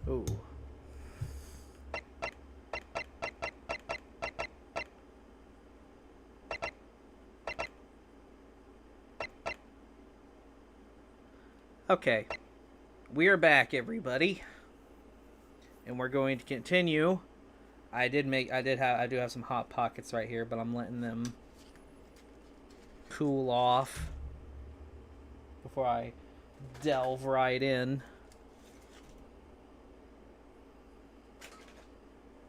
Ooh. Okay. We are back, everybody. And we're going to continue. I do have some hot pockets right here, but I'm letting them cool off before I delve right in.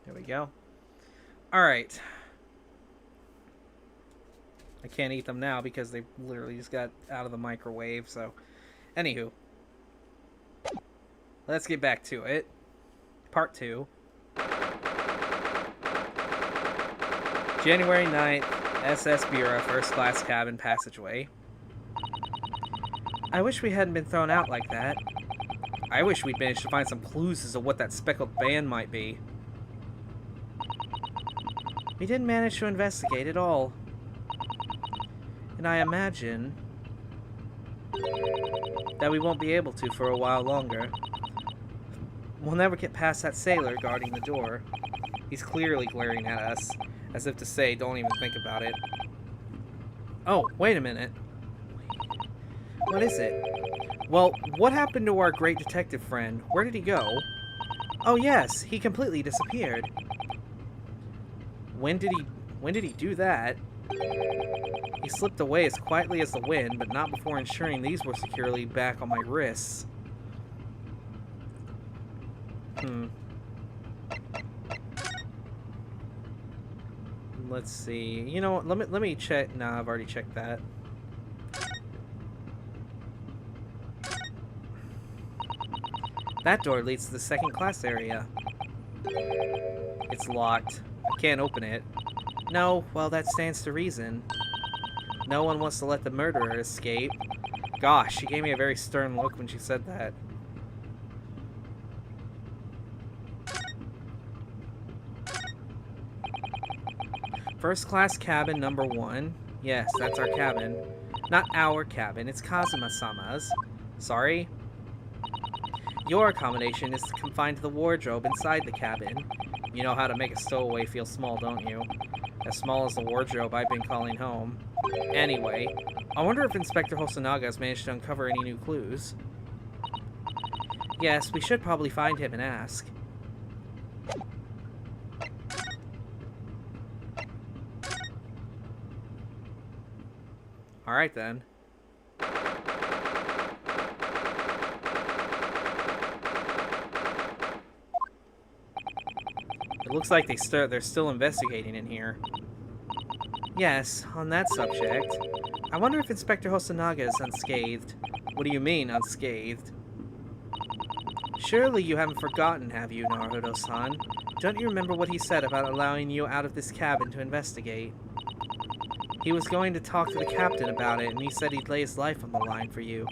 There we go. Alright. I can't eat them now because they literally just got out of the microwave, so... Anywho. Let's get back to it. Part 2. January 9th, SS Bureau, first class cabin passageway. I wish we hadn't been thrown out like that. I wish we'd managed to find some clues as to what that speckled band might be. We didn't manage to investigate at all. And I imagine that we won't be able to for a while longer. We'll never get past that sailor guarding the door. He's clearly glaring at us, as if to say, don't even think about it. Oh, wait a minute. What is it? Well, what happened to our great detective friend? Where did he go? Oh yes, he completely disappeared. When did he do that? He slipped away as quietly as the wind, but not before ensuring these were securely back on my wrists. Let's see. You know what? Let me check. Nah, I've already checked that. That door leads to the second class area. It's locked. I can't open it. No, well, that stands to reason. No one wants to let the murderer escape. Gosh, she gave me a very stern look when she said that. First class cabin number 1. Yes, that's our cabin. Not our cabin, it's Kazuma-sama's. Sorry? Your accommodation is confined to the wardrobe inside the cabin. You know how to make a stowaway feel small, don't you? As small as the wardrobe I've been calling home. Anyway, I wonder if Inspector Hosonaga has managed to uncover any new clues. Yes, we should probably find him and ask. Alright then. It looks like they're still investigating in here. Yes, on that subject, I wonder if Inspector Hosonaga is unscathed. What do you mean, unscathed? Surely you haven't forgotten, have you, Naruto-san? Don't you remember what he said about allowing you out of this cabin to investigate? He was going to talk to the captain about it, and he said he'd lay his life on the line for you.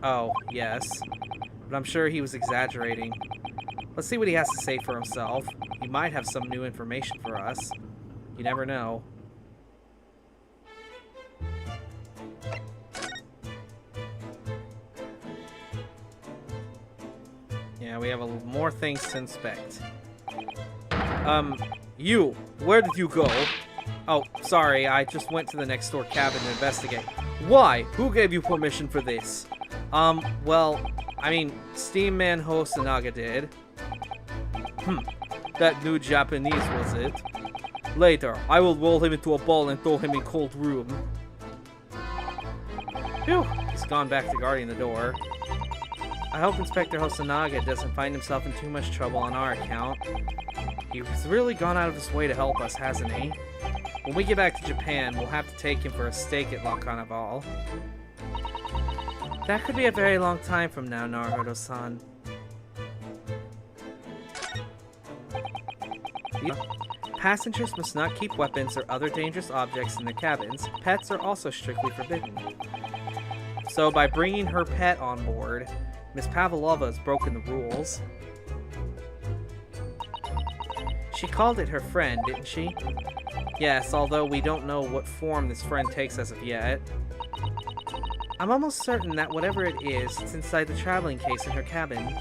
Oh, yes. But I'm sure he was exaggerating. Let's see what he has to say for himself. He might have some new information for us. You never know. Yeah, we have more things to inspect. You, where did you go? Oh, sorry, I just went to the next door cabin to investigate. Why? Who gave you permission for this? Well, I mean, Steam Man Hosonaga did. That new Japanese, was it? Later, I will roll him into a ball and throw him in cold room. Phew, he's gone back to guarding the door. I hope Inspector Hosonaga doesn't find himself in too much trouble on our account. He's really gone out of his way to help us, hasn't he? When we get back to Japan, we'll have to take him for a steak at La Carnival. That could be a very long time from now, Naruto-san. Passengers must not keep weapons or other dangerous objects in their cabins. Pets are also strictly forbidden. So by bringing her pet on board, Miss Pavlova has broken the rules. She called it her friend, didn't she? Yes, although we don't know what form this friend takes as of yet. I'm almost certain that whatever it is, it's inside the traveling case in her cabin.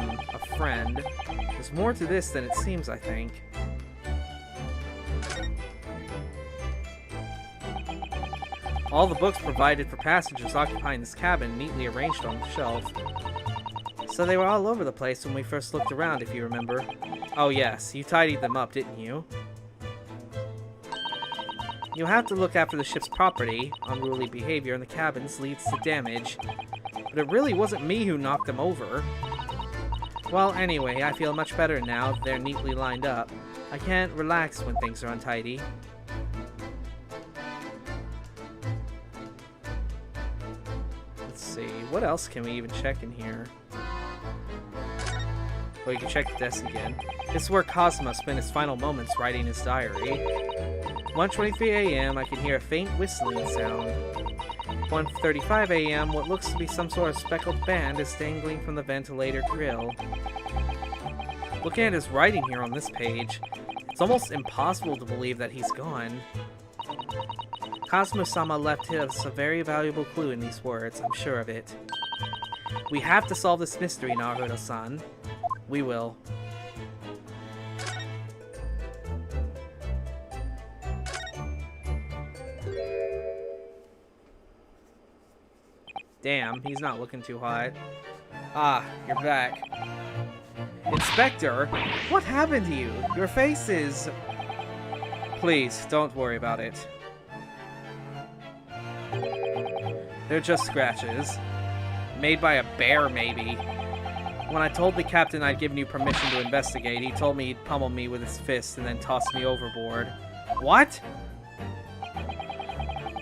A friend. There's more to this than it seems, I think. All the books provided for passengers occupying this cabin neatly arranged on the shelf. So they were all over the place when we first looked around, if you remember. Oh yes, you tidied them up, didn't you? You'll have to look after the ship's property. Unruly behavior in the cabins leads to damage. But it really wasn't me who knocked them over. Well, anyway, I feel much better now that they're neatly lined up. I can't relax when things are untidy. Let's see, what else can we even check in here? Well, you can check the desk again. This is where Cosmo spent his final moments writing his diary. 1:23 a.m., I can hear a faint whistling sound. 1:35 a.m., what looks to be some sort of speckled band is dangling from the ventilator grill. Looking at his writing here on this page, it's almost impossible to believe that he's gone. Cosmo-sama left us a very valuable clue in these words, I'm sure of it. We have to solve this mystery, Naruto-san. We will. Damn, he's not looking too hot. Ah, you're back. Inspector, what happened to you? Your face is... Please, don't worry about it. They're just scratches. Made by a bear, maybe. When I told the captain I'd given you permission to investigate, he told me he'd pummel me with his fist and then toss me overboard. What?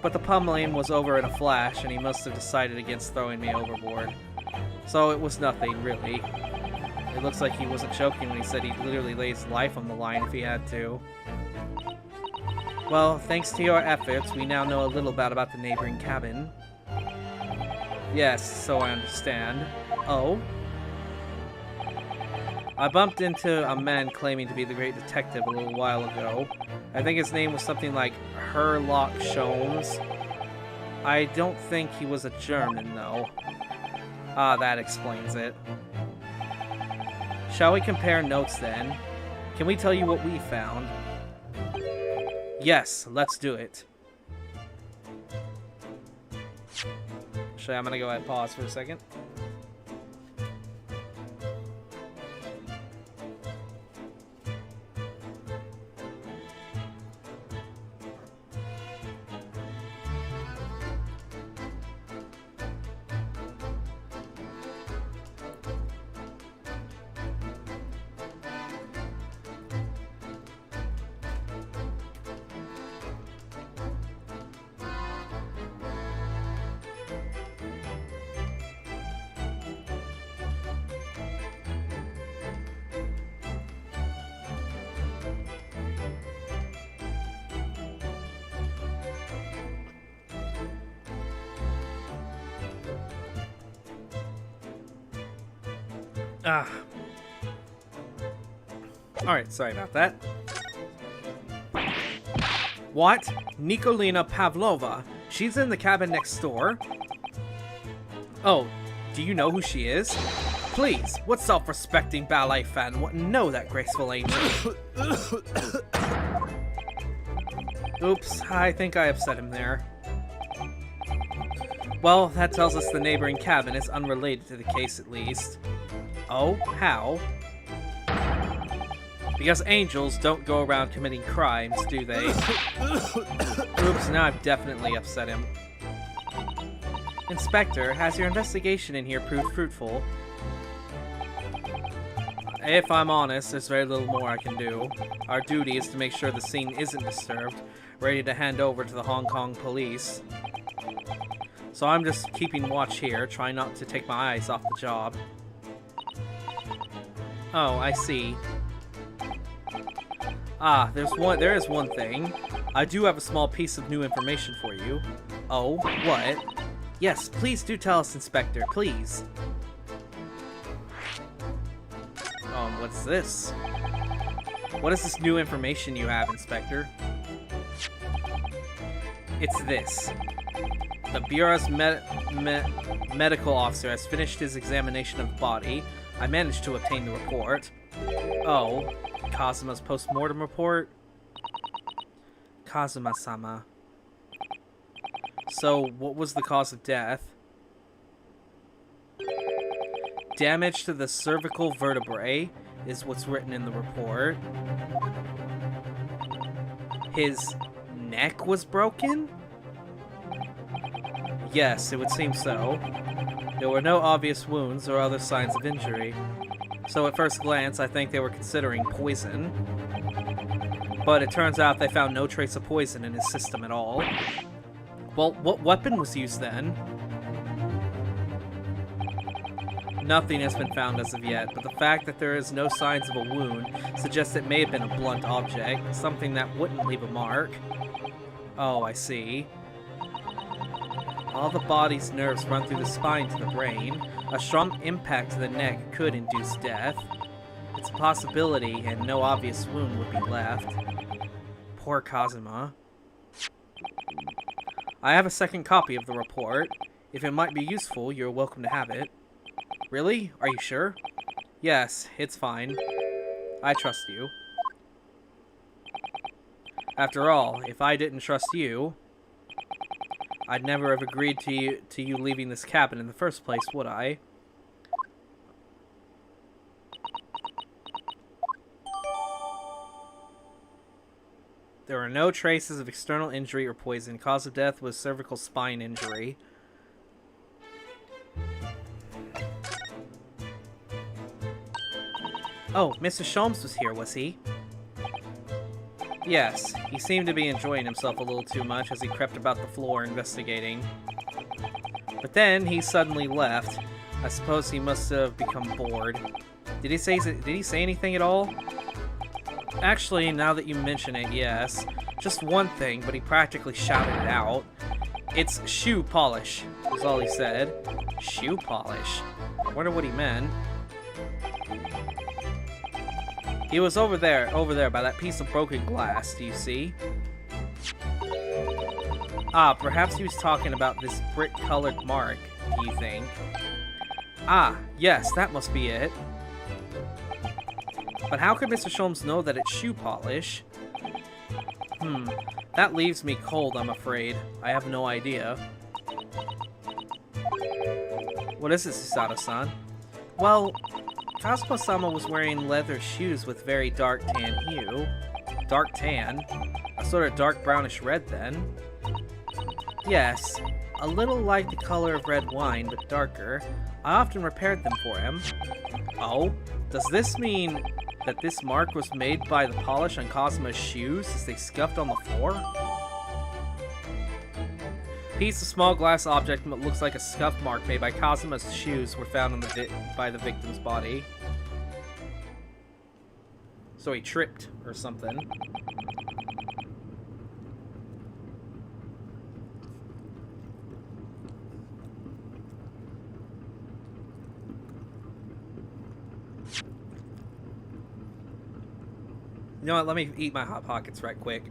But the pummeling was over in a flash, and he must have decided against throwing me overboard. So it was nothing, really. It looks like he wasn't joking when he said he'd literally lay his life on the line if he had to. Well, thanks to your efforts, we now know a little bit about the neighboring cabin. Yes, so I understand. Oh? I bumped into a man claiming to be the great detective a little while ago. I think his name was something like Herlock Sholmes. I don't think he was a German, though. Ah, that explains it. Shall we compare notes, then? Can we tell you what we found? Yes, let's do it. Actually, I'm gonna go ahead and pause for a second. Ah. Alright, sorry about that. What? Nikolina Pavlova. She's in the cabin next door? Oh, do you know who she is? Please, what self-respecting ballet fan wouldn't know that graceful angel? Oops, I think I upset him there. Well, that tells us the neighboring cabin is unrelated to the case at least. Oh, how? Because angels don't go around committing crimes, do they? Oops, now I've definitely upset him. Inspector, has your investigation in here proved fruitful? If I'm honest, there's very little more I can do. Our duty is to make sure the scene isn't disturbed, ready to hand over to the Hong Kong police. So I'm just keeping watch here, trying not to take my eyes off the job. Oh, I see. Ah, there is one thing. I do have a small piece of new information for you. Oh, what? Yes, please do tell us, Inspector, please. What's this? What is this new information you have, Inspector? It's this. The Bureau's medical officer has finished his examination of the body. I managed to obtain the report. Oh, Kazuma's post-mortem report? Kazuma-sama. So, what was the cause of death? Damage to the cervical vertebrae is what's written in the report. His neck was broken? Yes, it would seem so. There were no obvious wounds or other signs of injury. So at first glance, I think they were considering poison. But it turns out they found no trace of poison in his system at all. Well, what weapon was used then? Nothing has been found as of yet, but the fact that there is no signs of a wound suggests it may have been a blunt object, something that wouldn't leave a mark. Oh, I see. All the body's nerves run through the spine to the brain. A strong impact to the neck could induce death. It's a possibility, and no obvious wound would be left. Poor Kazuma. I have a second copy of the report. If it might be useful, you're welcome to have it. Really? Are you sure? Yes, it's fine. I trust you. After all, if I didn't trust you, I'd never have agreed to you leaving this cabin in the first place, would I? There are no traces of external injury or poison. Cause of death was cervical spine injury. Oh, Mr. Sholmes was here, was he? Yes, he seemed to be enjoying himself a little too much as he crept about the floor investigating. But then he suddenly left. I suppose he must have become bored. Did he say anything at all? Actually, now that you mention it, yes. Just one thing, but he practically shouted it out. It's shoe polish, was all he said. Shoe polish? I wonder what he meant. He was over there by that piece of broken glass, do you see? Ah, perhaps he was talking about this brick-colored mark, do you think? Ah, yes, that must be it. But how could Mr. Sholmes know that it's shoe polish? That leaves me cold, I'm afraid. I have no idea. What is this, Susato-san? Well, Kazuma-sama was wearing leather shoes with very dark tan hue. Dark tan? A sort of dark brownish red, then? Yes, a little like the color of red wine, but darker. I often repaired them for him. Oh? Does this mean that this mark was made by the polish on Kazuma's shoes as they scuffed on the floor? Piece of small glass object that looks like a scuff mark made by Kazuma's shoes were found on by the victim's body. So he tripped or something. You know what, let me eat my Hot Pockets right quick.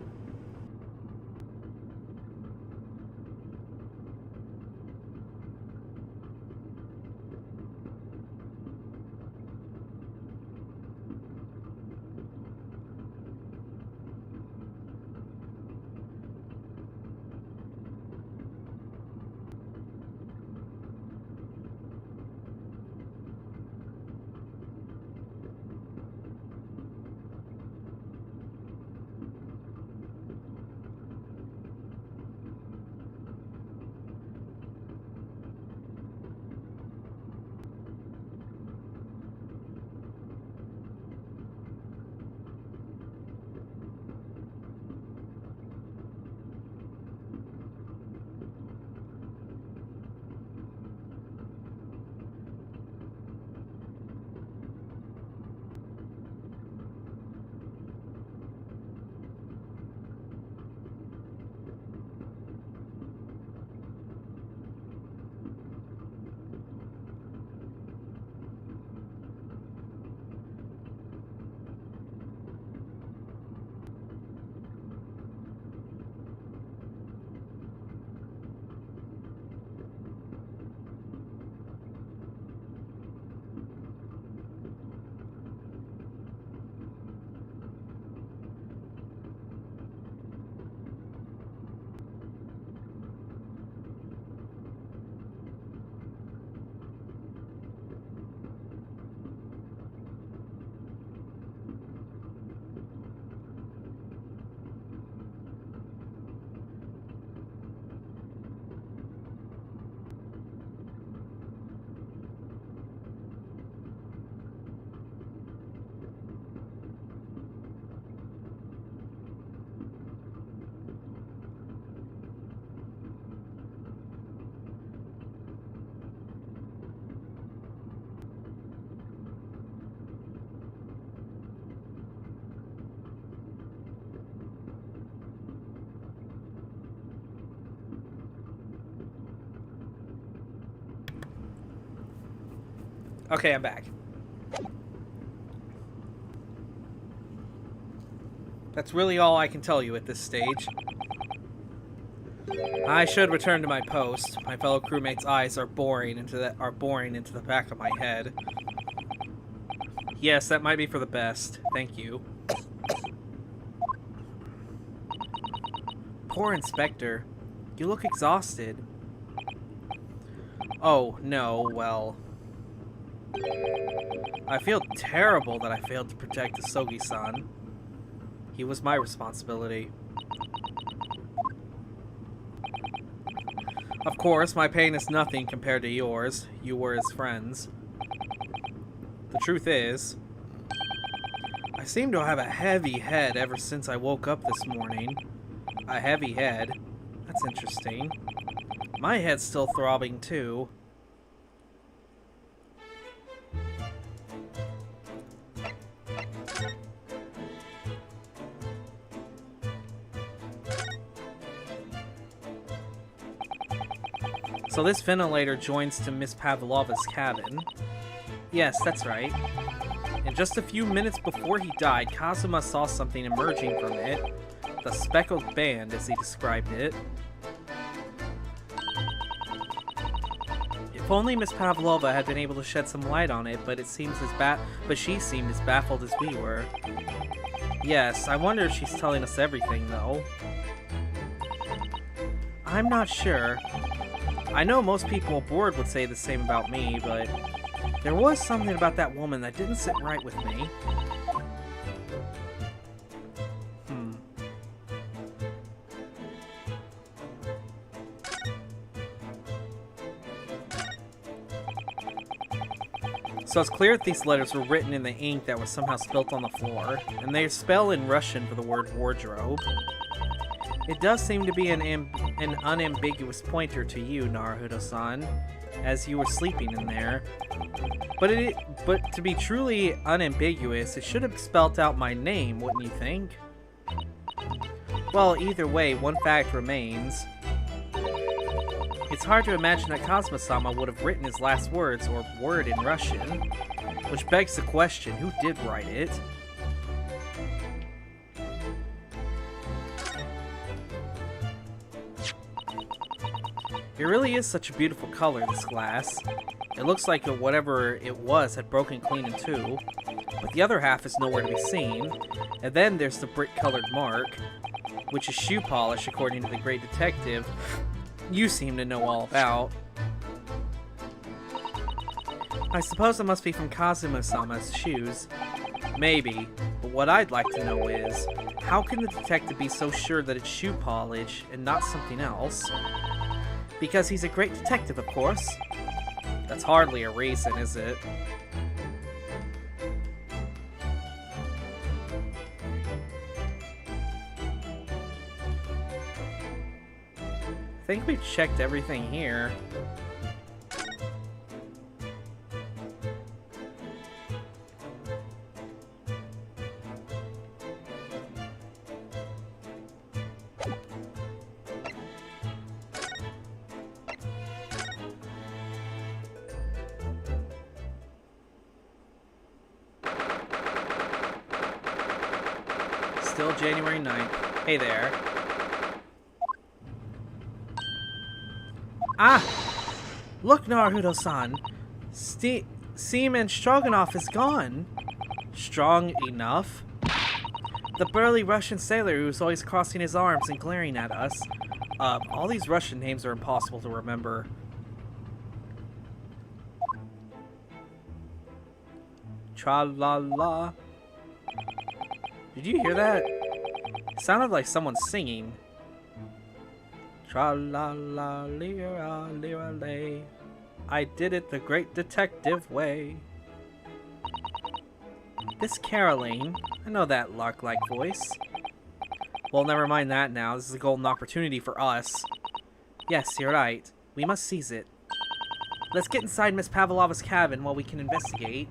Okay, I'm back. That's really all I can tell you at this stage. I should return to my post. My fellow crewmates' eyes are boring into the back of my head. Yes, that might be for the best. Thank you. Poor Inspector. You look exhausted. Oh, no, well... I feel terrible that I failed to protect Asogi-san. He was my responsibility. Of course, my pain is nothing compared to yours. You were his friends. The truth is, I seem to have a heavy head ever since I woke up this morning. A heavy head? That's interesting. My head's still throbbing too. So this ventilator joins to Miss Pavlova's cabin. Yes, that's right. And just a few minutes before he died, Kazuma saw something emerging from it. The Speckled Band, as he described it. If only Miss Pavlova had been able to shed some light on it, but she seemed as baffled as we were. Yes, I wonder if she's telling us everything, though. I'm not sure. I know most people aboard would say the same about me, but there was something about that woman that didn't sit right with me. So it's clear that these letters were written in the ink that was somehow spilt on the floor, and they spell in Russian for the word wardrobe. It does seem to be an unambiguous pointer to you, Naruto-san, as you were sleeping in there. But to be truly unambiguous, it should have spelt out my name, wouldn't you think? Well, either way, one fact remains. It's hard to imagine that Kazuma-sama would have written his last words or word in Russian, which begs the question, who did write it? It really is such a beautiful color, this glass. It looks like whatever it was had broken clean in two, but the other half is nowhere to be seen. And then there's the brick-colored mark, which is shoe polish, according to the great detective you seem to know all about. I suppose it must be from Kazuma-sama's shoes. Maybe, but what I'd like to know is, how can the detective be so sure that it's shoe polish and not something else? Because he's a great detective, of course. That's hardly a reason, is it? I think we've checked everything here. Still January 9th. Hey there. Ah! Look, Naruto-san! Seaman Stroganoff is gone! Strong enough? The burly Russian sailor who was always crossing his arms and glaring at us. All these Russian names are impossible to remember. Tra-la-la. Did you hear that? It sounded like someone singing. Tra-la-la-lira-lira-lay. I did it the great detective way. This caroling, I know that lark-like voice. Well, never mind that now. This is a golden opportunity for us. Yes, you're right. We must seize it. Let's get inside Miss Pavlova's cabin while we can investigate.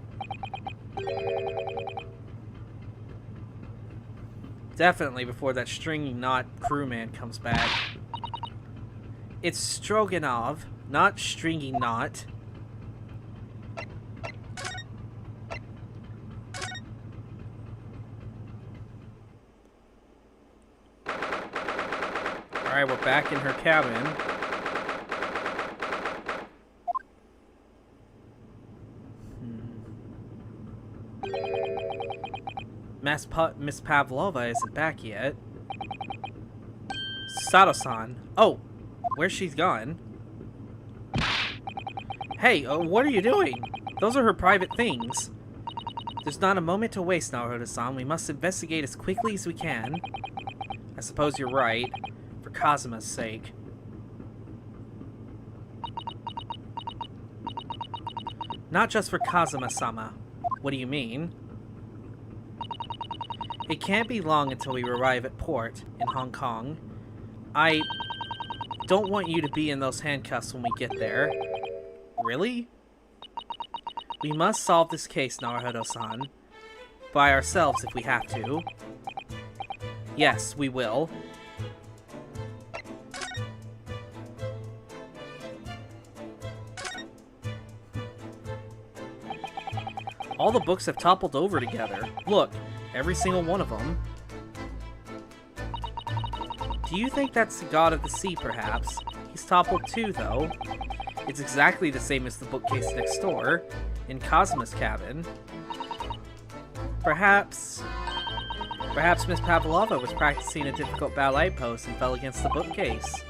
Definitely before that stringy knot crewman comes back. It's Stroganov, not stringy knot. Alright, we're back in her cabin. Miss Pavlova isn't back yet. Sato-san. Oh, where's she gone? Hey, what are you doing? Those are her private things. There's not a moment to waste, Naruto-san. We must investigate as quickly as we can. I suppose you're right. For Kazuma's sake. Not just for Kazuma-sama. What do you mean? It can't be long until we arrive at port in Hong Kong. I don't want you to be in those handcuffs when we get there. Really? We must solve this case, Naruto-san. By ourselves if we have to. Yes, we will. All the books have toppled over together. Look, every single one of them. Do you think that's the god of the sea, perhaps? He's toppled too, though. It's exactly the same as the bookcase next door, in Kazuma's cabin. Perhaps Miss Pavlova was practicing a difficult ballet pose and fell against the bookcase.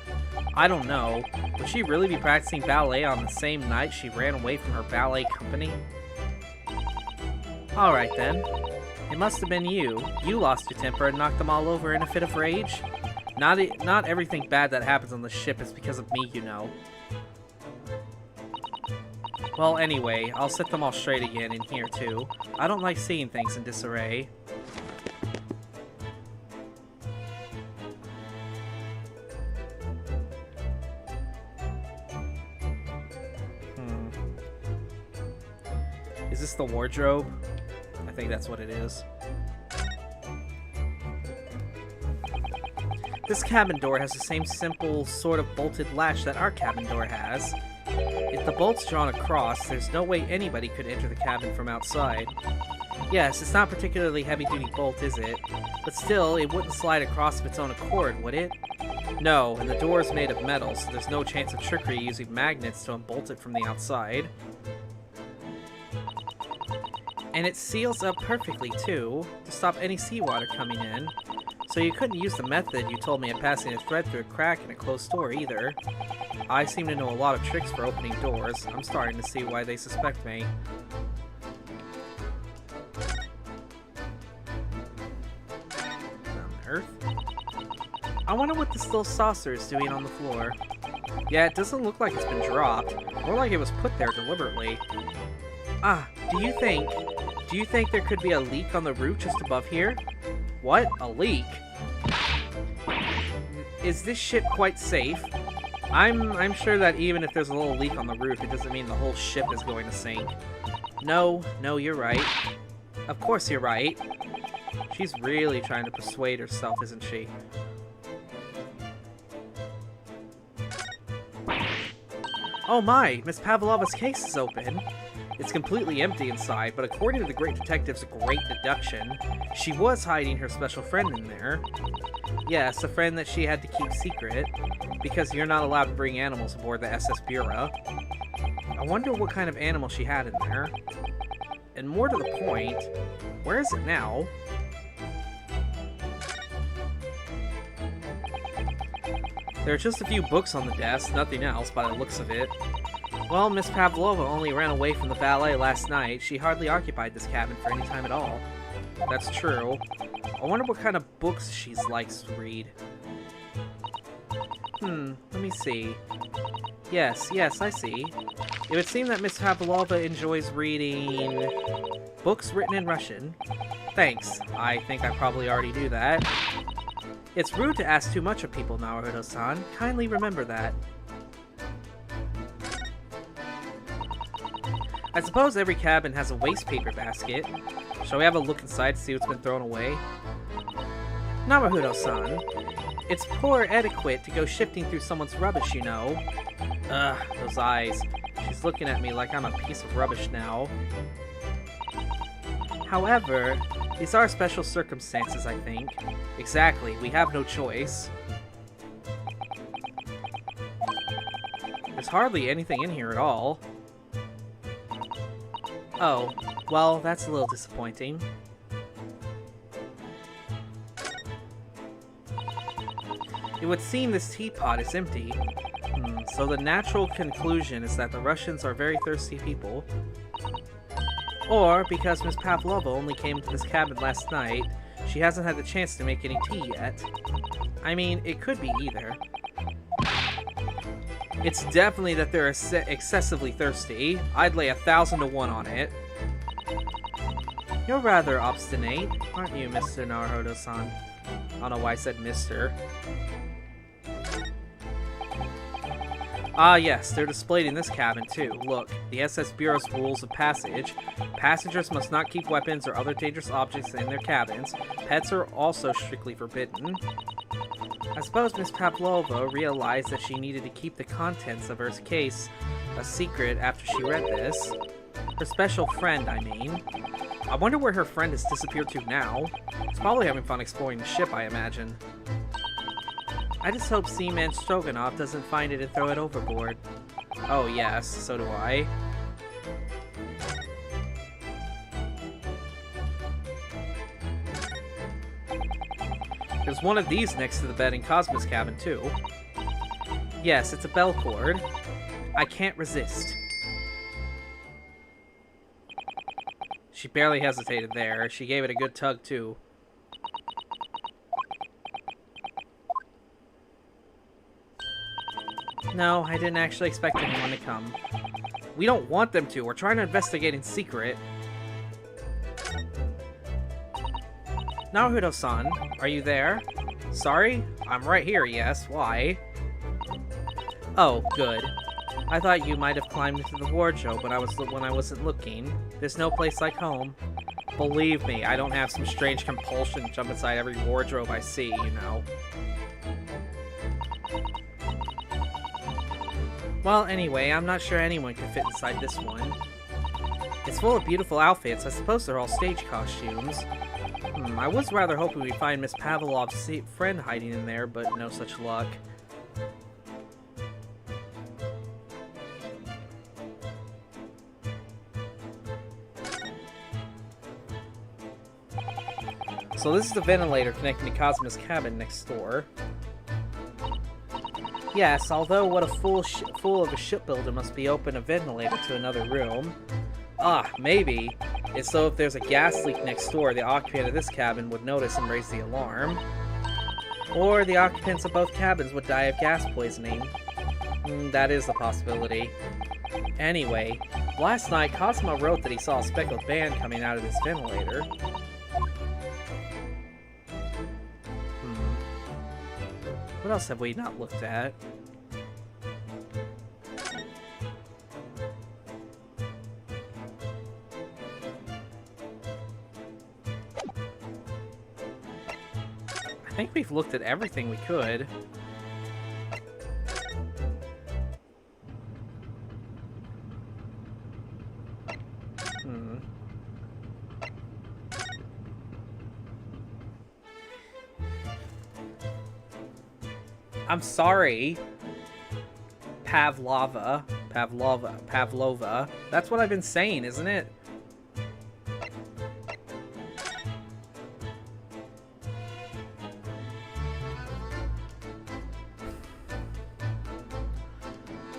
I don't know. Would she really be practicing ballet on the same night she ran away from her ballet company? Alright then. It must have been you. You lost your temper and knocked them all over in a fit of rage. Not everything bad that happens on the ship is because of me, you know. Well, anyway, I'll set them all straight again in here, too. I don't like seeing things in disarray. Is this the wardrobe? I think that's what it is. This cabin door has the same simple, sort of bolted latch that our cabin door has. If the bolt's drawn across, there's no way anybody could enter the cabin from outside. Yes, it's not a particularly heavy-duty bolt, is it? But still, it wouldn't slide across of its own accord, would it? No, and the door is made of metal, so there's no chance of trickery using magnets to unbolt it from the outside. And it seals up perfectly, too, to stop any seawater coming in. So you couldn't use the method you told me of passing a thread through a crack in a closed door, either. I seem to know a lot of tricks for opening doors. I'm starting to see why they suspect me. On Earth? I wonder what this little saucer is doing on the floor. Yeah, it doesn't look like it's been dropped. More like it was put there deliberately. Ah, do you think there could be a leak on the roof just above here? What? A leak? Is this ship quite safe? I'm sure that even if there's a little leak on the roof, it doesn't mean the whole ship is going to sink. No, you're right. Of course you're right. She's really trying to persuade herself, isn't she? Oh my, Miss Pavlova's case is open. It's completely empty inside, but according to the great detective's great deduction, she was hiding her special friend in there. Yes, a friend that she had to keep secret, because you're not allowed to bring animals aboard the SS Bureau. I wonder what kind of animal she had in there. And more to the point, where is it now? There are just a few books on the desk, nothing else by the looks of it. Well, Miss Pavlova only ran away from the ballet last night. She hardly occupied this cabin for any time at all. That's true. I wonder what kind of books she likes to read. Let me see. Yes, I see. It would seem that Miss Pavlova enjoys reading books written in Russian. Thanks. I think I probably already do that. It's rude to ask too much of people, Naruto-san. Kindly remember that. I suppose every cabin has a waste paper basket. Shall we have a look inside to see what's been thrown away? Naruto-san, it's poor etiquette to go shifting through someone's rubbish, you know. Ugh, those eyes. She's looking at me like I'm a piece of rubbish now. However, these are special circumstances, I think. Exactly, we have no choice. hardly anything in here at all. Oh, well, that's a little disappointing. It would seem this teapot is empty. So the natural conclusion is that the Russians are very thirsty people. Or, because Miss Pavlova only came to this cabin last night, she hasn't had the chance to make any tea yet. I mean, it could be either. It's definitely that they're excessively thirsty. I'd lay 1,000 to 1 on it. You're rather obstinate, aren't you, Mr. Naruhodo-san? I don't know why I said Mr. Ah, yes, they're displayed in this cabin, too. Look, the SS Bureau's rules of passage. Passengers must not keep weapons or other dangerous objects in their cabins. Pets are also strictly forbidden. I suppose Miss Pavlova realized that she needed to keep the contents of her case a secret after she read this. Her special friend, I mean. I wonder where her friend has disappeared to now. She's probably having fun exploring the ship, I imagine. I just hope Seaman Stroganoff doesn't find it and throw it overboard. Oh yes, so do I. There's one of these next to the bed in Cosmo's cabin, too. Yes, it's a bell cord. I can't resist. She barely hesitated there. She gave it a good tug, too. No, I didn't actually expect anyone to come. We don't want them to. We're trying to investigate in secret. Naruhodo-san, are you there? Sorry? I'm right here, yes. Why? Oh, good. I thought you might have climbed into the wardrobe when I wasn't looking. There's no place like home. Believe me, I don't have some strange compulsion to jump inside every wardrobe I see, you know. Well, anyway, I'm not sure anyone can fit inside this one. It's full of beautiful outfits. I suppose they're all stage costumes. I was rather hoping we'd find Miss Pavlov's friend hiding in there, but no such luck. So this is the ventilator connecting to Cosmo's cabin next door. Yes, although what a fool of a shipbuilder must be open a ventilator to another room. Ah, maybe. It's so if there's a gas leak next door, the occupant of this cabin would notice and raise the alarm. Or the occupants of both cabins would die of gas poisoning. That is a possibility. Anyway, last night Cosmo wrote that he saw a speckled band coming out of this ventilator. What else have we not looked at? I think we've looked at everything we could. I'm sorry, Pavlova. That's what I've been saying, isn't it?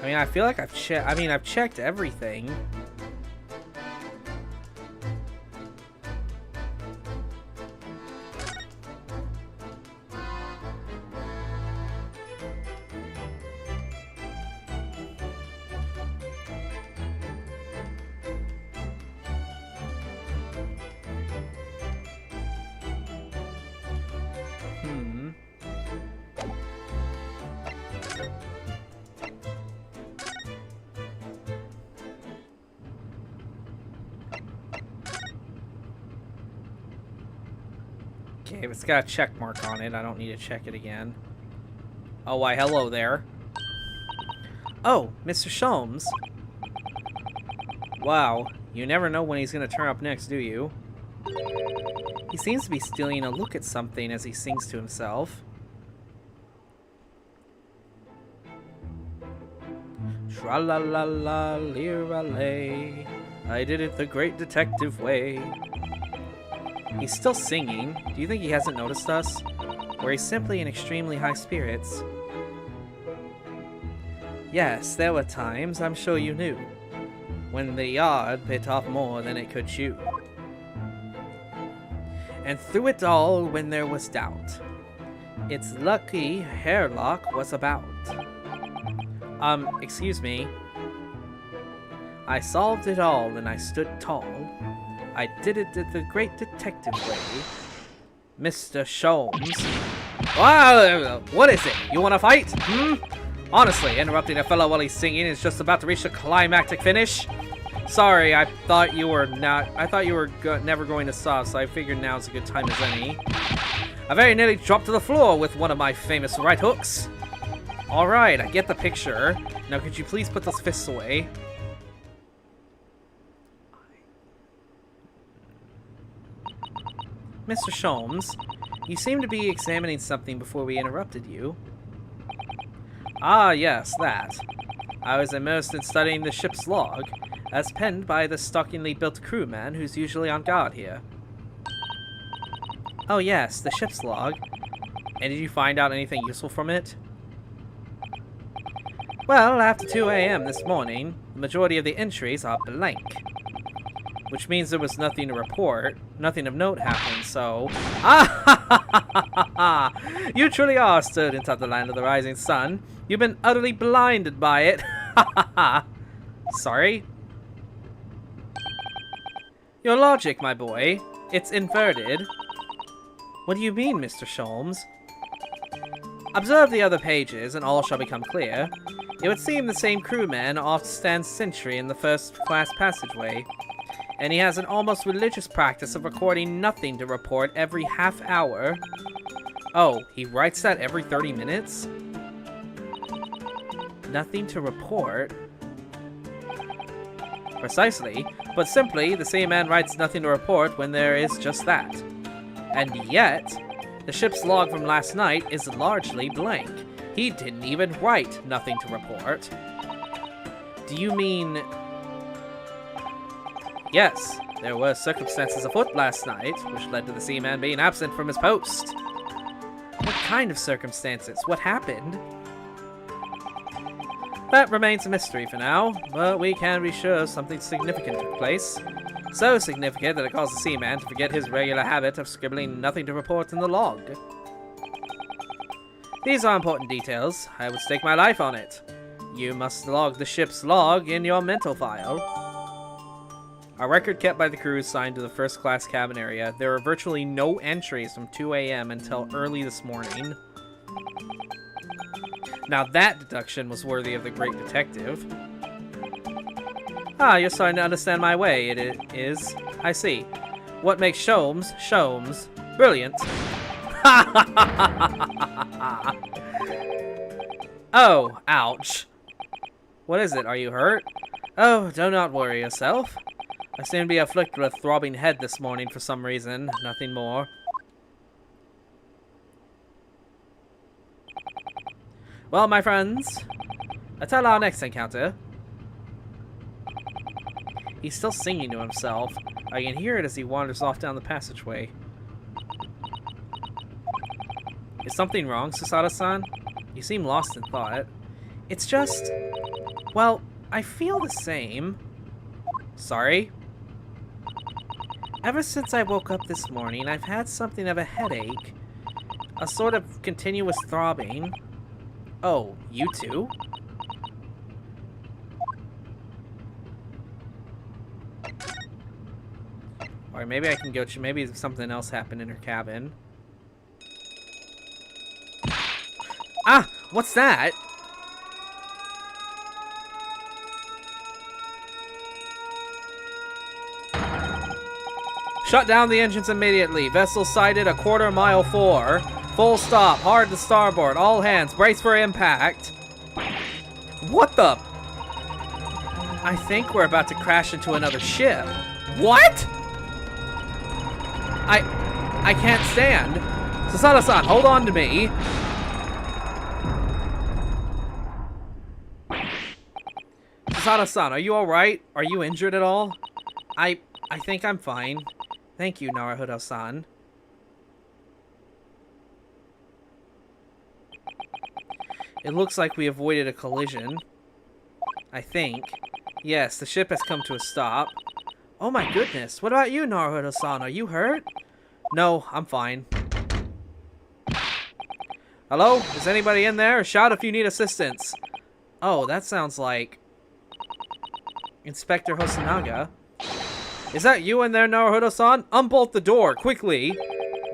I mean, I feel like I've checked everything. Okay, if it's got a check mark on it, I don't need to check it again. Oh, why, hello there. Oh, Mr. Sholmes. Wow, you never know when he's gonna turn up next, do you? He seems to be stealing a look at something as he sings to himself. Tra-la-la-la, lira-lay. I did it the great detective way. He's still singing. Do you think he hasn't noticed us? Or he's simply in extremely high spirits? Yes, there were times, I'm sure you knew, when the yard bit off more than it could chew. And through it all, when there was doubt, its lucky hairlock was about. Excuse me. I solved it all and I stood tall. I did it the great detective way. Mr. Sholmes. Wow, what is it? You want to fight? Honestly, interrupting a fellow while he's singing is just about to reach a climactic finish. Sorry, I thought you were never going to stop, so I figured now's a good time as any. I very nearly dropped to the floor with one of my famous right hooks. Alright, I get the picture. Now could you please put those fists away? Mr. Sholmes, you seem to be examining something before we interrupted you. Ah, yes, that. I was immersed in studying the ship's log, as penned by the stockingly built crewman who's usually on guard here. Oh yes, the ship's log. And did you find out anything useful from it? Well, after 2 a.m. this morning, the majority of the entries are blank. Which means there was nothing to report, nothing of note happened, so... Ah! You truly are a student of the land of the rising sun. You've been utterly blinded by it. Sorry? Your logic, my boy. It's inverted. What do you mean, Mr. Sholmes? Observe the other pages, and all shall become clear. It would seem the same crewman oft stands sentry in the first-class passageway, and he has an almost religious practice of recording nothing to report every half hour. Oh, he writes that every 30 minutes? Nothing to report? Precisely, but simply, the same man writes nothing to report when there is just that. And yet, the ship's log from last night is largely blank. He didn't even write nothing to report. Do you mean... Yes, there were circumstances afoot last night, which led to the seaman being absent from his post. What kind of circumstances? What happened? That remains a mystery for now, but we can be sure something significant took place. So significant that it caused the seaman to forget his regular habit of scribbling nothing to report in the log. These are important details. I would stake my life on it. You must log the ship's log in your mental file. A record kept by the crew is signed to the first-class cabin area. There are virtually no entries from 2 a.m. until early this morning. Now that deduction was worthy of the great detective. Ah, you're starting to understand my way, it is. I see. What makes Sholmes, Sholmes, brilliant. Oh, ouch. What is it? Are you hurt? Oh, do not worry yourself. I seem to be afflicted with a throbbing head this morning for some reason. Nothing more. Well, my friends, until our next encounter. He's still singing to himself. I can hear it as he wanders off down the passageway. Is something wrong, Susada-san? You seem lost in thought. It's just... Well, I feel the same. Sorry? Ever since I woke up this morning, I've had something of a headache. A sort of continuous throbbing. Oh, you too? Or maybe I can go... Maybe something else happened in her cabin. Ah! What's that? Shut down the engines immediately. Vessel sighted a quarter-mile 4. Full stop. Hard to starboard. All hands. Brace for impact. What the... I think we're about to crash into another ship. What? I can't stand. Susada-san, hold on to me. Susato-san, are you alright? Are you injured at all? I think I'm fine. Thank you, Naruhodo-san. It looks like we avoided a collision. I think. Yes, the ship has come to a stop. Oh my goodness, what about you, Naruhodo-san? Are you hurt? No, I'm fine. Hello? Is anybody in there? Shout if you need assistance. Oh, that sounds like Inspector Hosonaga. Is that you in there, Naruhodo-san? Unbolt the door, quickly!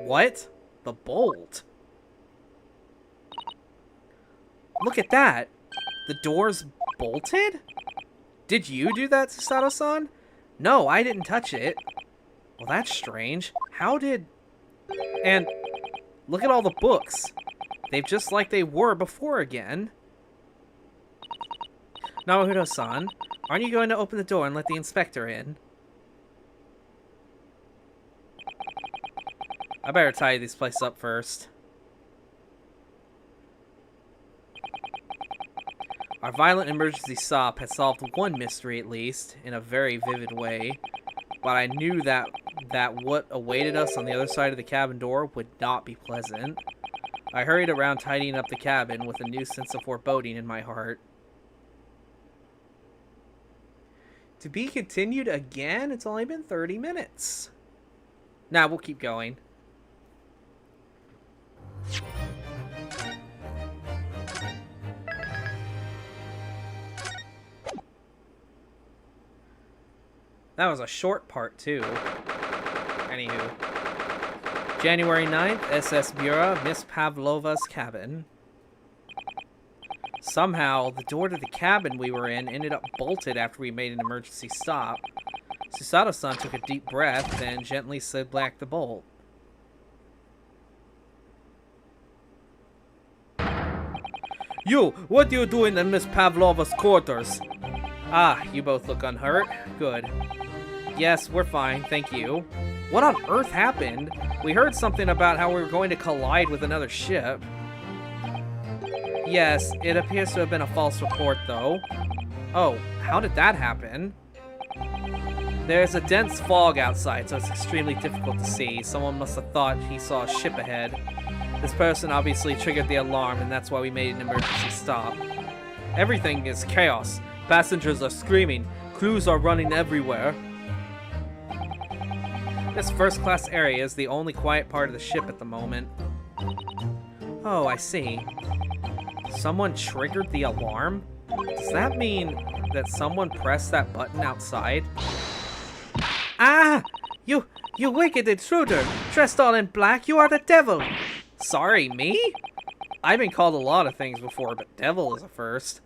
What? The bolt? Look at that! The door's bolted? Did you do that, Susato-san? No, I didn't touch it. Well, that's strange. How did... And look at all the books. They're just like they were before again. Naruhodo-san, aren't you going to open the door and let the inspector in? I better tidy this place up first. Our violent emergency stop had solved one mystery at least, in a very vivid way. But I knew that what awaited us on the other side of the cabin door would not be pleasant. I hurried around tidying up the cabin with a new sense of foreboding in my heart. To be continued again? It's only been 30 minutes. Nah, we'll keep going. That was a short part, too. Anywho. January 9th, SS Bureau, Miss Pavlova's cabin. Somehow, the door to the cabin we were in ended up bolted after we made an emergency stop. Susato-san took a deep breath, then gently slid back the bolt. You! What are you doing in Miss Pavlova's quarters? Ah, you both look unhurt. Good. Yes, we're fine, thank you. What on earth happened? We heard something about how we were going to collide with another ship. Yes, it appears to have been a false report, though. Oh, how did that happen? There's a dense fog outside, so it's extremely difficult to see. Someone must have thought he saw a ship ahead. This person obviously triggered the alarm, and that's why we made an emergency stop. Everything is chaos. Passengers are screaming. Crews are running everywhere. This first-class area is the only quiet part of the ship at the moment. Oh, I see. Someone triggered the alarm? Does that mean that someone pressed that button outside? Ah! You wicked intruder! Dressed all in black, you are the devil! Sorry, me? I've been called a lot of things before, but devil is a first.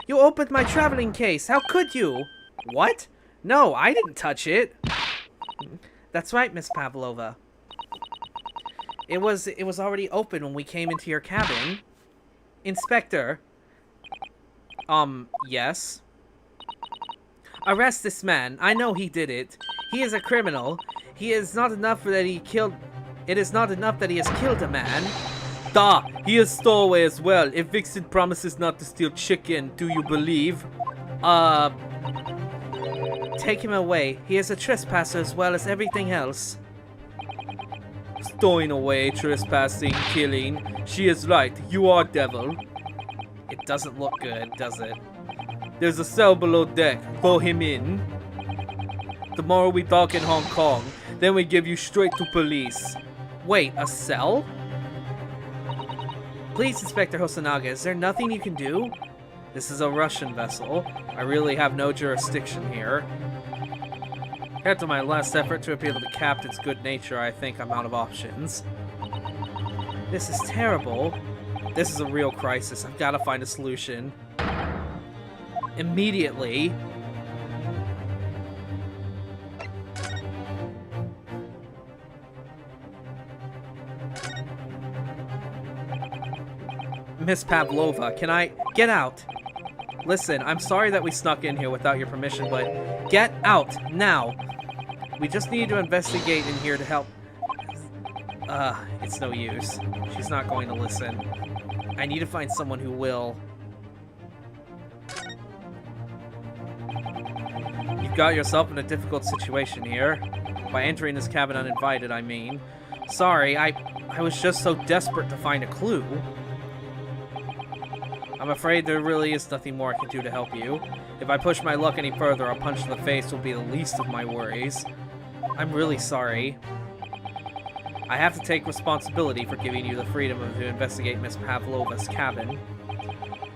You opened my traveling case! How could you? What? No, I didn't touch it! That's right, Miss Pavlova. It was already open when we came into your cabin. Inspector. Yes? Arrest this man. I know he did it. He is a criminal. It is not enough that he has killed a man. Da! He is stowaway as well. If Vixen promises not to steal chicken, do you believe? Take him away. He is a trespasser as well as everything else. Stowing away, trespassing, killing. She is right. You are devil. It doesn't look good, does it? There's a cell below deck. Throw him in. Tomorrow we dock in Hong Kong. Then we give you straight to police. Wait, a cell? Please, Inspector Hosonaga, is there nothing you can do? This is a Russian vessel. I really have no jurisdiction here. After my last effort to appeal to the captain's good nature, I think I'm out of options. This is terrible. This is a real crisis. I've got to find a solution. Immediately. Miss Pavlova, can I get out? Listen, I'm sorry that we snuck in here without your permission, but get out now. We just need to investigate in here to help. It's no use. She's not going to listen. I need to find someone who will. got yourself in a difficult situation here. By entering this cabin uninvited, I mean. Sorry, I was just so desperate to find a clue. I'm afraid there really is nothing more I can do to help you. If I push my luck any further, a punch in the face will be the least of my worries. I'm really sorry. I have to take responsibility for giving you the freedom to investigate Miss Pavlova's cabin.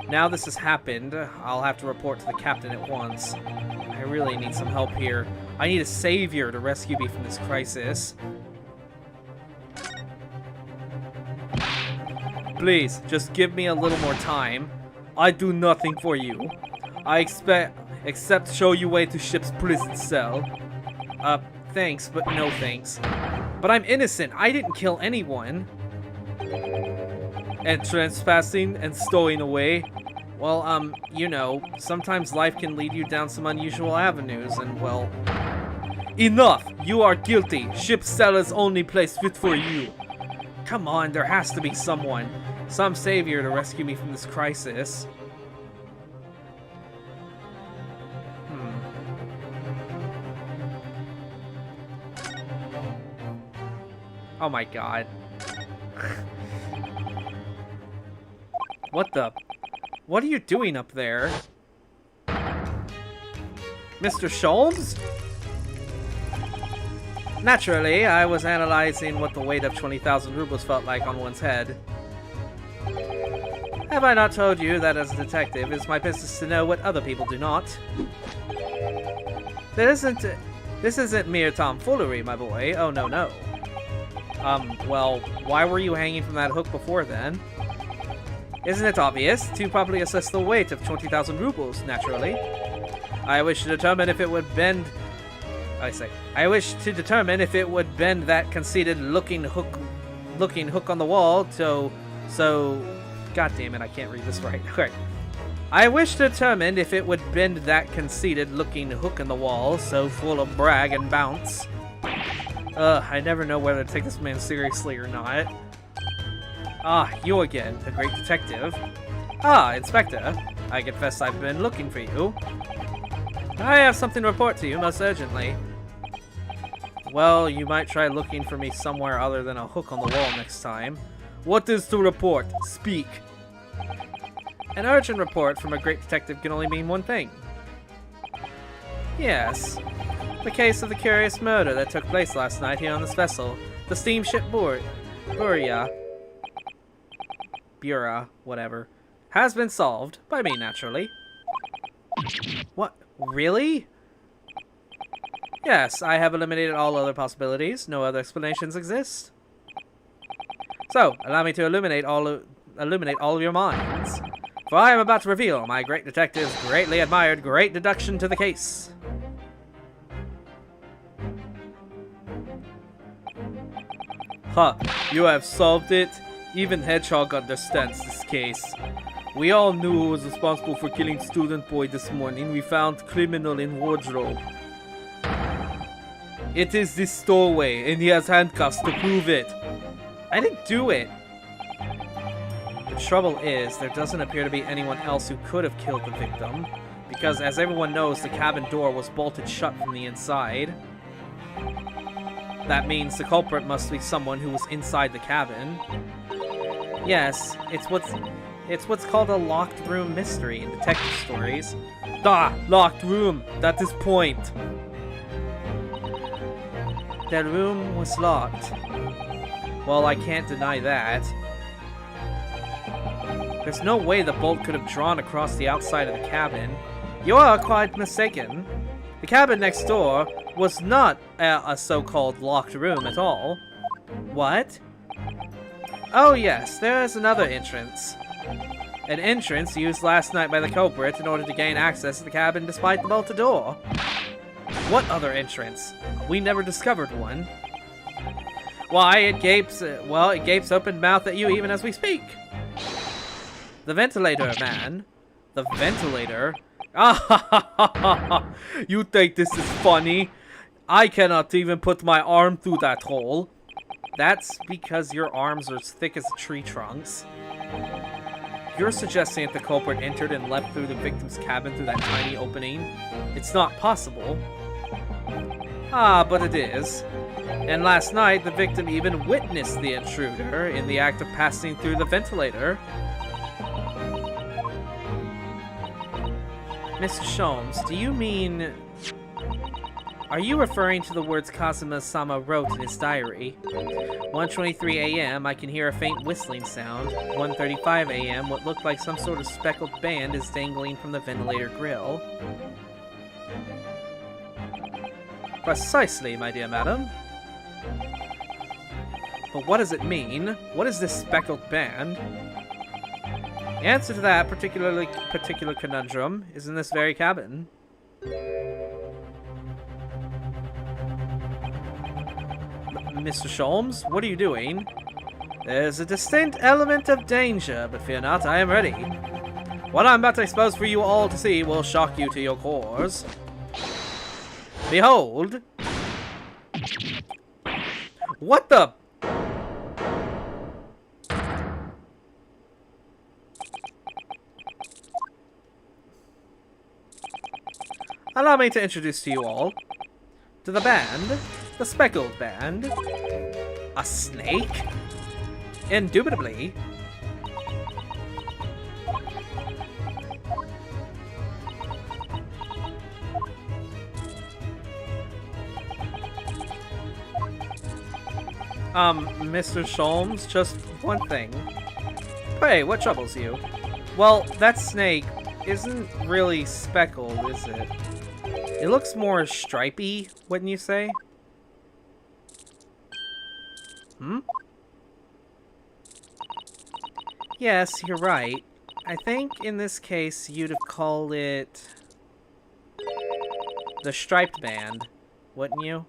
Now this has happened, I'll have to report to the captain at once. I really need some help here. I need a savior to rescue me from this crisis. Please, just give me a little more time. I do nothing for you. Except show you way to ship's prison cell. Thanks, but no thanks. But I'm innocent. I didn't kill anyone. And trespassing and stowing away. Well, you know, sometimes life can lead you down some unusual avenues, and well... Enough! You are guilty. Ship's cell is only place fit for you. Come on, there has to be someone. Some savior to rescue me from this crisis. Oh my god. What the... What are you doing up there? Mr. Sholmes? Naturally, I was analyzing what the weight of 20,000 rubles felt like on one's head. Have I not told you that as a detective, it's my business to know what other people do not? This isn't mere tomfoolery, my boy. Oh, no, no. Well, why were you hanging from that hook before then? Isn't it obvious? To properly assess the weight of 20,000 rubles, naturally. I wish to determine if it would bend... I wish to determine if it would bend that conceited-looking hook on the wall, so... God damn it, I can't read this right. Okay. I wish to determine if it would bend that conceited-looking hook in the wall, so full of brag and bounce. I never know whether to take this man seriously or not. Ah, you again, the great detective. Ah, Inspector. I confess I've been looking for you. I have something to report to you most urgently. Well, you might try looking for me somewhere other than a hook on the wall next time. What is to report? Speak. An urgent report from a great detective can only mean one thing. Yes. The case of the curious murder that took place last night here on this vessel. The steamship Bura, whatever. Has been solved. By me, naturally. What? Really? Yes, I have eliminated all other possibilities. No other explanations exist. So, allow me to illuminate all of your minds. For I am about to reveal my great detective's greatly admired great deduction to the case. Ha, you have solved it. Even Hedgehog understands this case. We all knew who was responsible for killing student boy this morning. We found criminal in wardrobe. It is this stowaway, and he has handcuffs to prove it. I didn't do it. The trouble is, there doesn't appear to be anyone else who could have killed the victim, because as everyone knows, the cabin door was bolted shut from the inside. That means the culprit must be someone who was inside the cabin. Yes, it's what's called a locked room mystery in detective stories. Ah, locked room! That is point! The room was locked. Well, I can't deny that. There's no way the bolt could have drawn across the outside of the cabin. You are quite mistaken. The cabin next door was not a so-called locked room at all. What? Oh yes, there is another entrance. An entrance used last night by the culprit in order to gain access to the cabin despite the bolted door. What other entrance? We never discovered one. Why, it gapes open-mouthed at you even as we speak. The ventilator, man. The ventilator? Ah ha ha ha ha ha! You think this is funny? I cannot even put my arm through that hole. That's because your arms are as thick as tree trunks. You're suggesting that the culprit entered and left through the victim's cabin through that tiny opening? It's not possible. Ah, but it is. And last night, the victim even witnessed the intruder in the act of passing through the ventilator. Mr. Sholmes, do you mean... Are you referring to the words Kazuma-sama wrote in his diary? 1:23 a.m., I can hear a faint whistling sound. 1:35 a.m., what looked like some sort of speckled band is dangling from the ventilator grill. Precisely, my dear madam. But what does it mean? What is this speckled band? The answer to that particular conundrum is in this very cabin. Mr. Sholmes, what are you doing? There's a distinct element of danger, but fear not, I am ready. What I'm about to expose for you all to see will shock you to your cores. Behold! What the... Allow me to introduce to you all to the band, the Speckled Band. A snake? Indubitably. Mr. Sholmes, just one thing. Pray, what troubles you? Well, that snake isn't really speckled, is it? It looks more stripy, wouldn't you say? Hmm? Yes, you're right. I think in this case you'd have called it the striped band, wouldn't you?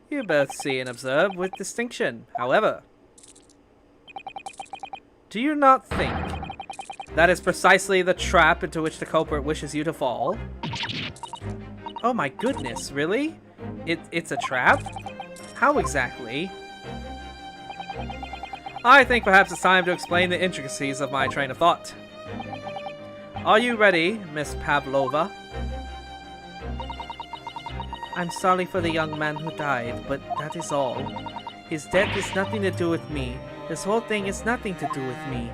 You both see and observe with distinction. However, do you not think that is precisely the trap into which the culprit wishes you to fall? Oh my goodness, really? It's a trap? How exactly? I think perhaps it's time to explain the intricacies of my train of thought. Are you ready, Miss Pavlova? I'm sorry for the young man who died, but that is all. His death has nothing to do with me. This whole thing has nothing to do with me.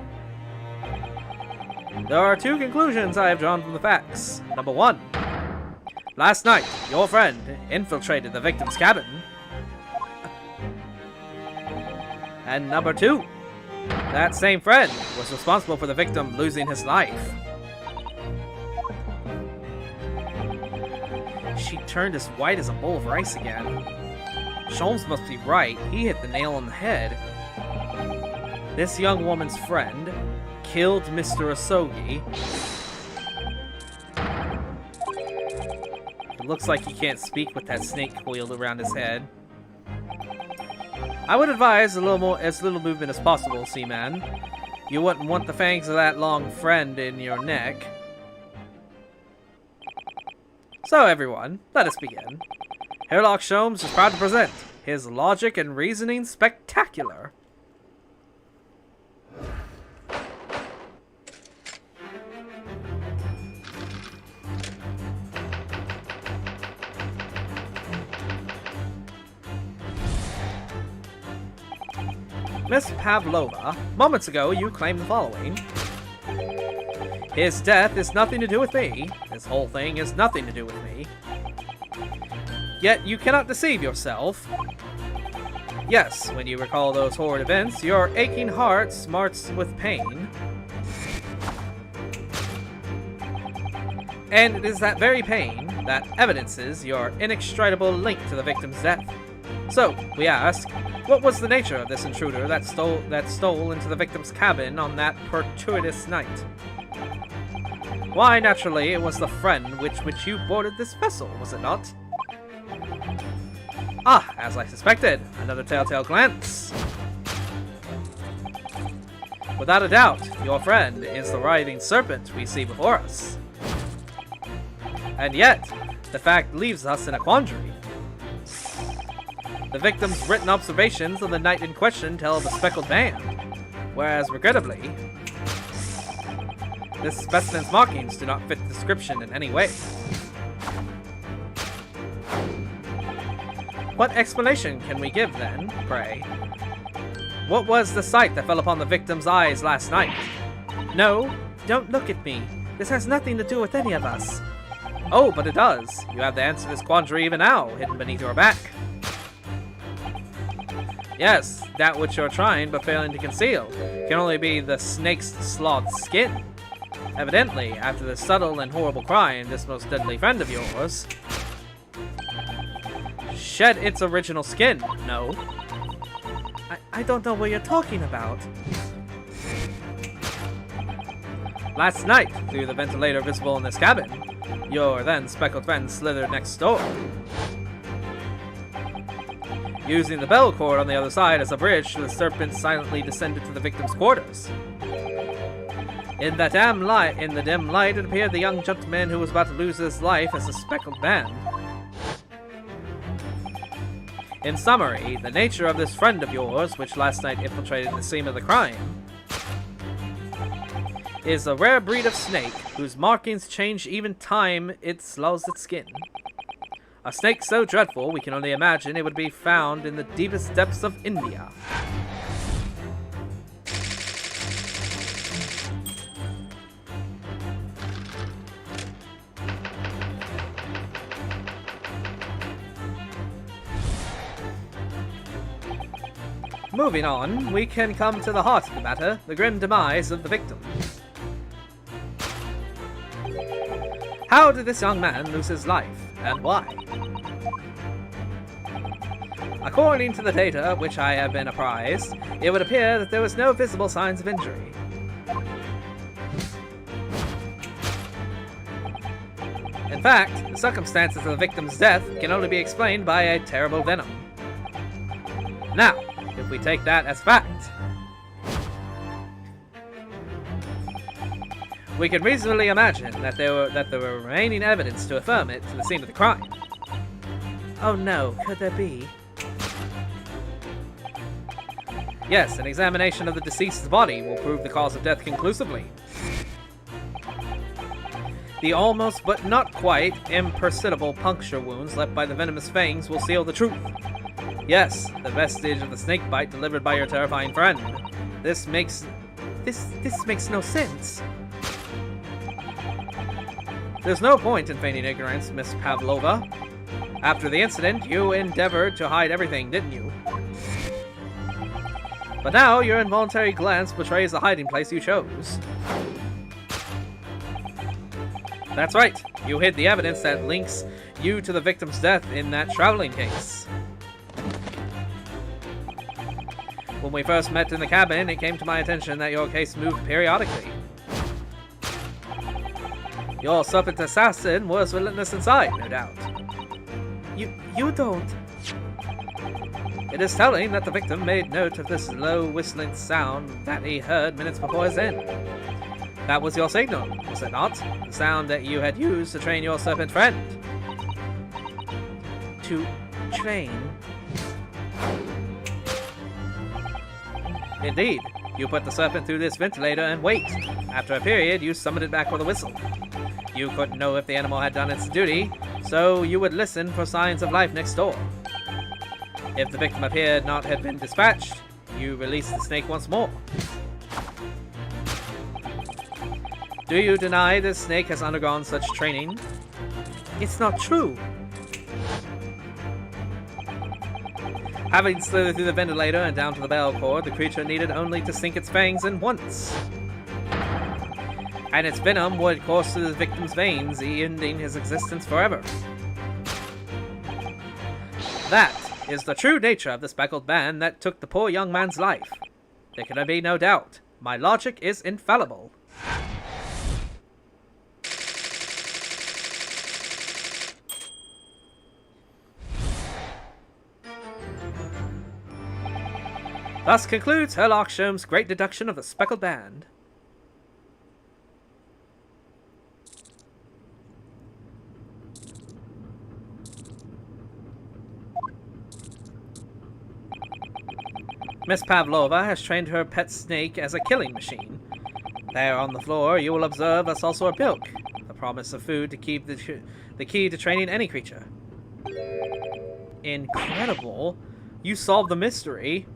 There are two conclusions I have drawn from the facts. Number one, last night, your friend infiltrated the victim's cabin. And number two, that same friend was responsible for the victim losing his life. She turned as white as a bowl of rice again. Sholmes must be right. He hit the nail on the head. This young woman's friend killed Mr. Asogi. It looks like he can't speak with that snake coiled around his head. I would advise as little movement as possible, Seaman. You wouldn't want the fangs of that long friend in your neck. So everyone, let us begin. Sherlock Sholmes is proud to present his logic and reasoning spectacular. Miss Pavlova, moments ago you claimed the following. His death is nothing to do with me. This whole thing is nothing to do with me. Yet you cannot deceive yourself. Yes, when you recall those horrid events, your aching heart smarts with pain. And it is that very pain that evidences your inextricable link to the victim's death. So, we ask, what was the nature of this intruder that stole into the victim's cabin on that fortuitous night? Why, naturally, it was the friend with which you boarded this vessel, was it not? Ah, as I suspected, another telltale glance. Without a doubt, your friend is the writhing serpent we see before us. And yet, the fact leaves us in a quandary. The victim's written observations of the night in question tell of a speckled band, whereas, regrettably, this specimen's markings do not fit the description in any way. What explanation can we give, then, pray? What was the sight that fell upon the victim's eyes last night? No, don't look at me. This has nothing to do with any of us. Oh, but it does. You have the answer to this quandary even now, hidden beneath your back. Yes, that which you're trying but failing to conceal can only be the snake's slothed skin. Evidently, after this subtle and horrible crime, this most deadly friend of yours shed its original skin. No. I don't know what you're talking about. Last night, through the ventilator visible in this cabin, your then speckled friend slithered next door. Using the bell cord on the other side as a bridge, the serpent silently descended to the victim's quarters. In the dim light, it appeared the young gentleman who was about to lose his life as a speckled band. In summary, the nature of this friend of yours, which last night infiltrated the scene of the crime, is a rare breed of snake whose markings change even time it slows its skin. A snake so dreadful we can only imagine it would be found in the deepest depths of India. Moving on, we can come to the heart of the matter, the grim demise of the victim. How did this young man lose his life, and why? According to the data of which I have been apprised, it would appear that there was no visible signs of injury. In fact, the circumstances of the victim's death can only be explained by a terrible venom. Now, if we take that as fact, we can reasonably imagine that there were remaining evidence to affirm it to the scene of the crime. Oh no, could there be? Yes, an examination of the deceased's body will prove the cause of death conclusively. The almost but not quite imperceptible puncture wounds left by the venomous fangs will seal the truth. Yes, the vestige of the snake bite delivered by your terrifying friend. This makes no sense. There's no point in feigning ignorance, Miss Pavlova. After the incident, you endeavored to hide everything, didn't you? But now your involuntary glance betrays the hiding place you chose. That's right, you hid the evidence that links you to the victim's death in that traveling case. When we first met in the cabin, it came to my attention that your case moved periodically. Your serpent assassin was relentless inside, no doubt. You don't. It is telling that the victim made note of this low whistling sound that he heard minutes before his end. That was your signal, was it not? The sound that you had used to train your serpent friend. To train? Indeed. You put the serpent through this ventilator and wait. After a period, you summoned it back with a whistle. You couldn't know if the animal had done its duty, so you would listen for signs of life next door. If the victim appeared not had been dispatched, you released the snake once more. Do you deny this snake has undergone such training? It's not true. Having slithered through the ventilator and down to the bell cord, the creature needed only to sink its fangs in once. And its venom would course through the victim's veins, ending his existence forever. That is the true nature of the speckled band that took the poor young man's life. There can be no doubt. My logic is infallible. Thus concludes Herlock Sholmes' great deduction of the speckled band. Miss Pavlova has trained her pet snake as a killing machine. There on the floor, you will observe a saucer of milk, the promise of food to keep the key to training any creature. Incredible. You solved the mystery.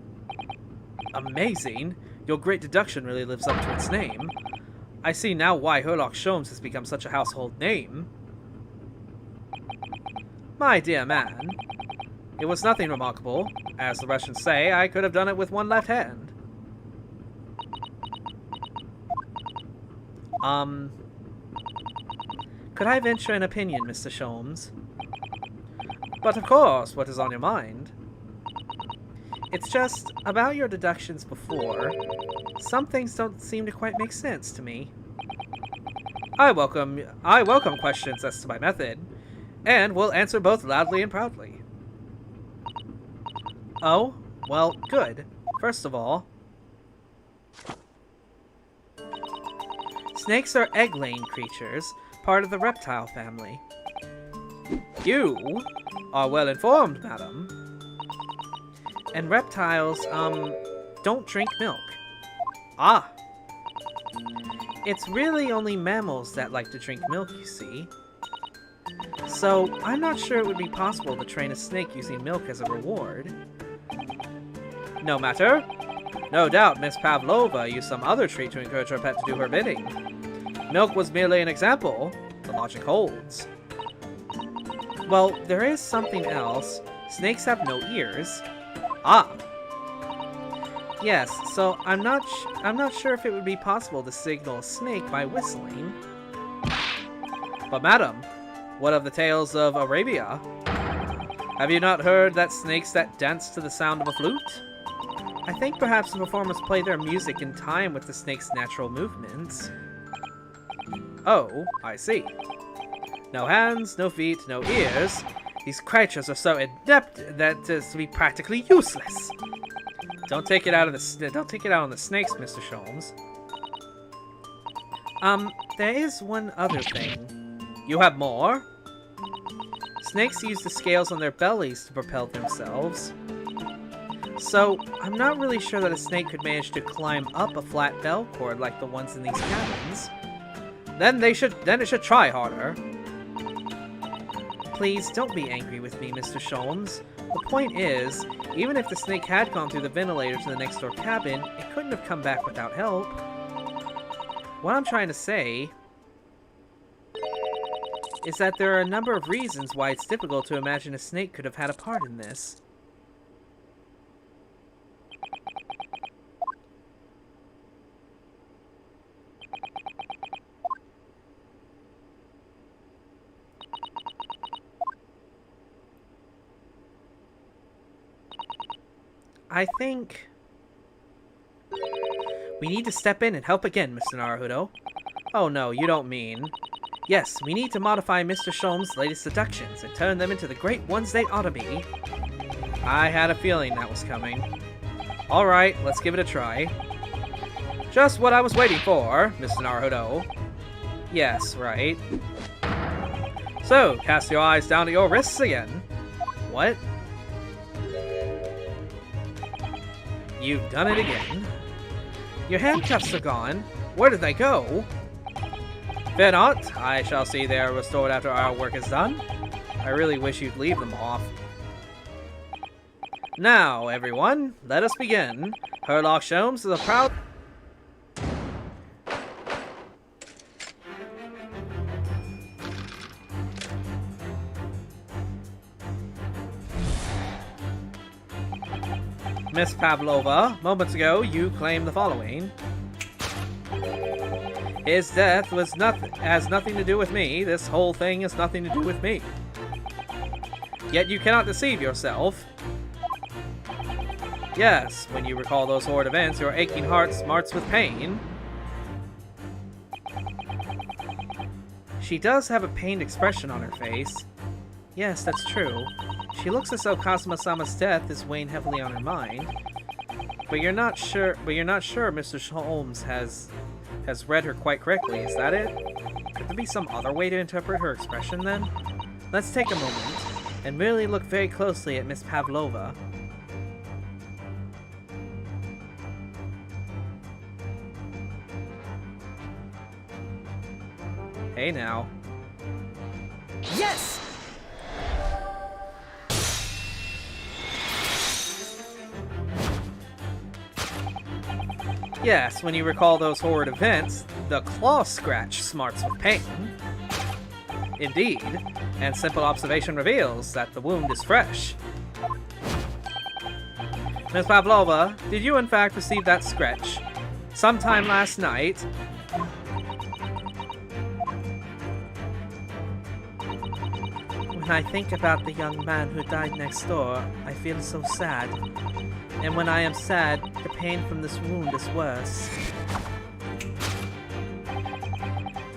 Amazing. Your great deduction really lives up to its name. I see now why Sherlock Holmes has become such a household name. My dear man, it was nothing remarkable. As the Russians say, I could have done it with one left hand. Could I venture an opinion, Mr. Sholmes? But of course, what is on your mind? It's just, about your deductions before, some things don't seem to quite make sense to me. I welcome questions as to my method, and will answer both loudly and proudly. Oh, well, good. First of all, snakes are egg-laying creatures, part of the reptile family. You are well informed, madam. And reptiles, don't drink milk. Ah! It's really only mammals that like to drink milk, you see. So, I'm not sure it would be possible to train a snake using milk as a reward. No matter. No doubt Miss Pavlova used some other treat to encourage her pet to do her bidding. Milk was merely an example. The logic holds. Well, there is something else. Snakes have no ears. Ah. Yes, so I'm not sure if it would be possible to signal a snake by whistling. But madam, what of the tales of Arabia? Have you not heard that snakes that dance to the sound of a flute? I think perhaps the performers play their music in time with the snake's natural movements. Oh, I see. No hands, no feet, no ears. These creatures are so inept that it's to be practically useless. Don't take it out on the snakes, Mr. Sholmes. There is one other thing. You have more? Snakes use the scales on their bellies to propel themselves. So, I'm not really sure that a snake could manage to climb up a flat bell cord like the ones in these cabins. Then it should try harder. Please, don't be angry with me, Mr. Sholmes. The point is, even if the snake had gone through the ventilator to the next door cabin, it couldn't have come back without help. What I'm trying to say is that there are a number of reasons why it's difficult to imagine a snake could have had a part in this. I think we need to step in and help again, Mr. Naruhodo. Oh no, you don't mean... Yes, we need to modify Mr. Sholmes' latest deductions and turn them into the great ones they ought to be. I had a feeling that was coming. Alright, let's give it a try. Just what I was waiting for, Mr. Naruhodo. Yes, right. So, cast your eyes down at your wrists again. What? You've done it again. Your handcuffs are gone. Where did they go? Fear not. I shall see they are restored after our work is done. I really wish you'd leave them off. Now, everyone, let us begin. Sherlock Holmes is a proud... Miss Pavlova, moments ago you claimed the following. His death has nothing to do with me. This whole thing has nothing to do with me. Yet you cannot deceive yourself. Yes, when you recall those horrid events, your aching heart smarts with pain. She does have a pained expression on her face. Yes, that's true. She looks as though Kazuma-sama's death is weighing heavily on her mind. But you're not sure Mr. Holmes has read her quite correctly, is that it? Could there be some other way to interpret her expression then? Let's take a moment and really look very closely at Miss Pavlova. Hey now. Yes! Yes, when you recall those horrid events, the claw scratch smarts with pain. Indeed, and simple observation reveals that the wound is fresh. Miss Pavlova, did you in fact receive that scratch sometime last night? When I think about the young man who died next door, I feel so sad. And when I am sad, the pain from this wound is worse.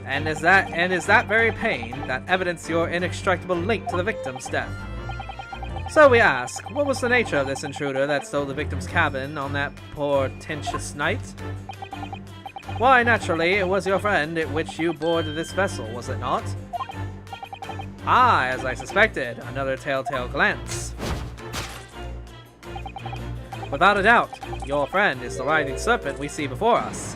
And is that very pain that evidences your inextricable link to the victim's death? So we ask, what was the nature of this intruder that stole the victim's cabin on that portentous night? Why, naturally, it was your friend at which you boarded this vessel, was it not? Ah, as I suspected, another telltale glance. Without a doubt, your friend is the writhing serpent we see before us.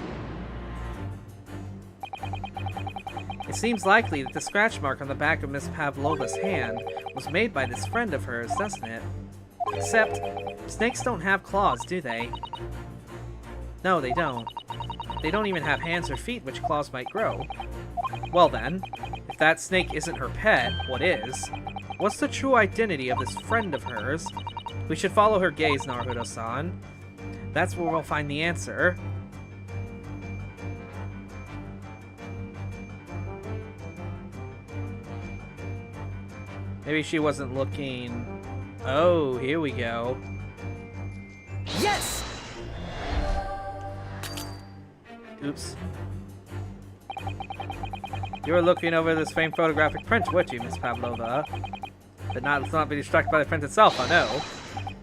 It seems likely that the scratch mark on the back of Miss Pavlova's hand was made by this friend of hers, doesn't it? Except, snakes don't have claws, do they? No, they don't. They don't even have hands or feet which claws might grow. Well then, if that snake isn't her pet, what is? What's the true identity of this friend of hers? We should follow her gaze, Naruto-san. That's where we'll find the answer. Maybe she wasn't looking... Oh, here we go. Yes! Oops. You were looking over this framed photographic print, weren't you, Miss Pavlova? But let's not be distracted by the print itself, I know.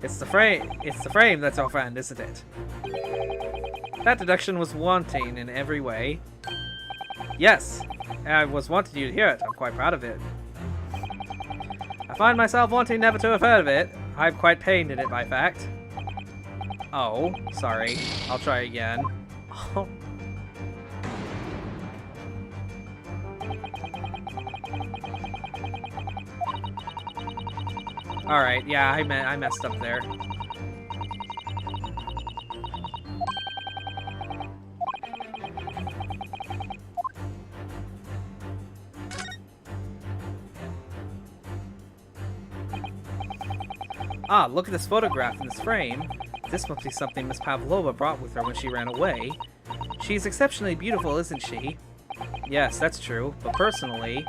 It's the frame that's our friend, isn't it? That deduction was wanting in every way. Yes, I was wanting you to hear it. I'm quite proud of it. I find myself wanting never to have heard of it. I'm quite pained in it, by fact. Oh, sorry. I'll try again. Oh. Alright, yeah, I messed up there. Ah, look at this photograph in this frame. This must be something Miss Pavlova brought with her when she ran away. She's exceptionally beautiful, isn't she? Yes, that's true, but personally,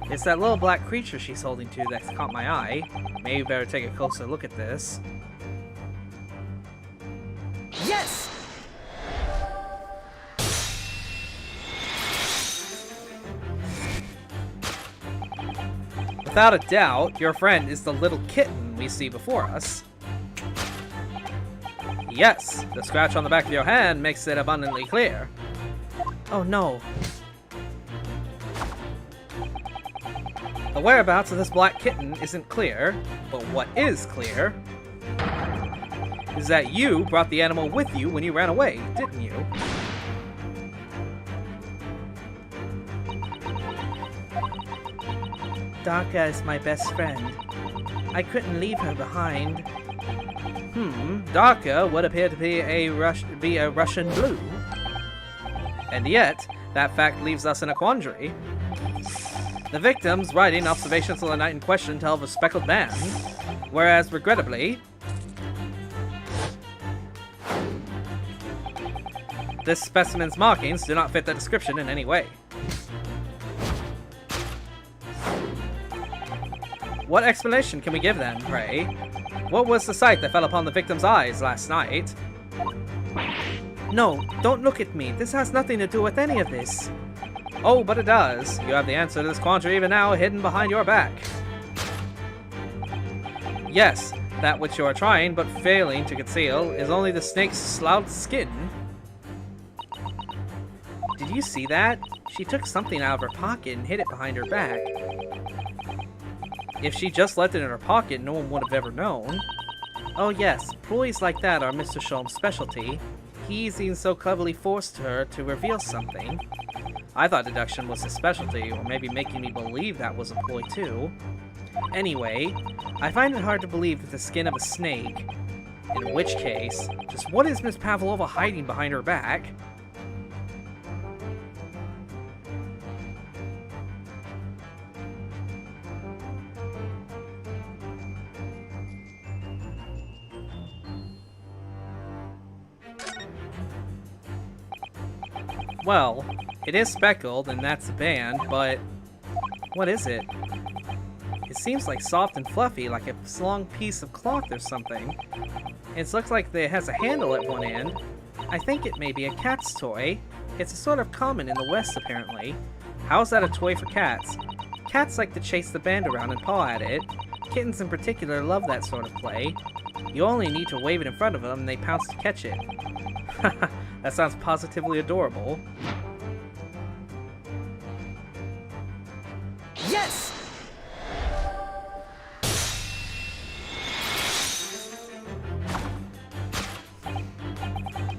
it's that little black creature she's holding to that's caught my eye. Maybe better take a closer look at this. Yes! Without a doubt, your friend is the little kitten we see before us. Yes, the scratch on the back of your hand makes it abundantly clear. Oh no. The whereabouts of this black kitten isn't clear, but what is clear is that you brought the animal with you when you ran away, didn't you? Daka is my best friend. I couldn't leave her behind. Daka would appear to be a Russian blue. And yet, that fact leaves us in a quandary. The victim's writing observations on the night in question tell of a speckled man, whereas, regrettably, this specimen's markings do not fit the description in any way. What explanation can we give then, pray? What was the sight that fell upon the victim's eyes last night? No, don't look at me. This has nothing to do with any of this. Oh, but it does. You have the answer to this quandary even now hidden behind your back. Yes, that which you are trying but failing to conceal is only the snake's slouched skin. Did you see that? She took something out of her pocket and hid it behind her back. If she just left it in her pocket, no one would have ever known. Oh yes, ploys like that are Mr. Sholm's specialty. He seems so cleverly forced her to reveal something. I thought deduction was his specialty, or maybe making me believe that was a ploy too. Anyway, I find it hard to believe that the skin of a snake. In which case, just what is Miss Pavlova hiding behind her back? Well, it is Speckled, and that's a band, but what is it? It seems like soft and fluffy, like a long piece of cloth or something. It looks like it has a handle at one end. I think it may be a cat's toy. It's a sort of common in the West, apparently. How is that a toy for cats? Cats like to chase the band around and paw at it. Kittens in particular love that sort of play. You only need to wave it in front of them and they pounce to catch it. That sounds positively adorable. Yes!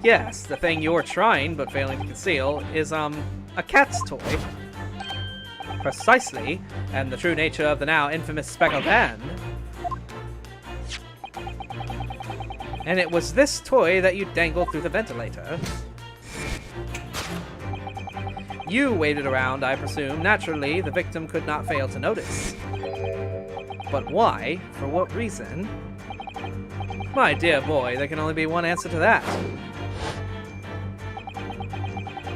Yes, the thing you're trying, but failing to conceal, is, a cat's toy. Precisely, and the true nature of the now infamous Speckled band. And it was this toy that you dangled through the ventilator. You waited around, I presume. Naturally, the victim could not fail to notice. But why? For what reason? My dear boy, there can only be one answer to that.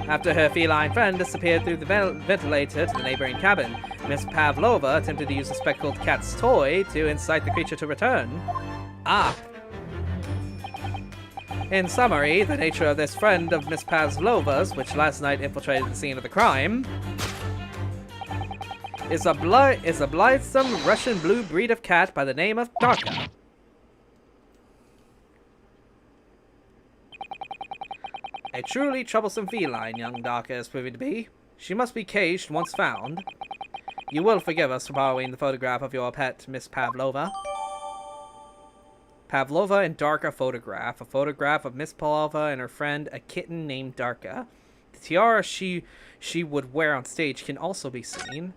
After her feline friend disappeared through the ventilator to the neighboring cabin, Miss Pavlova attempted to use the speckled cat's toy to incite the creature to return. Ah. In summary, the nature of this friend of Miss Pavlova's, which last night infiltrated the scene of the crime, is a blithesome Russian blue breed of cat by the name of Darka. A truly troublesome feline, young Darka is proving to be. She must be caged once found. You will forgive us for borrowing the photograph of your pet, Miss Pavlova. Pavlova and Darka photograph. A photograph of Miss Pavlova and her friend, a kitten named Darka. The tiara she would wear on stage can also be seen.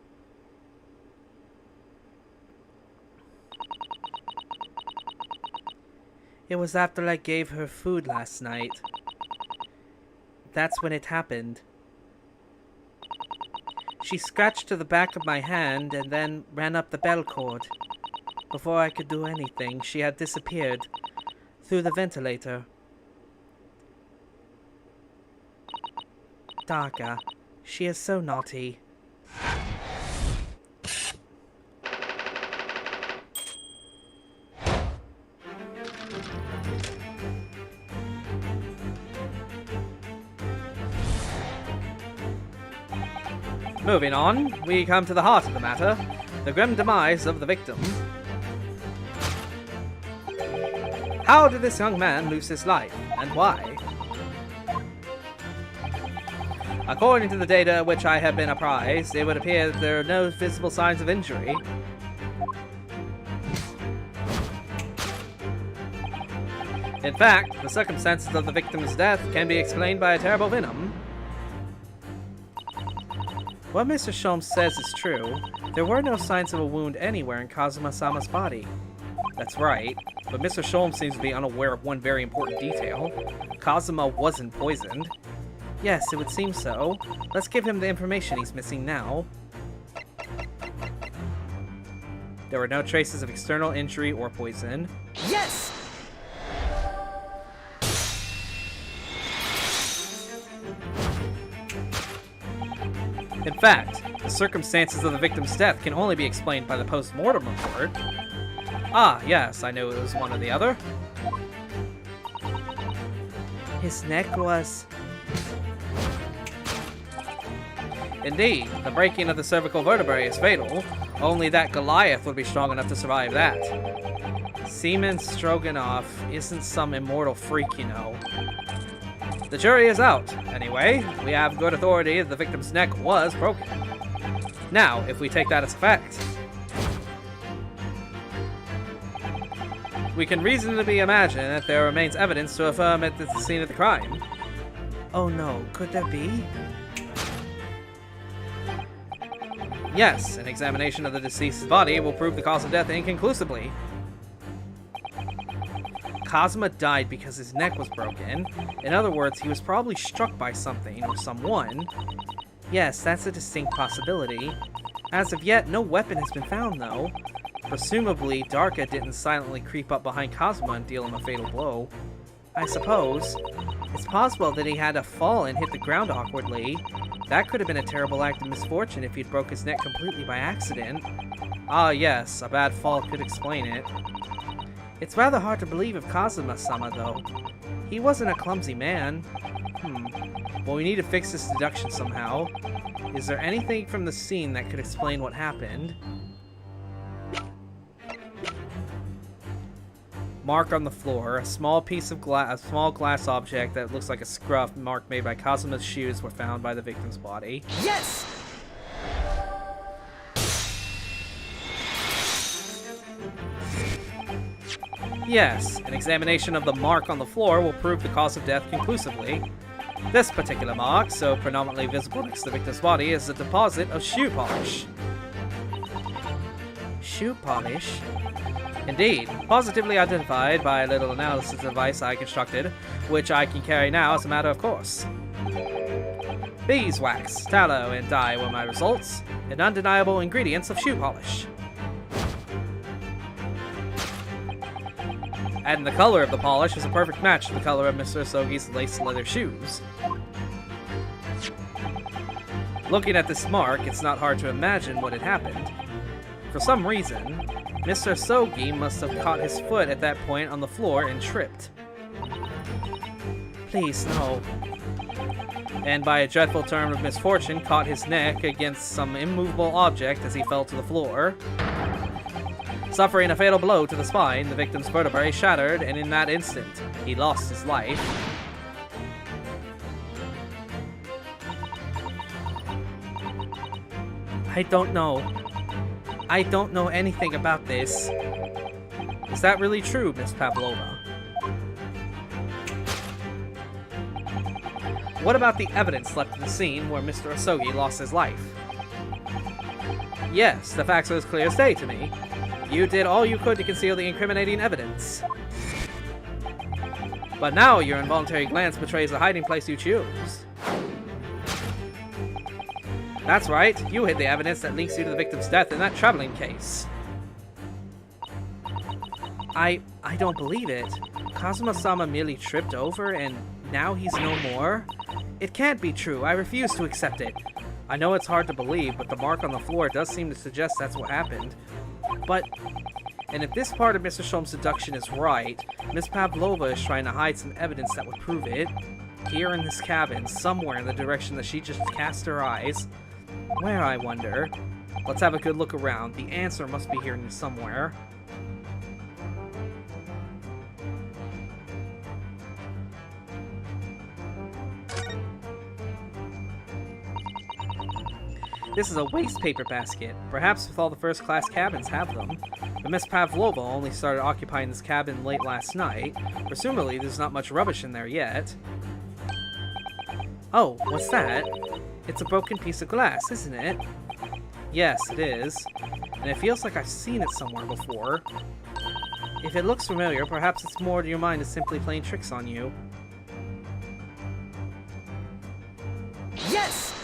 It was after I gave her food last night. That's when it happened. She scratched to the back of my hand and then ran up the bell cord. Before I could do anything, she had disappeared through the ventilator. Darka, she is so naughty. Moving on, we come to the heart of the matter, the grim demise of the victim. How did this young man lose his life, and why? According to the data which I have been apprised, it would appear that there are no visible signs of injury. In fact, the circumstances of the victim's death can be explained by a terrible venom. What Mr. Sholmes says is true. There were no signs of a wound anywhere in Kazuma-sama's body. That's right, but Mr. Sholmes seems to be unaware of one very important detail. Kazuma wasn't poisoned. Yes, it would seem so. Let's give him the information he's missing now. There were no traces of external injury or poison. Yes! In fact, the circumstances of the victim's death can only be explained by the post-mortem report. Ah, yes, I knew it was one or the other. His neck was... Indeed, the breaking of the cervical vertebrae is fatal. Only that Goliath would be strong enough to survive that. Seaman Stroganoff isn't some immortal freak, you know. The jury is out. Anyway, we have good authority that the victim's neck was broken. Now, if we take that as a fact, we can reasonably imagine that there remains evidence to affirm it at the scene of the crime. Oh no, could there be? Yes, an examination of the deceased's body will prove the cause of death inconclusively. Kazuma died because his neck was broken. In other words, he was probably struck by something or someone. Yes, that's a distinct possibility. As of yet, no weapon has been found, though. Presumably, Darka didn't silently creep up behind Kazuma and deal him a fatal blow. I suppose. It's possible that he had to fall and hit the ground awkwardly. That could have been a terrible act of misfortune if he'd broke his neck completely by accident. Ah yes, a bad fall could explain it. It's rather hard to believe of Kazuma-sama, though. He wasn't a clumsy man. Well, we need to fix this deduction somehow. Is there anything from the scene that could explain what happened? Mark on the floor. A small piece of glass, a small glass object that looks like a scuff mark made by Kazuma's shoes were found by the victim's body. Yes! Yes, an examination of the mark on the floor will prove the cause of death conclusively. This particular mark, so predominantly visible next to the victim's body, is a deposit of shoe polish. Shoe polish? Indeed, positively identified by a little analysis device I constructed, which I can carry now as a matter of course. Beeswax, tallow, and dye were my results, and undeniable ingredients of shoe polish. And the color of the polish is a perfect match to the color of Mr. Asogi's lace leather shoes. Looking at this mark, it's not hard to imagine what had happened. For some reason, Mr. Asogi must have caught his foot at that point on the floor and tripped. Please, no. And by a dreadful turn of misfortune, caught his neck against some immovable object as he fell to the floor. Suffering a fatal blow to the spine, the victim's vertebrae shattered, and in that instant, he lost his life. I don't know. I don't know anything about this. Is that really true, Miss Pavlova? What about the evidence left at the scene where Mr. Asogi lost his life? Yes, the facts are as clear as day to me. You did all you could to conceal the incriminating evidence. But now your involuntary glance betrays the hiding place you choose. That's right, you hid the evidence that links you to the victim's death in that traveling case. I don't believe it. Kazuma-sama merely tripped over and now he's no more? It can't be true. I refuse to accept it. I know it's hard to believe, but the mark on the floor does seem to suggest that's what happened. And if this part of Mr. Shulm's deduction is right, Miss Pavlova is trying to hide some evidence that would prove it. Here in this cabin, somewhere in the direction that she just cast her eyes. Where, I wonder? Let's have a good look around. The answer must be here somewhere. This is a waste paper basket. Perhaps with all the first-class cabins have them. But Miss Pavlova only started occupying this cabin late last night. Presumably, there's not much rubbish in there yet. Oh, what's that? It's a broken piece of glass, isn't it? Yes, it is. And it feels like I've seen it somewhere before. If it looks familiar, perhaps it's more to your mind is simply playing tricks on you. Yes!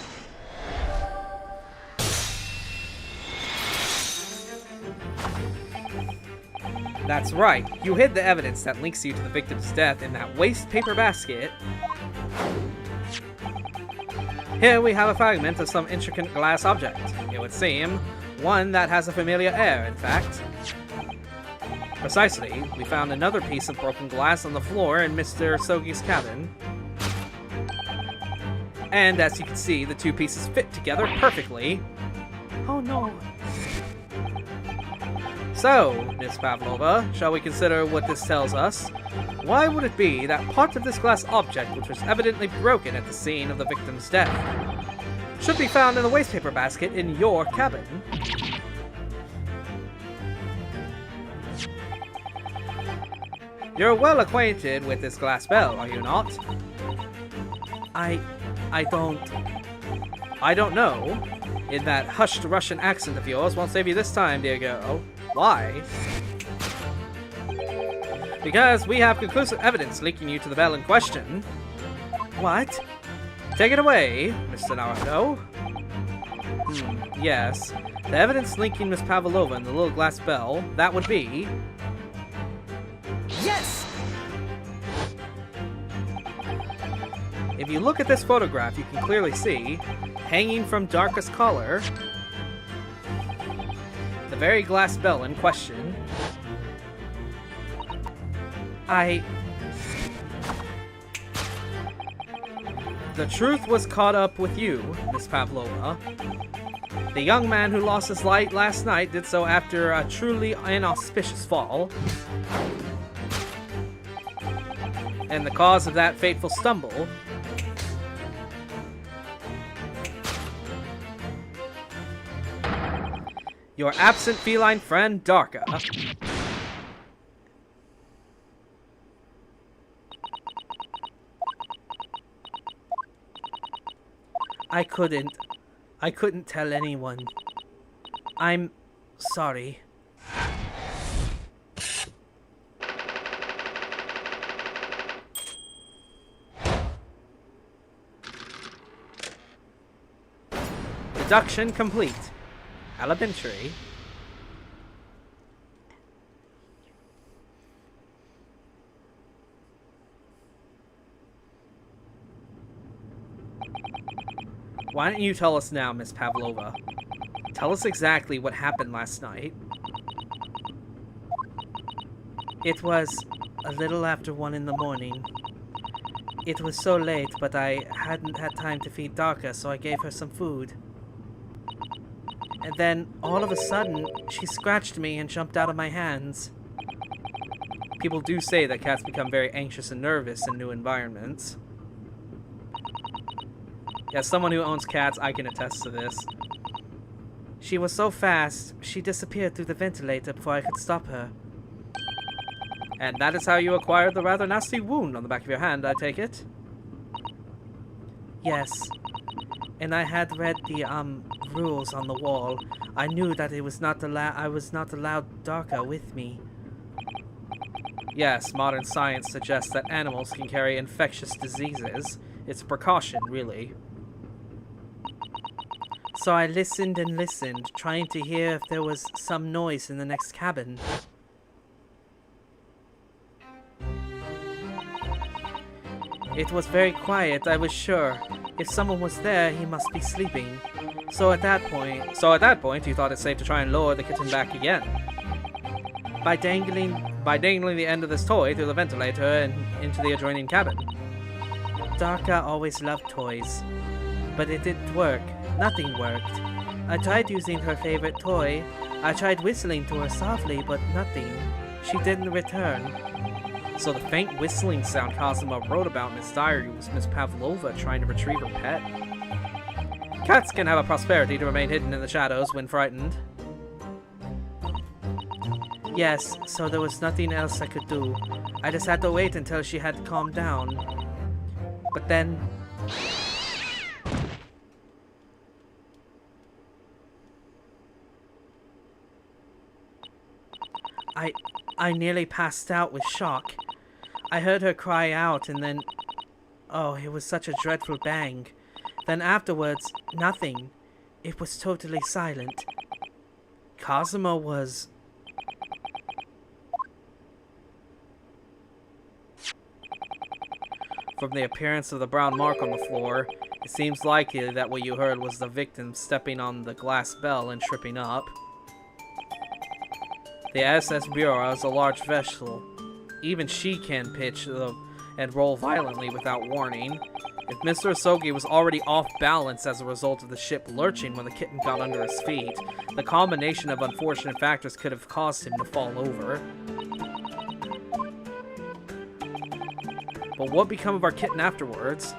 That's right, you hid the evidence that links you to the victim's death in that waste paper basket. Here we have a fragment of some intricate glass object. It would seem one that has a familiar air, in fact. Precisely, we found another piece of broken glass on the floor in Mr. Asogi's cabin. And as you can see, the two pieces fit together perfectly. Oh no. So, Miss Pavlova, shall we consider what this tells us? Why would it be that part of this glass object, which was evidently broken at the scene of the victim's death, should be found in the waste paper basket in your cabin? You're well acquainted with this glass bell, are you not? I don't know. in that hushed Russian accent of yours won't save you this time, Diego. Why? Because we have conclusive evidence linking you to the bell in question. What? Take it away, Mr. Naruto. Yes. The evidence linking Miss Pavlova and the little glass bell, that would be... Yes! If you look at this photograph, you can clearly see, hanging from Darka's collar, the very glass bell in question. The truth was caught up with you, Miss Pavlova. The young man who lost his life last night did so after a truly inauspicious fall. And the cause of that fateful stumble... your absent feline friend, Darka. I couldn't tell anyone. I'm sorry. Deduction complete. Elementary. Why don't you tell us now, Miss Pavlova? Tell us exactly what happened last night. It was a little after 1 in the morning. It was so late, but I hadn't had time to feed Darka, so I gave her some food. And then, all of a sudden, she scratched me and jumped out of my hands. People do say that cats become very anxious and nervous in new environments. As someone who owns cats, I can attest to this. She was so fast, she disappeared through the ventilator before I could stop her. And that is how you acquired the rather nasty wound on the back of your hand, I take it? Yes. And I had read the, rules on the wall. I knew that I was not allowed Darka with me. Yes, modern science suggests that animals can carry infectious diseases. It's a precaution, really. So I listened and listened, trying to hear if there was some noise in the next cabin. It was very quiet, I was sure. If someone was there, he must be sleeping. So at that point, you thought it safe to try and lower the kitten back again. By dangling the end of this toy through the ventilator and into the adjoining cabin. Darka always loved toys. But it didn't work. Nothing worked. I tried using her favorite toy. I tried whistling to her softly, but nothing. She didn't return. So the faint whistling sound Kazuma wrote about in his diary was Miss Pavlova trying to retrieve her pet. Cats can have a prosperity to remain hidden in the shadows when frightened. Yes, so there was nothing else I could do. I just had to wait until she had calmed down. But then... I nearly passed out with shock. I heard her cry out and then... Oh, it was such a dreadful bang. Then afterwards, nothing. It was totally silent. Kazuma was... From the appearance of the brown mark on the floor, it seems likely that what you heard was the victim stepping on the glass bell and tripping up. The SS Bureau is a large vessel. Even she can pitch and roll violently without warning. If Mr. Asogi was already off balance as a result of the ship lurching when the kitten got under his feet, the combination of unfortunate factors could have caused him to fall over. But what became of our kitten afterwards?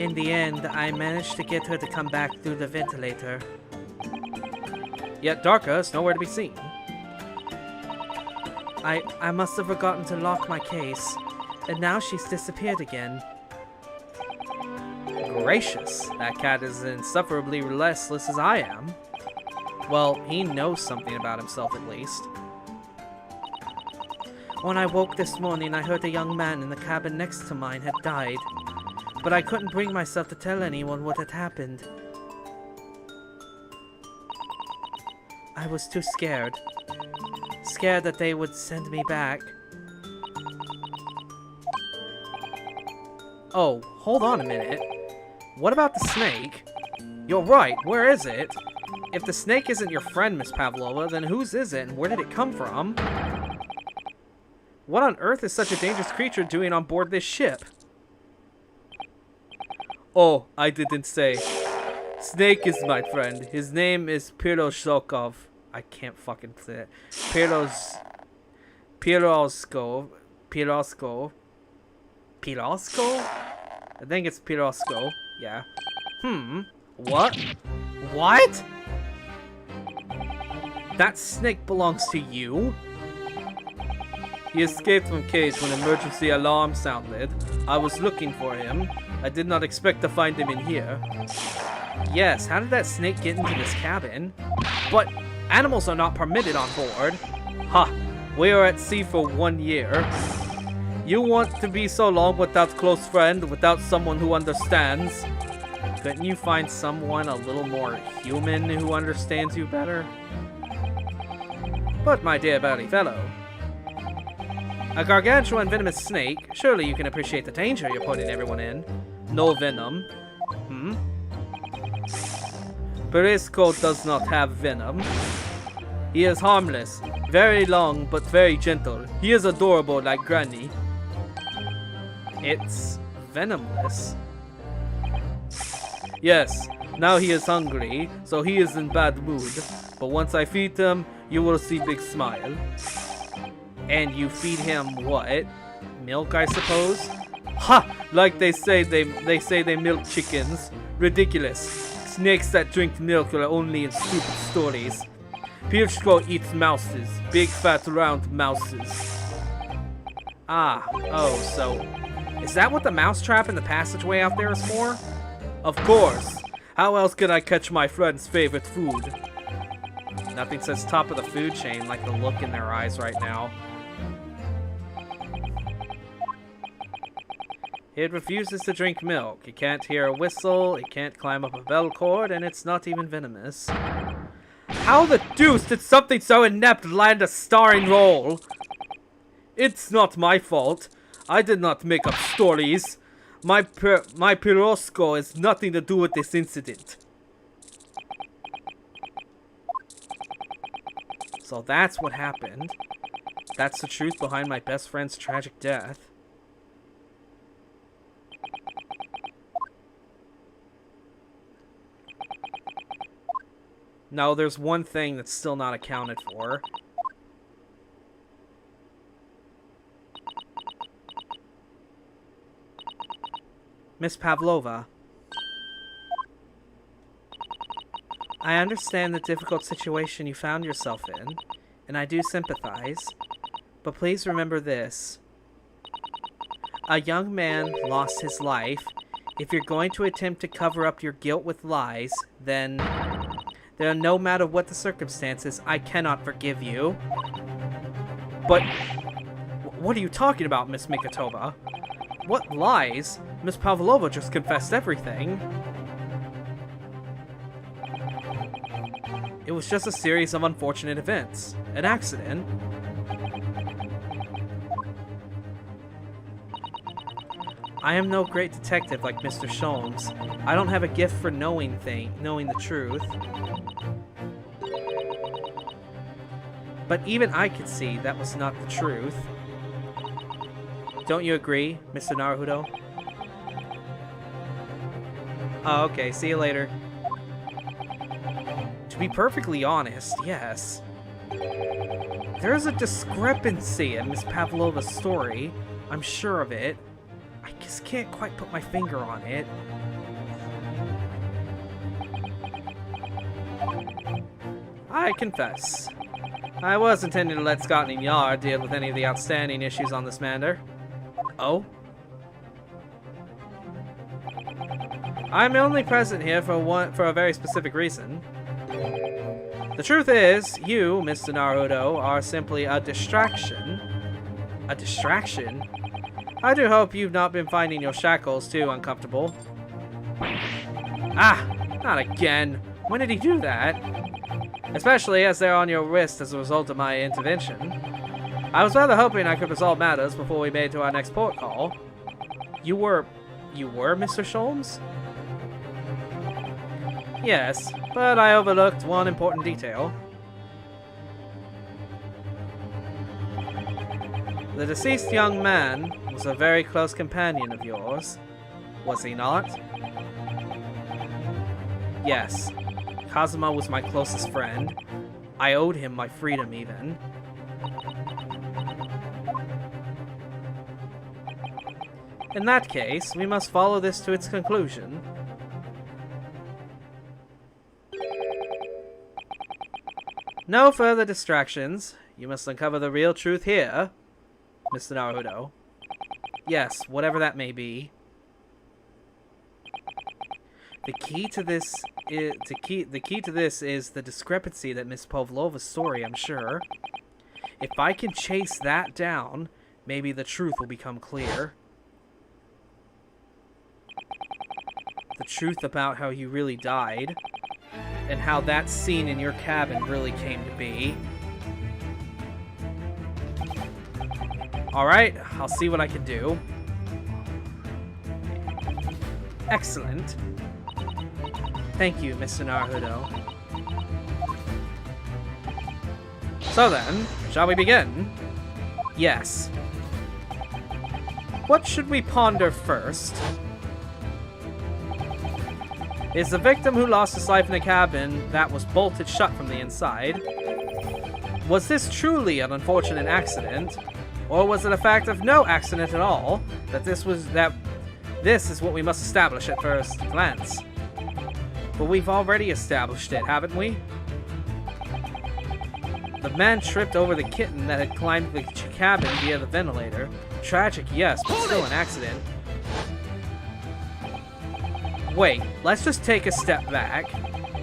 In the end, I managed to get her to come back through the ventilator. Yet Darka is nowhere to be seen. I must have forgotten to lock my case, and now she's disappeared again. Gracious, that cat is as insufferably restless as I am. Well, he knows something about himself at least. When I woke this morning, I heard a young man in the cabin next to mine had died, but I couldn't bring myself to tell anyone what had happened. I was too scared. Scared that they would send me back. Oh, hold on a minute. What about the snake? You're right, where is it? If the snake isn't your friend, Miss Pavlova, then whose is it and where did it come from? What on earth is such a dangerous creature doing on board this ship? Oh, I didn't say. Snake is my friend. His name is Piroshokov. I can't fucking say it. Pirosko. I think it's Pirosko. Yeah. What? What? That snake belongs to you? He escaped from cage when emergency alarm sounded. I was looking for him. I did not expect to find him in here. Yes, how did that snake get into this cabin? But animals are not permitted on board. Ha! We are at sea for 1 year. You want to be so long without close friend, without someone who understands? Couldn't you find someone a little more human who understands you better? But my dear burly fellow, a gargantuan venomous snake, surely you can appreciate the danger you're putting everyone in. No venom. Perisco does not have venom. He is harmless, very long but very gentle. He is adorable like Granny. It's venomless. Yes, now he is hungry, so he is in bad mood. But once I feed him, you will see big smile. And you feed him what? Milk, I suppose? Ha! Like they say they milk chickens. Ridiculous. Snakes that drink milk are only in stupid stories. Pirchko eats mouses. Big fat round mouses. Ah, oh, so is that what the mousetrap in the passageway out there is for? Of course. How else could I catch my friend's favorite food? Nothing says top of the food chain like the look in their eyes right now. It refuses to drink milk. It can't hear a whistle, it can't climb up a bell cord, and it's not even venomous. How the deuce did something so inept land a starring role? It's not my fault. I did not make up stories. My Pirosco has nothing to do with this incident. So that's what happened. That's the truth behind my best friend's tragic death. No, there's one thing that's still not accounted for. Miss Pavlova. I understand the difficult situation you found yourself in, and I do sympathize. But please remember this. A young man lost his life. If you're going to attempt to cover up your guilt with lies, then no matter what the circumstances, I cannot forgive you. But what are you talking about, Miss Mikatova? What lies? Miss Pavlova just confessed everything. It was just a series of unfortunate events. An accident. I am no great detective like Mr. Sholmes. I don't have a gift for knowing the truth. But even I could see that was not the truth. Don't you agree, Mr. Naruto? Oh, okay, see you later. To be perfectly honest, yes. There's a discrepancy in Miss Pavlova's story. I'm sure of it. I just can't quite put my finger on it. I confess. I was intending to let Scotland Yard deal with any of the outstanding issues on this matter. Oh? I'm only present here for a very specific reason. The truth is, you, Mr. Naruto, are simply a distraction. A distraction? I do hope you've not been finding your shackles too uncomfortable. Ah, not again. When did he do that? Especially as they're on your wrist as a result of my intervention. I was rather hoping I could resolve matters before we made to our next port call. You were Mr. Sholmes? Yes, but I overlooked one important detail. The deceased young man was a very close companion of yours, was he not? Yes, Kazuma was my closest friend. I owed him my freedom even. In that case, we must follow this to its conclusion. No further distractions. You must uncover the real truth here, Mr. Naruto. Yes, whatever that may be. The key to this is the discrepancy that Miss Pavlova's story, I'm sure. If I can chase that down, maybe the truth will become clear. The truth about how you really died, and how that scene in your cabin really came to be. Alright, I'll see what I can do. Excellent. Thank you, Mr. Naruto. So then, shall we begin? Yes. What should we ponder first? Is the victim who lost his life in a cabin that was bolted shut from the inside? Was this truly an unfortunate accident? Or was it a fact of no accident at all? This is what we must establish at first glance. But we've already established it, haven't we? The man tripped over the kitten that had climbed the cabin via the ventilator. Tragic, yes, but still an accident. Wait, let's just take a step back.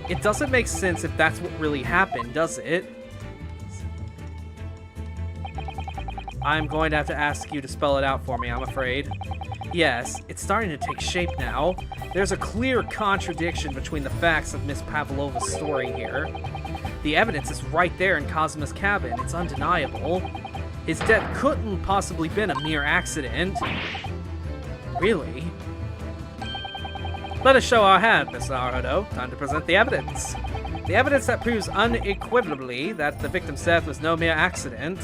It doesn't make sense if that's what really happened, does it? I'm going to have to ask you to spell it out for me, I'm afraid. Yes, it's starting to take shape now. There's a clear contradiction between the facts of Miss Pavlova's story here. The evidence is right there in Kazuma's cabin. It's undeniable. His death couldn't possibly been a mere accident. Really? Let us show our hand, Mr. Naruto. Time to present the evidence. The evidence that proves unequivocally that the victim's death was no mere accident.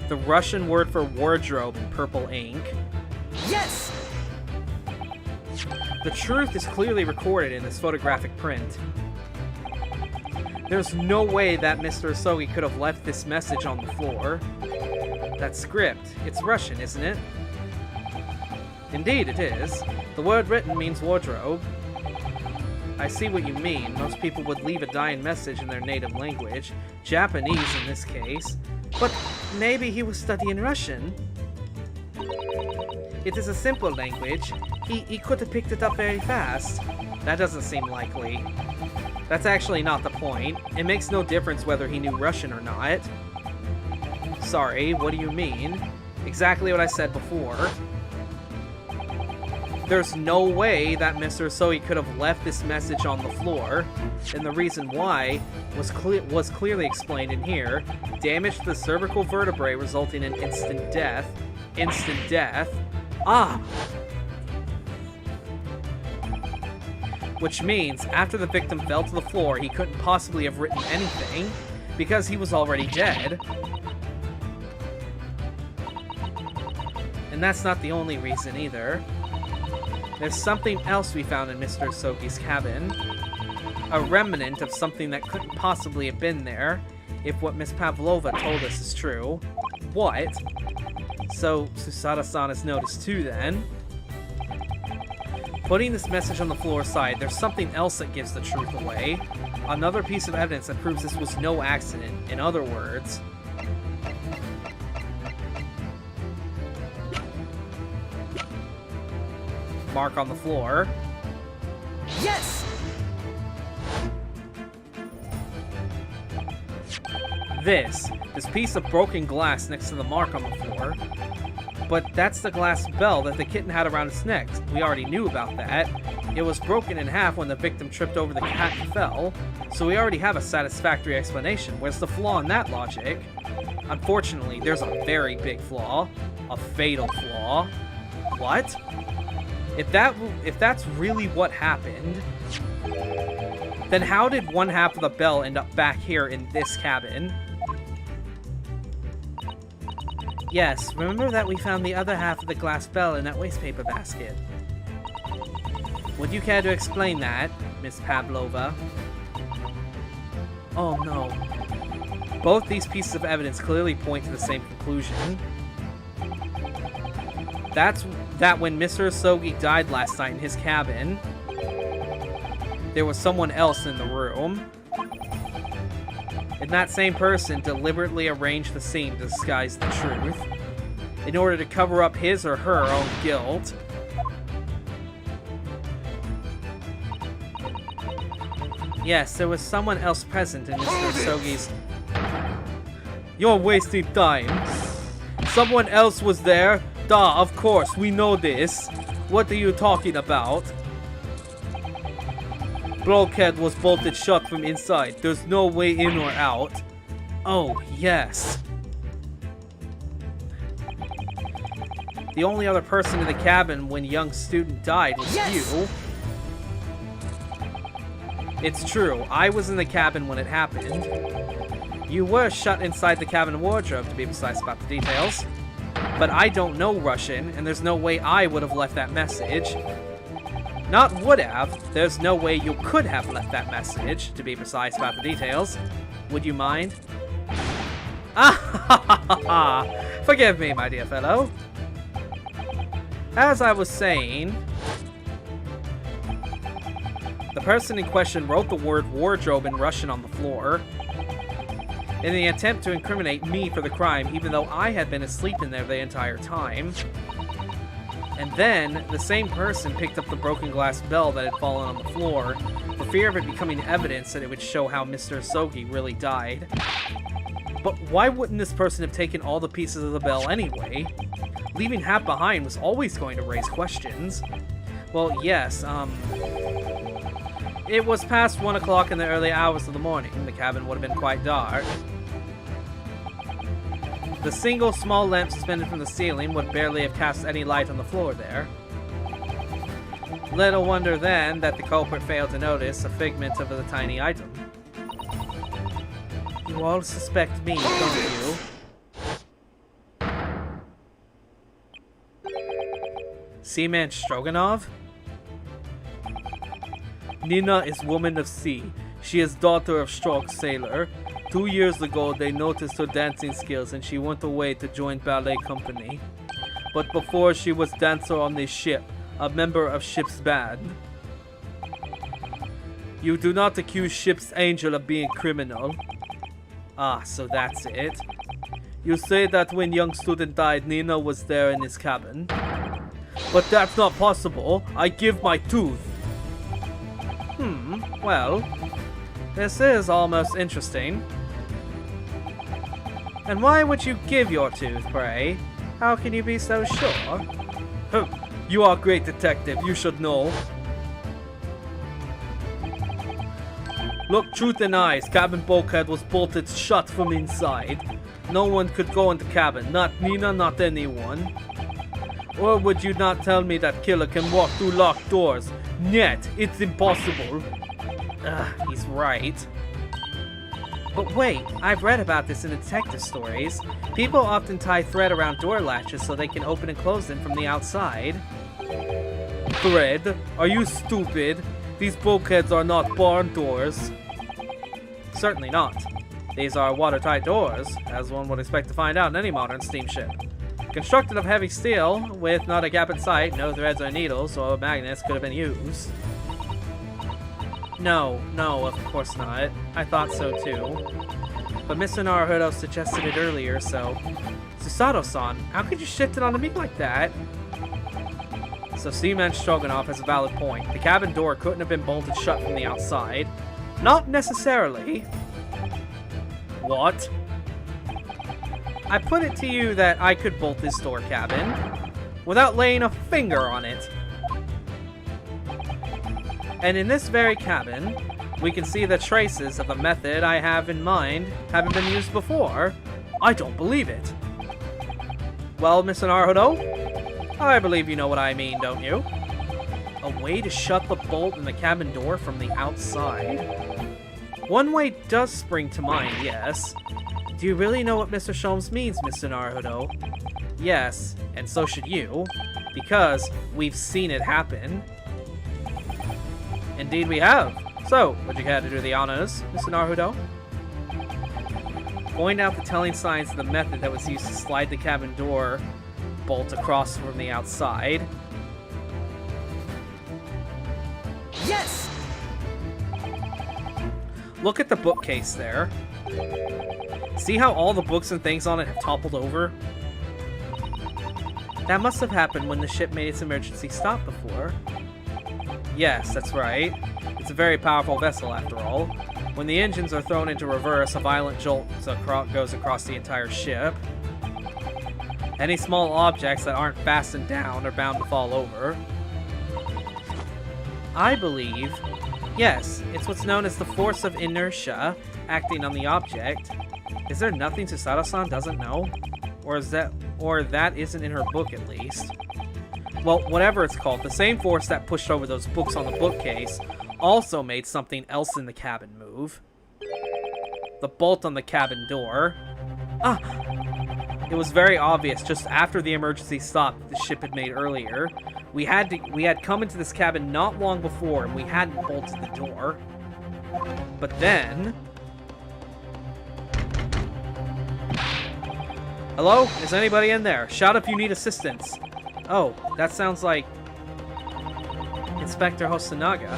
The Russian word for wardrobe in purple ink. Yes! The truth is clearly recorded in this photographic print. There's no way that Mr. Asogi could have left this message on the floor. That script, it's Russian, isn't it? Indeed, it is. The word written means wardrobe. I see what you mean. Most people would leave a dying message in their native language. Japanese in this case. But maybe he was studying Russian. It is a simple language. He could have picked it up very fast. That doesn't seem likely. That's actually not the point. It makes no difference whether he knew Russian or not. Sorry, what do you mean? Exactly what I said before. There's no way that Mr. Asogi could have left this message on the floor, and the reason why was clearly explained in here. Damage to the cervical vertebrae resulting in instant death. Instant death. Ah! Which means, after the victim fell to the floor, he couldn't possibly have written anything, because he was already dead. And that's not the only reason either. There's something else we found in Mr. Asogi's cabin. A remnant of something that couldn't possibly have been there, if what Miss Pavlova told us is true. What? So, Susada-san has noticed too, then. Putting this message on the floor aside, there's something else that gives the truth away. Another piece of evidence that proves this was no accident. In other words... mark on the floor. Yes! This piece of broken glass next to the mark on the floor. But that's the glass bell that the kitten had around its neck. We already knew about that. It was broken in half when the victim tripped over the cat and fell, so we already have a satisfactory explanation. Where's the flaw in that logic? Unfortunately, there's a very big flaw. A fatal flaw. What? If that's really what happened, then how did one half of the bell end up back here in this cabin? Yes, remember that we found the other half of the glass bell in that wastepaper basket. Would you care to explain that, Miss Pavlova? Oh no. Both these pieces of evidence clearly point to the same conclusion. That's that when Mr. Asogi died last night in his cabin, there was someone else in the room. And that same person deliberately arranged the scene to disguise the truth in order to cover up his or her own guilt. Yes, there was someone else present in Mr. Asogi's... You're wasting time. Someone else was there? Duh, of course, we know this. What are you talking about? Bulkhead was bolted shut from inside. There's no way in or out. Oh, yes. The only other person in the cabin when young student died was you. It's true, I was in the cabin when it happened. You were shut inside the cabin wardrobe, to be precise about the details. But I don't know Russian, and there's no way I would have left that message. Not would have, there's no way you could have left that message, to be precise about the details. Would you mind? Ah, forgive me, my dear fellow. As I was saying, the person in question wrote the word wardrobe in Russian on the floor in the attempt to incriminate me for the crime, even though I had been asleep in there the entire time. And then, the same person picked up the broken glass bell that had fallen on the floor, for fear of it becoming evidence that it would show how Mr. Asogi really died. But why wouldn't this person have taken all the pieces of the bell anyway? Leaving half behind was always going to raise questions. Well, yes, it was past 1 o'clock in the early hours of the morning. The cabin would have been quite dark. The single small lamp suspended from the ceiling would barely have cast any light on the floor there. Little wonder then that the culprit failed to notice a figment of a tiny item. You all suspect me, don't you? Seaman Stroganoff? Nina is woman of sea. She is daughter of Strog sailor. 2 years ago, they noticed her dancing skills and she went away to join ballet company. But before she was dancer on the ship, a member of ship's band. You do not accuse ship's angel of being criminal. Ah, so that's it. You say that when young student died, Nina was there in his cabin. But that's not possible. I give my tooth. Well, this is almost interesting. And why would you give your tooth, pray? How can you be so sure? You are a great detective, you should know. Look truth in eyes, cabin bulkhead was bolted shut from inside. No one could go in the cabin, not Nina, not anyone. Or would you not tell me that killer can walk through locked doors? Net, it's impossible. He's right. But wait, I've read about this in detective stories. People often tie thread around door latches so they can open and close them from the outside. Thread? Are you stupid? These bulkheads are not barn doors. Certainly not. These are watertight doors, as one would expect to find out in any modern steamship. Constructed of heavy steel, with not a gap in sight, no threads or needles or magnets could have been used. No, of course not. I thought so too. But Mr. Naruhodo suggested it earlier, so... Susato-san, how could you shift it onto me like that? So Seaman Stroganoff has a valid point. The cabin door couldn't have been bolted shut from the outside. Not necessarily. What? I put it to you that I could bolt this door, cabin, without laying a finger on it. And in this very cabin, we can see the traces of the method I have in mind having been used before. I don't believe it. Well, Mr. Naruhodo, I believe you know what I mean, don't you? A way to shut the bolt in the cabin door from the outside? One way does spring to mind, yes. Do you really know what Mr. Sholmes means, Mr. Naruhodo? Yes, and so should you, because we've seen it happen. Indeed we have. So, would you care to do the honors, Mr. Naruhodo? Point out the telling signs of the method that was used to slide the cabin door bolt across from the outside. Yes! Look at the bookcase there. See how all the books and things on it have toppled over? That must have happened when the ship made its emergency stop before. Yes, that's right. It's a very powerful vessel, after all. When the engines are thrown into reverse, a violent jolt goes across the entire ship. Any small objects that aren't fastened down are bound to fall over. I believe, yes, it's what's known as the force of inertia acting on the object. Is there nothing Susato-san doesn't know? Or that isn't in her book, at least? Well, whatever it's called, the same force that pushed over those books on the bookcase also made something else in the cabin move. The bolt on the cabin door. Ah! It was very obvious just after the emergency stop that the ship had made earlier. We had come into this cabin not long before and we hadn't bolted the door. But then... Hello? Is anybody in there? Shout if you need assistance. Oh, that sounds like Inspector Hosonaga.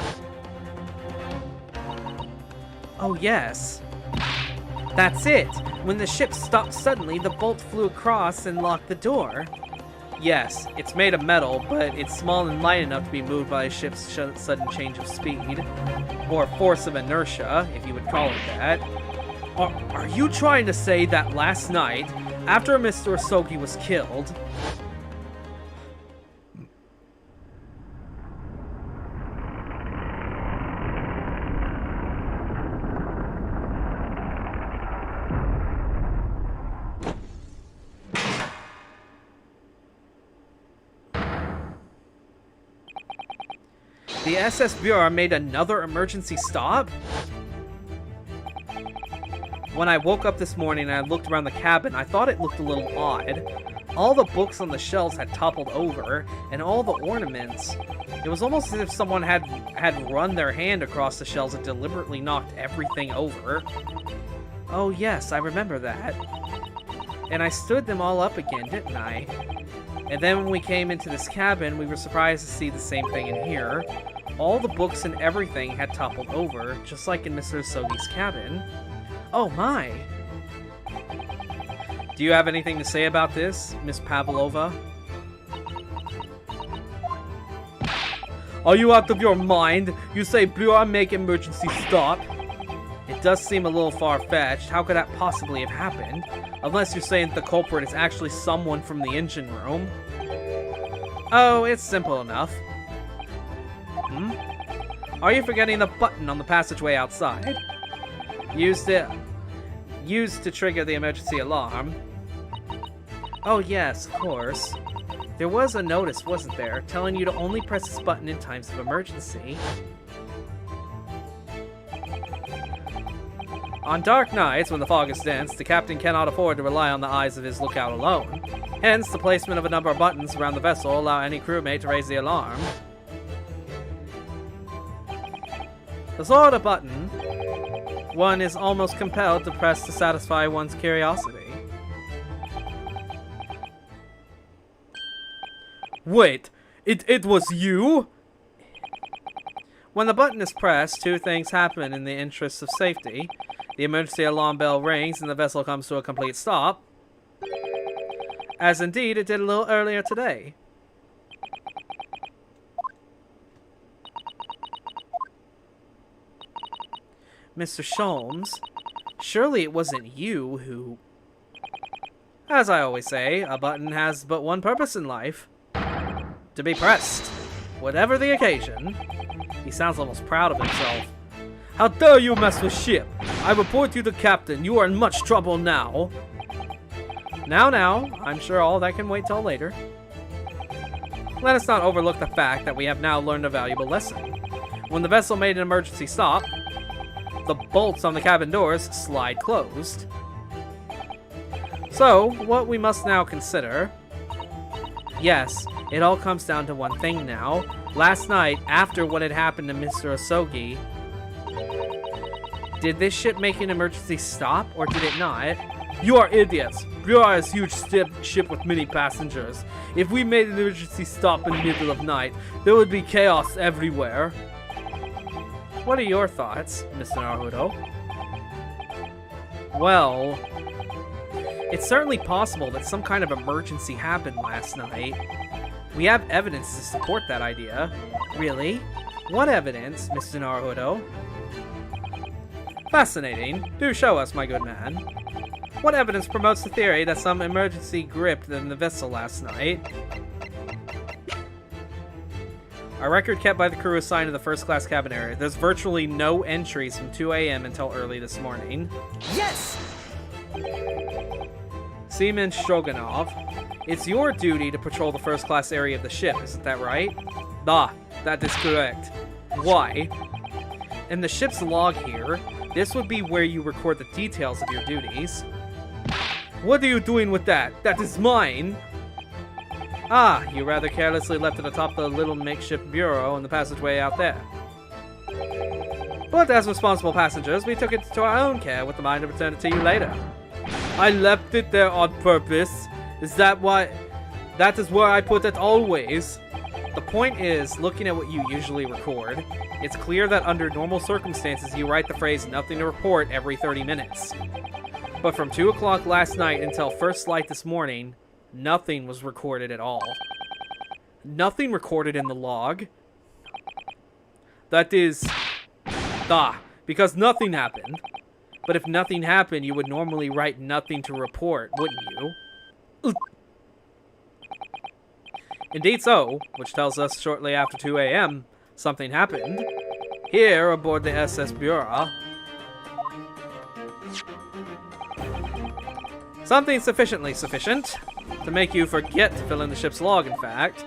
Oh, yes. That's it. When the ship stopped suddenly, the bolt flew across and locked the door. Yes, it's made of metal, but it's small and light enough to be moved by a ship's sudden change of speed. Or force of inertia, if you would call it that. Are you trying to say that last night, after Mr. Osogi was killed... The SS Bureau made another emergency stop? When I woke up this morning and I looked around the cabin, I thought it looked a little odd. All the books on the shelves had toppled over, and all the ornaments. It was almost as if someone had run their hand across the shelves and deliberately knocked everything over. Oh yes, I remember that. And I stood them all up again, didn't I? And then when we came into this cabin, we were surprised to see the same thing in here. All the books and everything had toppled over, just like in Mr. Sogi's cabin. Oh my! Do you have anything to say about this, Miss Pavlova? Are you out of your mind? You say Bureau make emergency stop? It does seem a little far-fetched. How could that possibly have happened? Unless you're saying the culprit is actually someone from the engine room. Oh, it's simple enough. Are you forgetting the button on the passageway outside? Used to trigger the emergency alarm. Oh yes, of course. There was a notice, wasn't there, telling you to only press this button in times of emergency. On dark nights, when the fog is dense, the captain cannot afford to rely on the eyes of his lookout alone. Hence, the placement of a number of buttons around the vessel allow any crewmate to raise the alarm. The sort of button one is almost compelled to press to satisfy one's curiosity. Wait, it was you? When the button is pressed, two things happen in the interests of safety. The emergency alarm bell rings and the vessel comes to a complete stop. As indeed it did a little earlier today. Mr. Sholmes, surely it wasn't you who... As I always say, a button has but one purpose in life. To be pressed. Whatever the occasion. He sounds almost proud of himself. How dare you mess with ship? I report you to Captain. You are in much trouble now. Now, I'm sure all that can wait till later. Let us not overlook the fact that we have now learned a valuable lesson. When the vessel made an emergency stop, the bolts on the cabin doors slide closed. So, what we must now consider... Yes, it all comes down to one thing now. Last night, after what had happened to Mr. Osogi, did this ship make an emergency stop, or did it not? You are idiots. Bureau is a huge ship with many passengers. If we made an emergency stop in the middle of night, there would be chaos everywhere. What are your thoughts, Mr. Naruto? Well, it's certainly possible that some kind of emergency happened last night. We have evidence to support that idea. Really? What evidence, Mr. Naruto? Fascinating. Do show us, my good man. What evidence promotes the theory that some emergency gripped in the vessel last night? A record kept by the crew assigned to the first-class cabin area. There's virtually no entries from 2 a.m. until early this morning. Yes! Seaman Stroganov, it's your duty to patrol the first-class area of the ship, isn't that right? Ah, that is correct. Why? In the ship's log here, this would be where you record the details of your duties. What are you doing with that? That is mine! Ah, you rather carelessly left it atop the little makeshift bureau in the passageway out there. But as responsible passengers, we took it to our own care with the mind to return it to you later. I left it there on purpose. Is that why? That is where I put it always. The point is, looking at what you usually record, it's clear that under normal circumstances you write the phrase "nothing to report" every 30 minutes. But from 2 o'clock last night until first light this morning, nothing was recorded at all. Nothing recorded in the log. That is... because nothing happened. But if nothing happened, you would normally write nothing to report, wouldn't you? Indeed so, which tells us shortly after 2 a.m., something happened. Here, aboard the SS Bureau. Something sufficiently sufficient to make you forget to fill in the ship's log, in fact.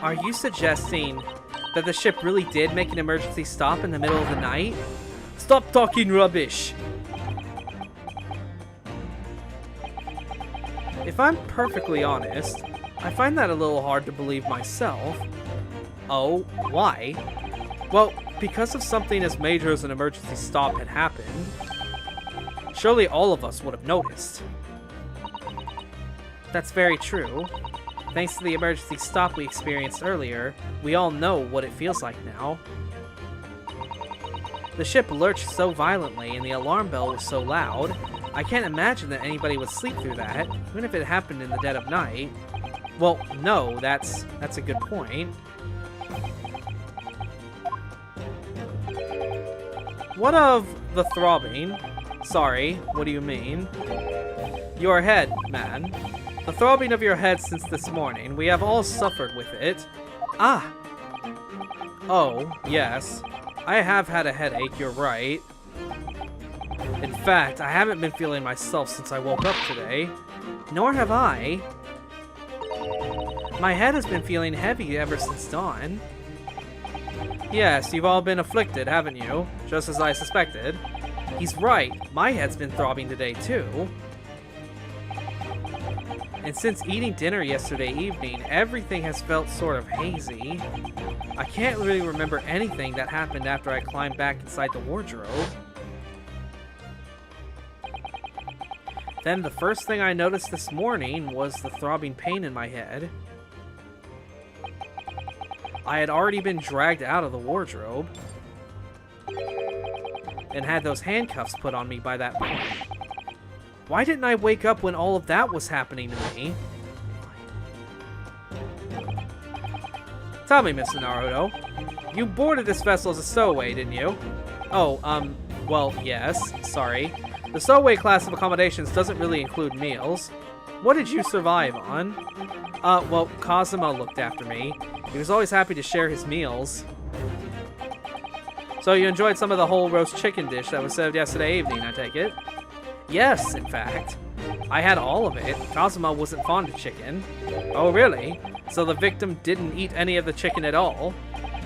Are you suggesting that the ship really did make an emergency stop in the middle of the night? Stop talking rubbish! If I'm perfectly honest, I find that a little hard to believe myself. Oh, why? Well, because of something as major as an emergency stop had happened. Surely all of us would have noticed. That's very true. Thanks to the emergency stop we experienced earlier, we all know what it feels like now. The ship lurched so violently and the alarm bell was so loud, I can't imagine that anybody would sleep through that, even if it happened in the dead of night. Well, no, that's a good point. What of the throbbing? Sorry, what do you mean? Your head, man. The throbbing of your head since this morning. We have all suffered with it. Ah! Oh, yes. I have had a headache, you're right. In fact, I haven't been feeling myself since I woke up today. Nor have I. My head has been feeling heavy ever since dawn. Yes, you've all been afflicted, haven't you? Just as I suspected. He's right, my head's been throbbing today too. And since eating dinner yesterday evening, everything has felt sort of hazy. I can't really remember anything that happened after I climbed back inside the wardrobe. Then the first thing I noticed this morning was the throbbing pain in my head. I had already been dragged out of the wardrobe and had those handcuffs put on me by that point. Why didn't I wake up when all of that was happening to me? Tell me, Mr. Naruto, you boarded this vessel as a stowaway, didn't you? Oh, well, yes. Sorry. The stowaway class of accommodations doesn't really include meals. What did you survive on? Well, Cosimo looked after me. He was always happy to share his meals. So you enjoyed some of the whole roast chicken dish that was served yesterday evening, I take it? Yes, in fact. I had all of it. Cosimo wasn't fond of chicken. Oh, really? So the victim didn't eat any of the chicken at all?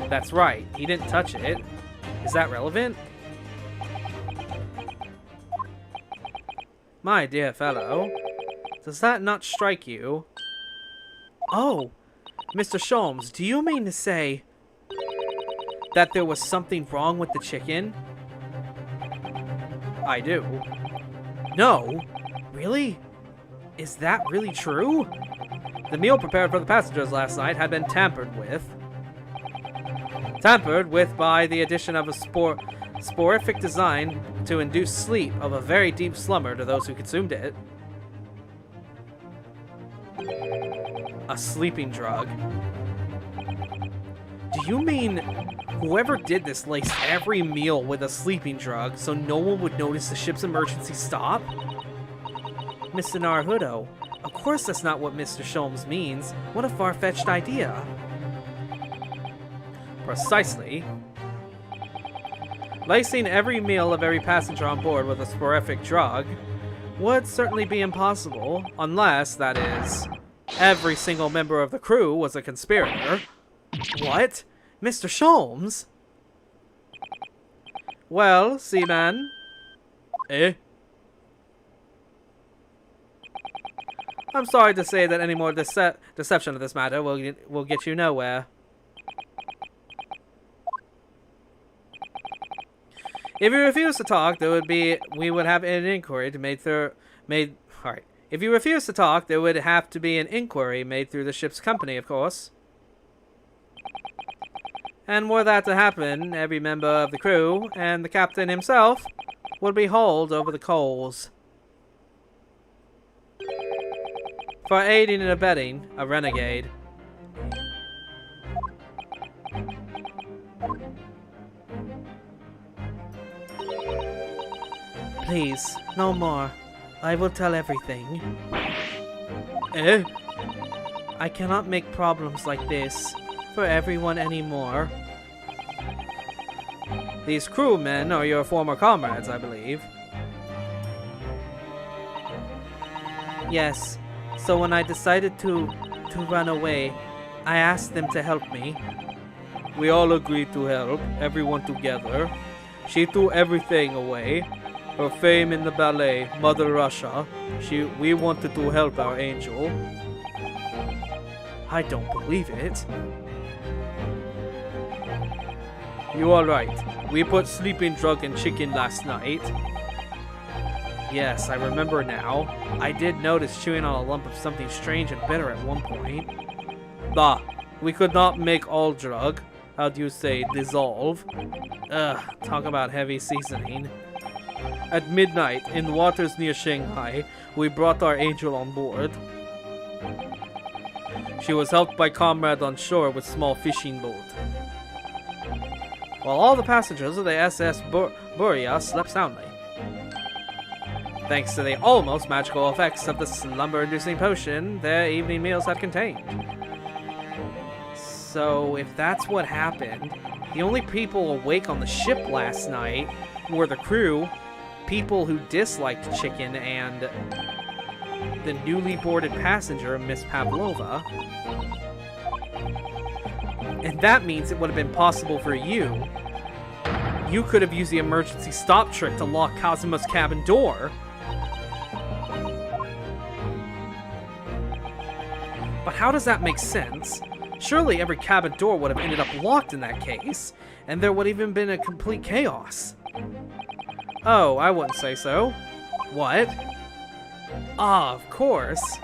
That's right, he didn't touch it. Is that relevant? My dear fellow, does that not strike you? Oh, Mr. Sholmes, do you mean to say that there was something wrong with the chicken? I do. No? Really? Is that really true? The meal prepared for the passengers last night had been tampered with. Tampered with by the addition of a sporific design to induce sleep of a very deep slumber to those who consumed it. A sleeping drug. Do you mean whoever did this laced every meal with a sleeping drug so no one would notice the ship's emergency stop? Mr. Naruhodo, of course that's not what Mr. Sholmes means. What a far-fetched idea. Precisely. Lacing every meal of every passenger on board with a sporific drug would certainly be impossible, unless, that is, every single member of the crew was a conspirator. What? Mr. Sholmes? Well, Seaman? Eh? I'm sorry to say that any more deception of this matter will get you nowhere. If you refuse to talk, we would have an inquiry made through. Alright. If you refuse to talk, there would have to be an inquiry made through the ship's company, of course. And were that to happen, every member of the crew and the captain himself would be hauled over the coals for aiding and abetting a renegade. Please, no more. I will tell everything. Eh? I cannot make problems like this for everyone anymore. These crewmen are your former comrades, I believe. Yes. So when I decided to run away, I asked them to help me. We all agreed to help, everyone together. She threw everything away. Her fame in the ballet, Mother Russia. We wanted to help our angel. I don't believe it. You are right. We put sleeping drug in chicken last night. Yes, I remember now. I did notice chewing on a lump of something strange and bitter at one point. Bah, we could not make all drug. How do you say, dissolve? Ugh, talk about heavy seasoning. At midnight, in waters near Shanghai, we brought our angel on board. She was helped by comrade on shore with small fishing boat. While all the passengers of the SS Buria slept soundly. Thanks to the almost magical effects of the slumber-inducing potion their evening meals had contained. So, if that's what happened, the only people awake on the ship last night were the crew, people who disliked chicken, and the newly boarded passenger, Miss Pavlova. And that means it would have been possible for you. You could have used the emergency stop trick to lock Cosimo's cabin door. But how does that make sense? Surely every cabin door would have ended up locked in that case, and there would have even been a complete chaos. Oh, I wouldn't say so. What? Ah, of course.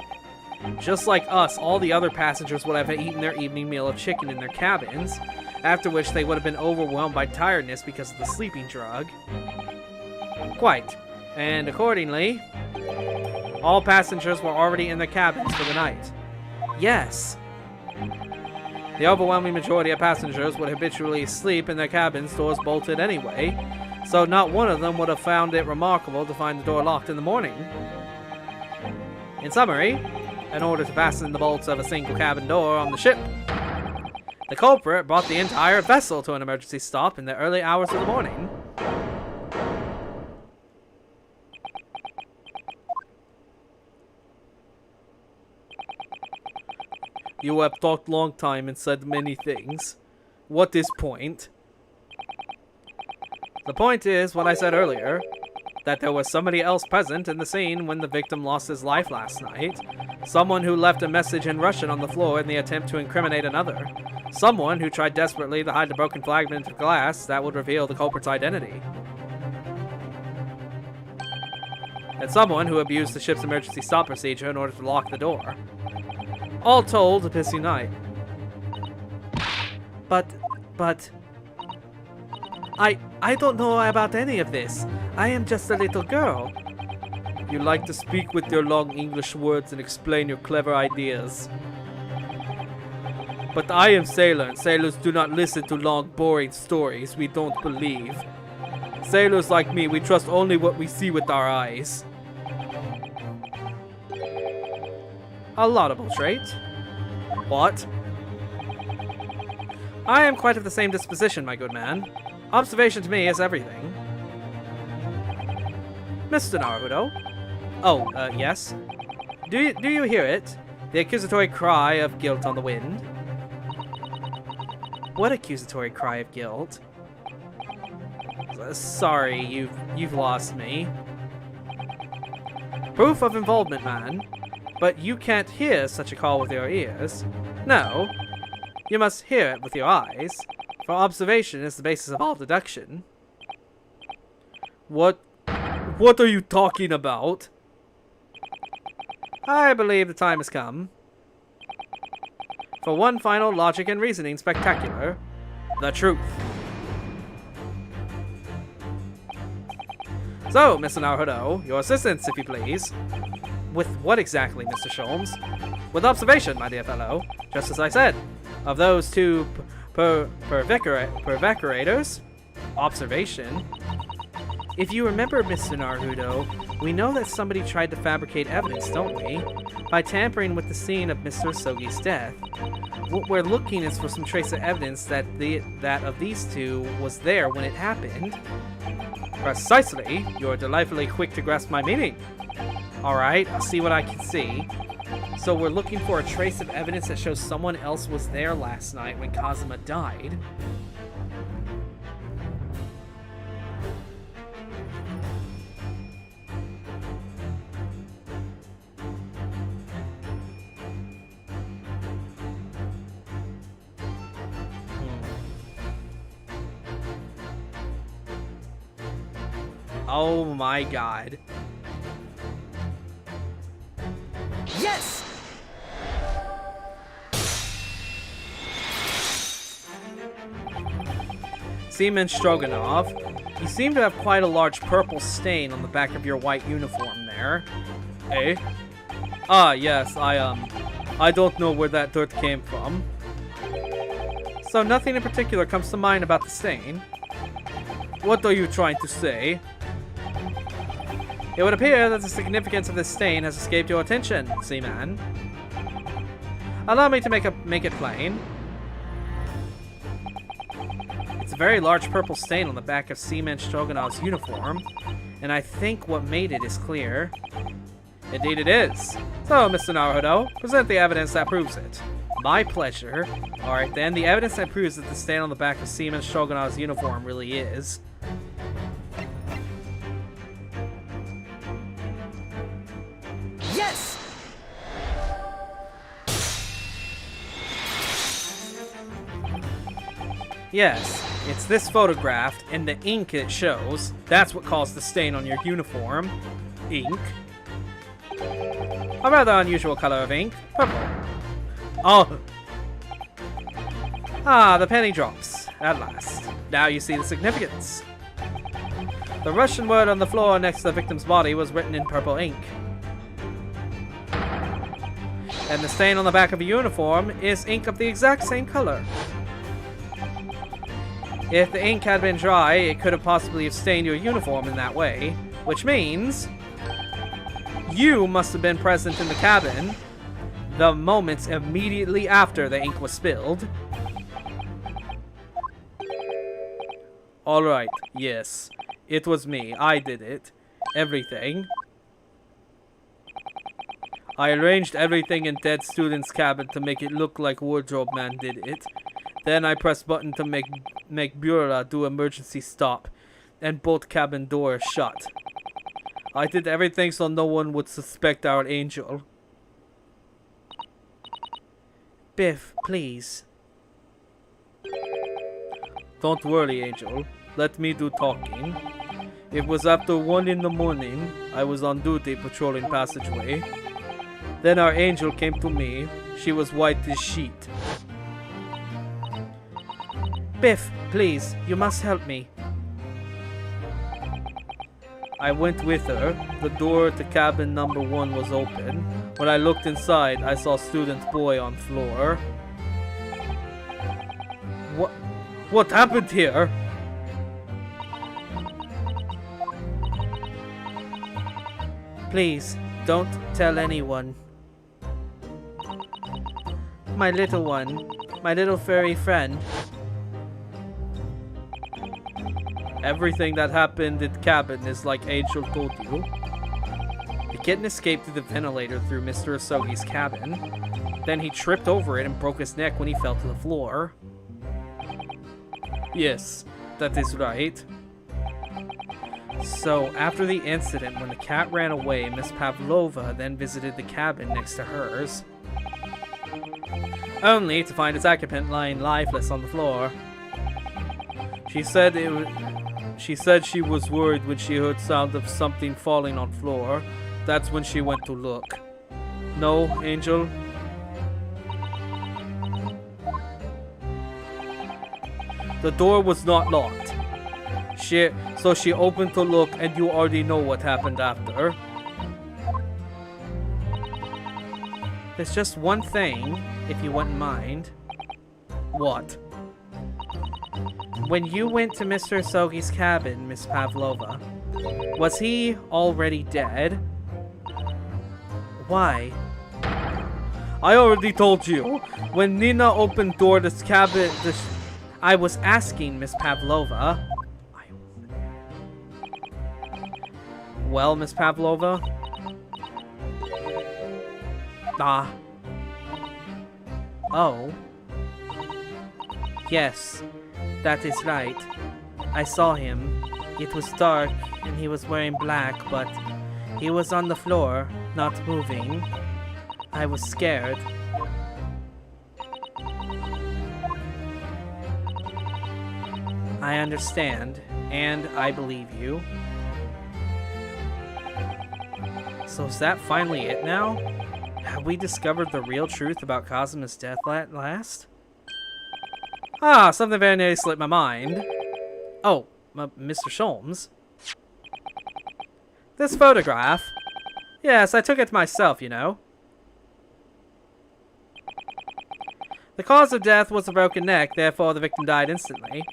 Just like us, all the other passengers would have eaten their evening meal of chicken in their cabins, after which they would have been overwhelmed by tiredness because of the sleeping drug. Quite. And accordingly, all passengers were already in their cabins for the night. Yes. The overwhelming majority of passengers would habitually sleep in their cabins, doors bolted anyway, So not one of them would have found it remarkable to find the door locked in the morning. In summary, in order to fasten the bolts of a single cabin door on the ship, the culprit brought the entire vessel to an emergency stop in the early hours of the morning. You have talked long time and said many things. What is point? The point is what I said earlier, that there was somebody else present in the scene when the victim lost his life last night. Someone who left a message in Russian on the floor in the attempt to incriminate another. Someone who tried desperately to hide the broken fragment of glass that would reveal the culprit's identity. And someone who abused the ship's emergency stop procedure in order to lock the door. All told, a pissy night. But... I don't know about any of this. I am just a little girl. You like to speak with your long English words and explain your clever ideas. But I am sailor, and sailors do not listen to long, boring stories we don't believe. Sailors like me, we trust only what we see with our eyes. A laudable trait. What? I am quite of the same disposition, my good man. Observation to me is everything. Mr. Naruto? Oh, yes? Do you hear it? The accusatory cry of guilt on the wind. What accusatory cry of guilt? Sorry, you've lost me. Proof of involvement, man. But you can't hear such a call with your ears. No. You must hear it with your eyes. For observation is the basis of all deduction. What are you talking about? I believe the time has come. For one final logic and reasoning spectacular. The truth. So, Mr. Naruto, your assistance, if you please. With what exactly, Mr. Sholmes? With observation, my dear fellow. Just as I said. Of those two pervicarators. Observation. If you remember, Mr. Naruto, we know that somebody tried to fabricate evidence, don't we? By tampering with the scene of Mr. Sogi's death. What we're looking is for some trace of evidence that of these two was there when it happened. Precisely. You're delightfully quick to grasp my meaning. Alright, I'll see what I can see. So we're looking for a trace of evidence that shows someone else was there last night when Kazuma died. Oh my god. Yes! Seaman Stroganoff, you seem to have quite a large purple stain on the back of your white uniform there. Eh? Ah, yes, I don't know where that dirt came from. So nothing in particular comes to mind about the stain? What are you trying to say? It would appear that the significance of this stain has escaped your attention, Seaman. Allow me to make it plain. It's a very large purple stain on the back of Seaman Stroganov's uniform, and I think what made it is clear. Indeed it is. So, Mr. Naruto, present the evidence that proves it. My pleasure. Alright then, the evidence that proves that the stain on the back of Seaman Stroganov's uniform really is... Yes! Yes, it's this photograph, and the ink it shows. That's what caused the stain on your uniform. Ink. A rather unusual color of ink. Purple. Oh. Ah, the penny drops. At last. Now you see the significance. The Russian word on the floor next to the victim's body was written in purple ink. And the stain on the back of a uniform is ink of the exact same color. If the ink had been dry, it could have possibly stained your uniform in that way, which means you must have been present in the cabin the moments immediately after the ink was spilled. Alright, yes. It was me. I did it. Everything. I arranged everything in dead student's cabin to make it look like Wardrobe Man did it. Then I pressed button to make Bura do emergency stop and both cabin doors shut. I did everything so no one would suspect our angel. Biff, please. Don't worry, Angel. Let me do talking. It was after 1 in the morning. I was on duty patrolling passageway. Then our angel came to me. She was white as sheet. Biff, please, you must help me. I went with her. The door to cabin number 1 was open. When I looked inside, I saw student boy on floor. What happened here? Please, don't tell anyone. My little one, my little furry friend. Everything that happened in the cabin is like Angel told you. The kitten escaped through the ventilator through Mr. Asogi's cabin. Then he tripped over it and broke his neck when he fell to the floor. Yes, that is right. So, after the incident when the cat ran away, Miss Pavlova then visited the cabin next to hers. Only to find its occupant lying lifeless on the floor. She said she was worried when she heard sound of something falling on floor. That's when she went to look. No, Angel? The door was not locked. So she opened to look, and you already know what happened after. There's just one thing, if you wouldn't mind. What? When you went to Mr. Asogi's cabin, Miss Pavlova, was he already dead? Why? I already told you. When Nina opened door to this cabin, I was asking Miss Pavlova. Well, Miss Pavlova? Oh. Yes, that is right. I saw him. It was dark, and he was wearing black, but he was on the floor, not moving. I was scared. I understand, and I believe you. So is that finally it now? Have we discovered the real truth about Kazuma's death at last? Ah, something very nearly slipped my mind. Oh, Mr. Sholmes. This photograph. Yes, I took it myself, you know. The cause of death was a broken neck, therefore the victim died instantly.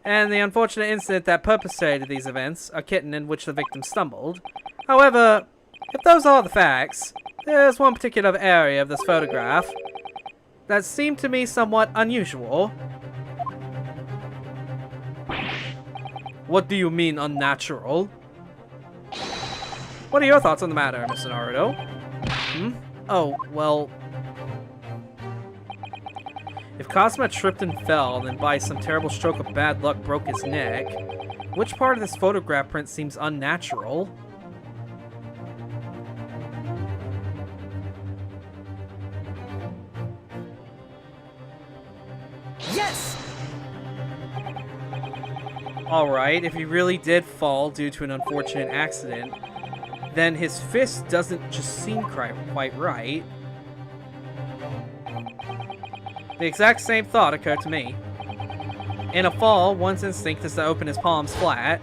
And the unfortunate incident that perpetrated these events, a kitten in which the victim stumbled. However, if those are the facts, there's one particular area of this photograph that seemed to me somewhat unusual. What do you mean, unnatural? What are your thoughts on the matter, Mr. Naruto? Oh, well... If Kazuma tripped and fell, then by some terrible stroke of bad luck broke his neck, which part of this photograph print seems unnatural? Yes! Alright, if he really did fall due to an unfortunate accident, then his fist doesn't just seem quite right. The exact same thought occurred to me. In a fall, one's instinct is to open his palms flat.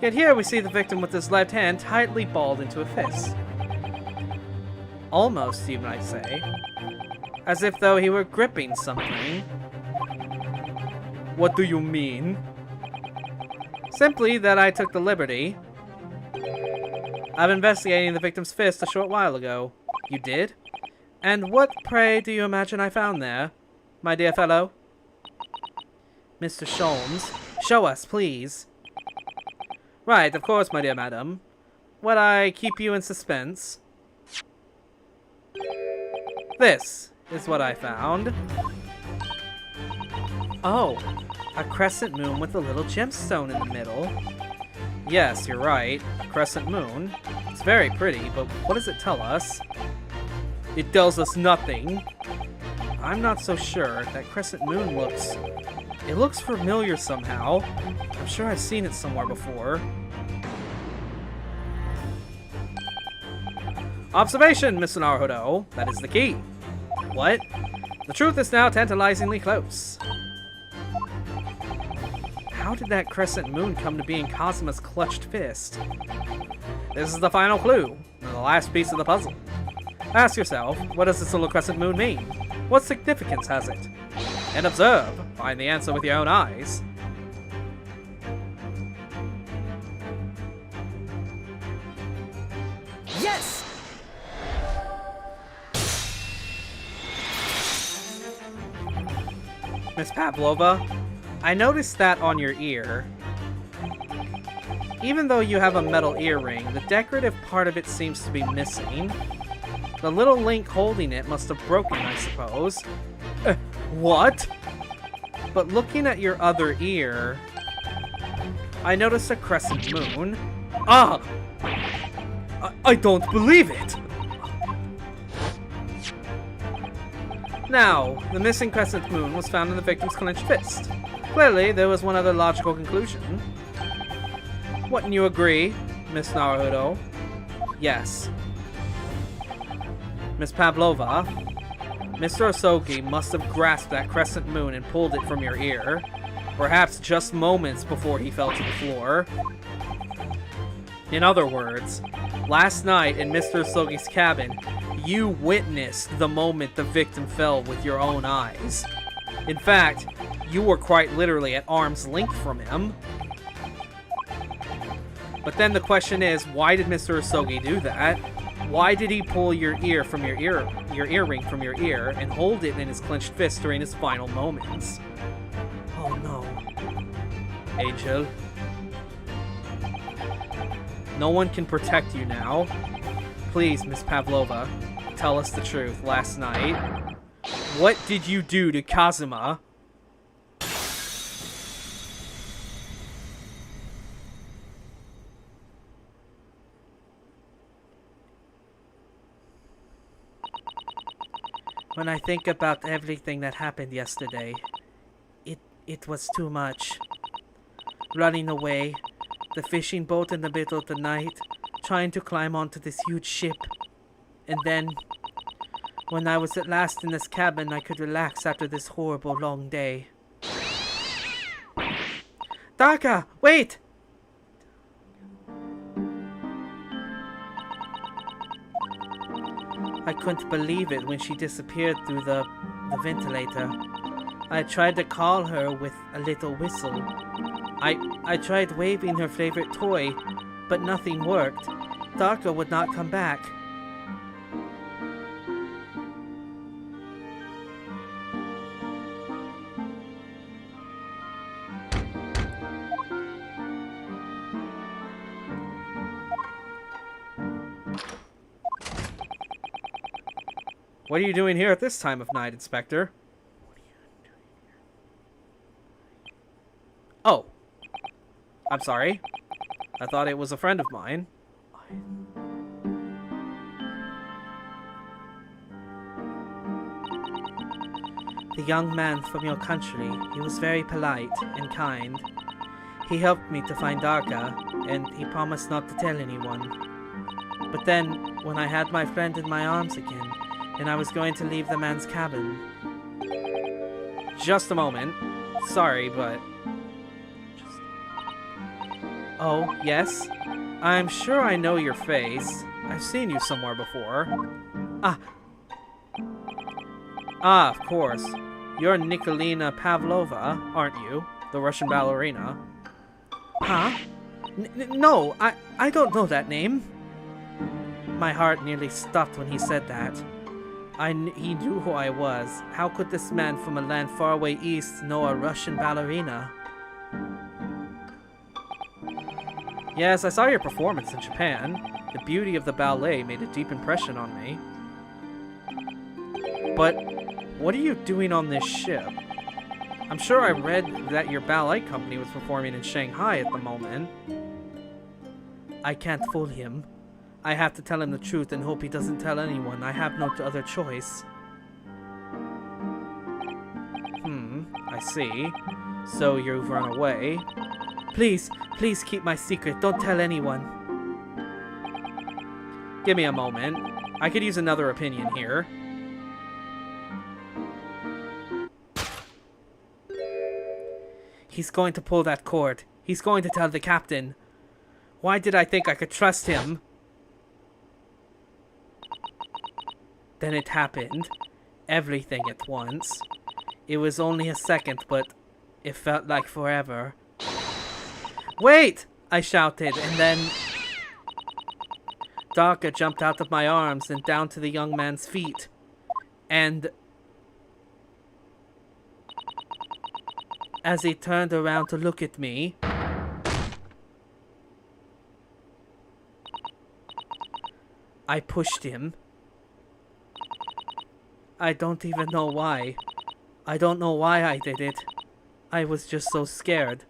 Yet here we see the victim with his left hand tightly balled into a fist. Almost, you might say. As if though he were gripping something. What do you mean? Simply that I took the liberty of investigating the victim's fist a short while ago. You did? And what, pray, do you imagine I found there, my dear fellow? Mr. Sholmes, show us, please. Right, of course, my dear madam. Would I keep you in suspense? This is what I found. Oh, a crescent moon with a little gemstone in the middle. Yes, you're right. A crescent moon. It's very pretty, but what does it tell us? It tells us nothing. I'm not so sure. That crescent moon looks... It looks familiar somehow. I'm sure I've seen it somewhere before. Observation, Mr. Naruhodo. That is the key. What? The truth is now tantalizingly close. How did that crescent moon come to be in Kazuma's clutched fist? This is the final clue, and the last piece of the puzzle. Ask yourself, what does this little crescent moon mean? What significance has it? And observe. Find the answer with your own eyes. Yes! Miss Pavlova, I noticed that on your ear. Even though you have a metal earring, the decorative part of it seems to be missing. The little link holding it must have broken, I suppose. What? But looking at your other ear, I noticed a crescent moon. Ah! I don't believe it! Now, the missing crescent moon was found in the victim's clenched fist. Clearly, there was one other logical conclusion. Wouldn't you agree, Miss Naruhodo? Yes. Miss Pavlova, Mr. Osogi must have grasped that crescent moon and pulled it from your ear, perhaps just moments before he fell to the floor. In other words, last night in Mr. Osogi's cabin, you witnessed the moment the victim fell with your own eyes. In fact, you were quite literally at arm's length from him. But then the question is, why did Mr. Osogi do that? Why did he pull your earring from your ear and hold it in his clenched fist during his final moments? Oh no. Angel. No one can protect you now. Please, Miss Pavlova, tell us the truth. Last night, what did you do to Kazuma? When I think about everything that happened yesterday, it was too much. Running away, the fishing boat in the middle of the night, trying to climb onto this huge ship. And then, when I was at last in this cabin, I could relax after this horrible long day. Daka, wait! I couldn't believe it when she disappeared through the ventilator. I tried to call her with a little whistle. I tried waving her favorite toy, but nothing worked. Daka would not come back. What are you doing here at this time of night, Inspector? Oh. I'm sorry. I thought it was a friend of mine. The young man from your country, he was very polite and kind. He helped me to find Daka, and he promised not to tell anyone. But then, when I had my friend in my arms again, and I was going to leave the man's cabin. Just a moment. Sorry, but... Oh, yes? I'm sure I know your face. I've seen you somewhere before. Ah, of course. You're Nikolina Pavlova, aren't you? The Russian ballerina. Huh? No, I don't know that name. My heart nearly stopped when he said that. He knew who I was. How could this man from a land far away east know a Russian ballerina? Yes, I saw your performance in Japan. The beauty of the ballet made a deep impression on me. But what are you doing on this ship? I'm sure I read that your ballet company was performing in Shanghai at the moment. I can't fool him. I have to tell him the truth and hope he doesn't tell anyone. I have no other choice. I see. So you've run away. Please keep my secret. Don't tell anyone. Give me a moment. I could use another opinion here. He's going to pull that cord. He's going to tell the captain. Why did I think I could trust him? Then it happened. Everything at once. It was only a second, but it felt like forever. Wait! I shouted, and then Darka jumped out of my arms and down to the young man's feet. And as he turned around to look at me, I pushed him. I don't even know why. I don't know why I did it. I was just so scared.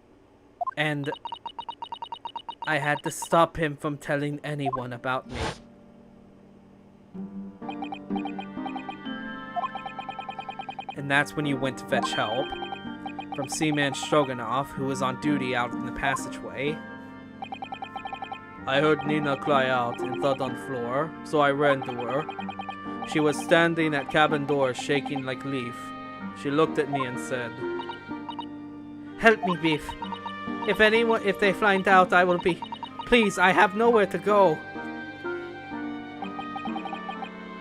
And I had to stop him from telling anyone about me. And that's when you went to fetch help from Seaman Stroganoff, who was on duty out in the passageway. I heard Nina cry out and thud on the floor, so I ran to her. She was standing at cabin door shaking like leaf. She looked at me and said, "Help me, Beef. If they find out, I will be... Please, I have nowhere to go."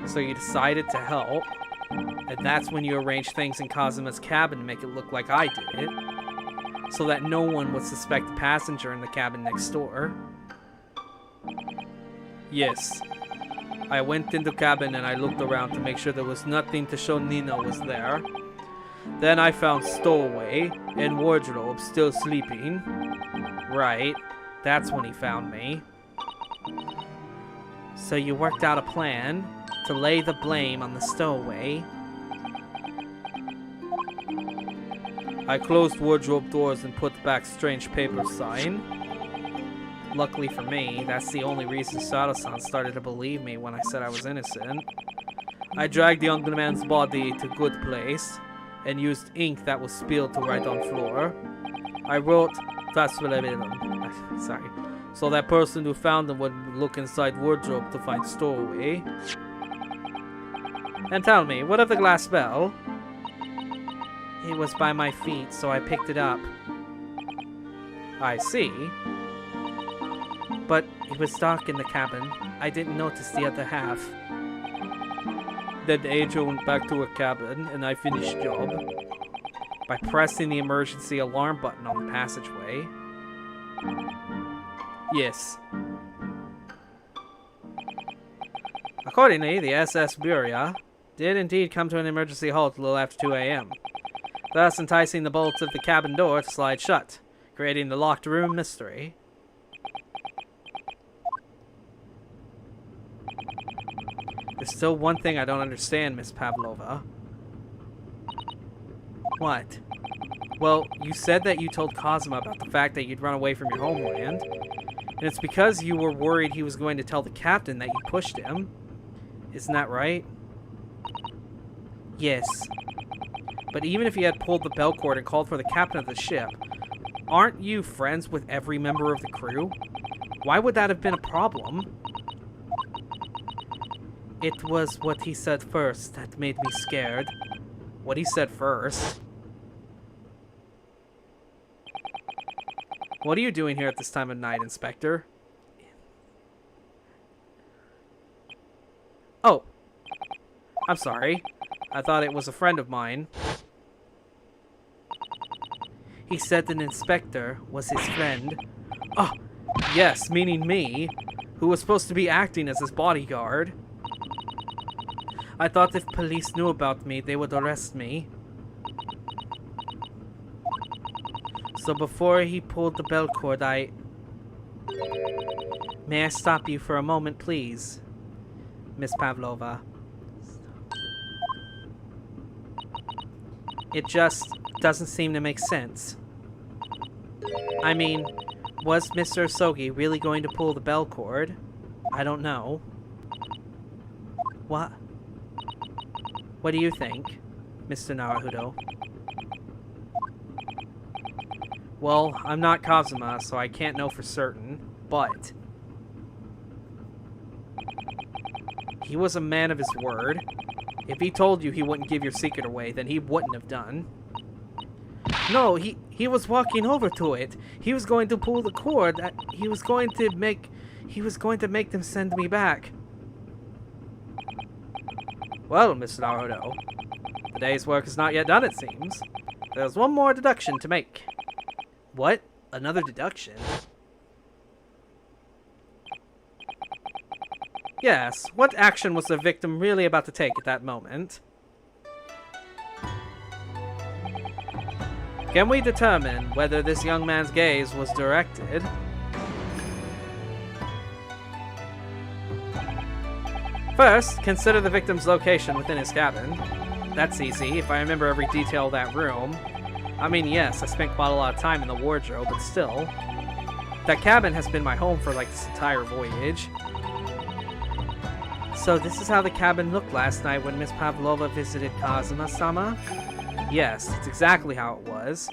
So you decided to help, and that's when you arranged things in Kazuma's cabin to make it look like I did it, so that no one would suspect the passenger in the cabin next door. Yes. I went into the cabin and I looked around to make sure there was nothing to show Nina was there. Then I found Stowaway and Wardrobe still sleeping. Right, that's when he found me. So you worked out a plan to lay the blame on the Stowaway. I closed wardrobe doors and put back strange paper sign. Luckily for me, that's the only reason Sada-san started to believe me when I said I was innocent. I dragged the young man's body to good place and used ink that was spilled to write on floor. I wrote, sorry, so that person who found him would look inside wardrobe to find Stowaway. And tell me, what of the glass bell? It was by my feet, so I picked it up. I see. But it was dark in the cabin. I didn't notice the other half. Then Angel went back to her cabin, and I finished job by pressing the emergency alarm button on the passageway. Yes. Accordingly, the SS Buria did indeed come to an emergency halt a little after 2 a.m., thus enticing the bolts of the cabin door to slide shut, creating the locked room mystery. There's still one thing I don't understand, Miss Pavlova. What? Well, you said that you told Kazuma about the fact that you'd run away from your homeland, and it's because you were worried he was going to tell the captain that you pushed him. Isn't that right? Yes. But even if you had pulled the bell cord and called for the captain of the ship, aren't you friends with every member of the crew? Why would that have been a problem? It was what he said first that made me scared. What he said first? What are you doing here at this time of night, Inspector? Oh. I'm sorry. I thought it was a friend of mine. He said an inspector was his friend. Oh, yes, meaning me, who was supposed to be acting as his bodyguard. I thought if police knew about me, they would arrest me. So before he pulled the bell cord, May I stop you for a moment, please, Miss Pavlova? It just doesn't seem to make sense. I mean, was Mr. Sogi really going to pull the bell cord? I don't know. What? What do you think, Mr. Naruhodo? Well, I'm not Kazuma, so I can't know for certain, but he was a man of his word. If he told you he wouldn't give your secret away, then he wouldn't have done. No, he was walking over to it. He was going to pull the cord. He was going to make them send me back. Well, Mr. Naruto, the day's work is not yet done, it seems. There's one more deduction to make. What? Another deduction? Yes, what action was the victim really about to take at that moment? Can we determine whether this young man's gaze was directed? First, consider the victim's location within his cabin. That's easy, if I remember every detail of that room. I mean, yes, I spent quite a lot of time in the wardrobe, but still. That cabin has been my home for like this entire voyage. So this is how the cabin looked last night when Miss Pavlova visited Kazuma-sama? Yes, it's exactly how it was.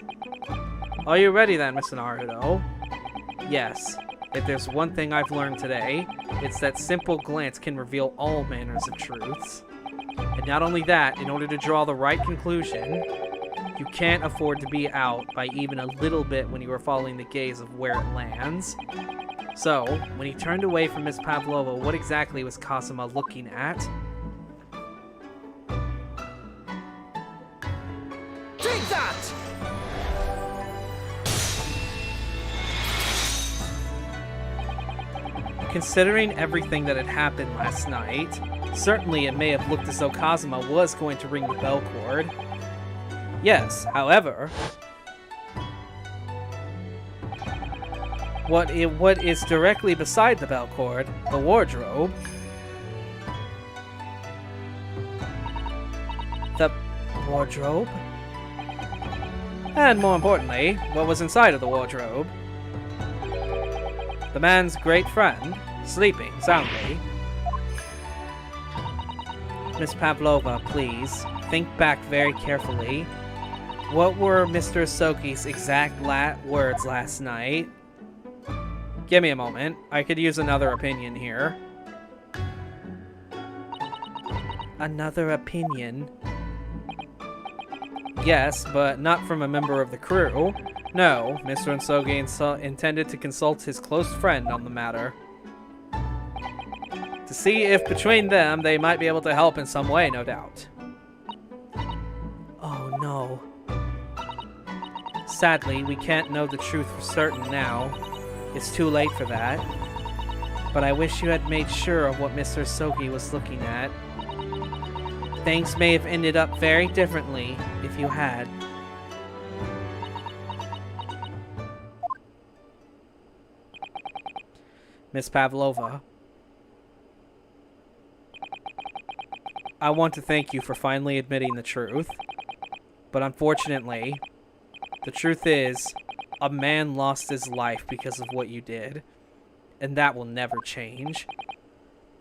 Are you ready then, Mr. Naruto? Yes. If there's one thing I've learned today, it's that simple glance can reveal all manners of truths. And not only that, in order to draw the right conclusion, you can't afford to be out by even a little bit when you are following the gaze of where it lands. So, when he turned away from Miss Pavlova, what exactly was Kazuma looking at? Take that! Considering everything that had happened last night, certainly it may have looked as though Kazuma was going to ring the bell cord. Yes, however, what is directly beside the bell cord, the wardrobe, the wardrobe, and more importantly, what was inside of the wardrobe? The man's great friend, sleeping soundly. Miss Pavlova, please, think back very carefully. What were Mr. Soki's exact words last night? Give me a moment. I could use another opinion here. Another opinion? Yes, but not from a member of the crew. No, Mr. Nsogi intended to consult his close friend on the matter. To see if between them they might be able to help in some way, no doubt. Oh no. Sadly, we can't know the truth for certain now. It's too late for that. But I wish you had made sure of what Mr. Sogi was looking at. Things may have ended up very differently if you had. Miss Pavlova, I want to thank you for finally admitting the truth. But unfortunately, the truth is, a man lost his life because of what you did. And that will never change.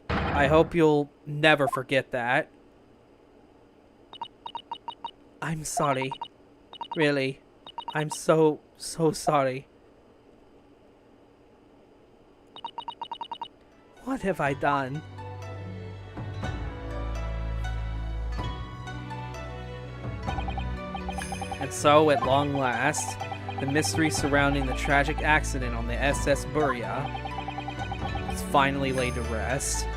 I hope you'll never forget that. I'm sorry. Really. I'm so sorry. What have I done? And so, at long last, the mystery surrounding the tragic accident on the SS Burya is finally laid to rest.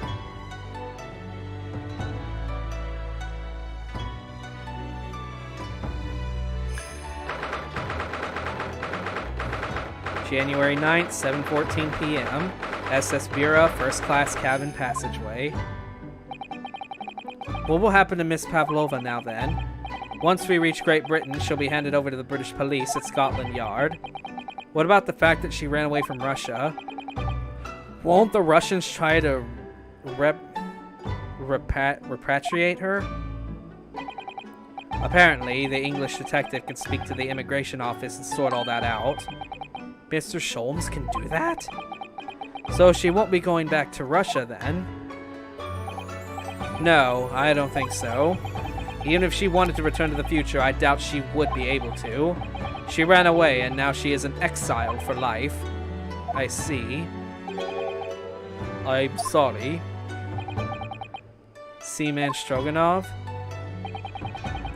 January 9th, 7:14 p.m. SS Bira, first class cabin passageway. What will happen to Miss Pavlova now then? Once we reach Great Britain, she'll be handed over to the British police at Scotland Yard. What about the fact that she ran away from Russia? Won't the Russians try to repatriate her? Apparently, the English detective can speak to the immigration office and sort all that out. Mr. Sholmes can do that? So she won't be going back to Russia then? No, I don't think so. Even if she wanted to return to the future, I doubt she would be able to. She ran away and now she is an exile for life. I see. I'm sorry. Seaman Stroganov?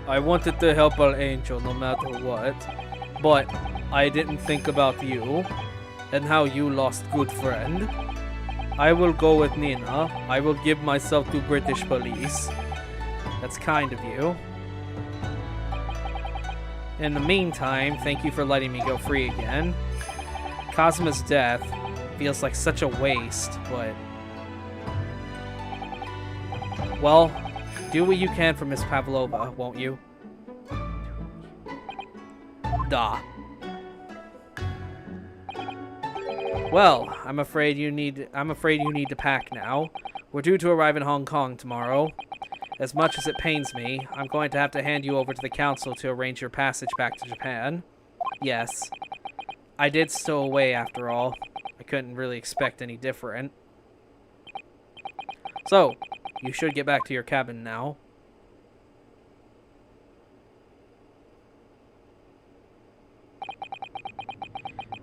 I wanted to help our angel no matter what, but I didn't think about you and how you lost good friend. I will go with Nina. I will give myself to British police. That's kind of you. In the meantime, thank you for letting me go free again. Cosma's death feels like such a waste, but... Well, do what you can for Miss Pavlova, won't you? Duh. Well, I'm afraid you need to pack now. We're due to arrive in Hong Kong tomorrow. As much as it pains me, I'm going to have to hand you over to the council to arrange your passage back to Japan. Yes. I did stow away after all. I couldn't really expect any different. So, you should get back to your cabin now.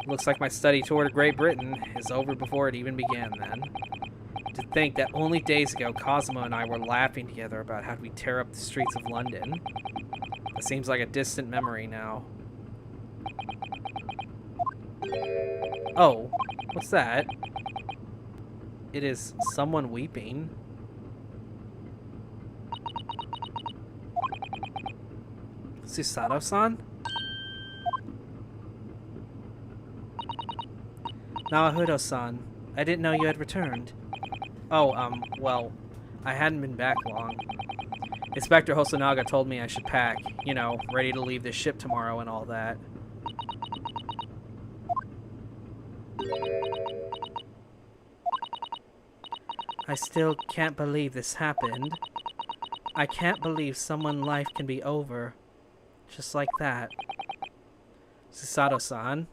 Looks like my study tour to Great Britain is over before it even began then. To think that only days ago Cosmo and I were laughing together about how we tear up the streets of London. It seems like a distant memory now. Oh, what's that? It is someone weeping. Susato-san? Naohudo-san, I didn't know you had returned. Oh, well, I hadn't been back long. Inspector Hosonaga told me I should pack, you know, ready to leave this ship tomorrow and all that. I still can't believe this happened. I can't believe someone's life can be over. Just like that. Susato-san?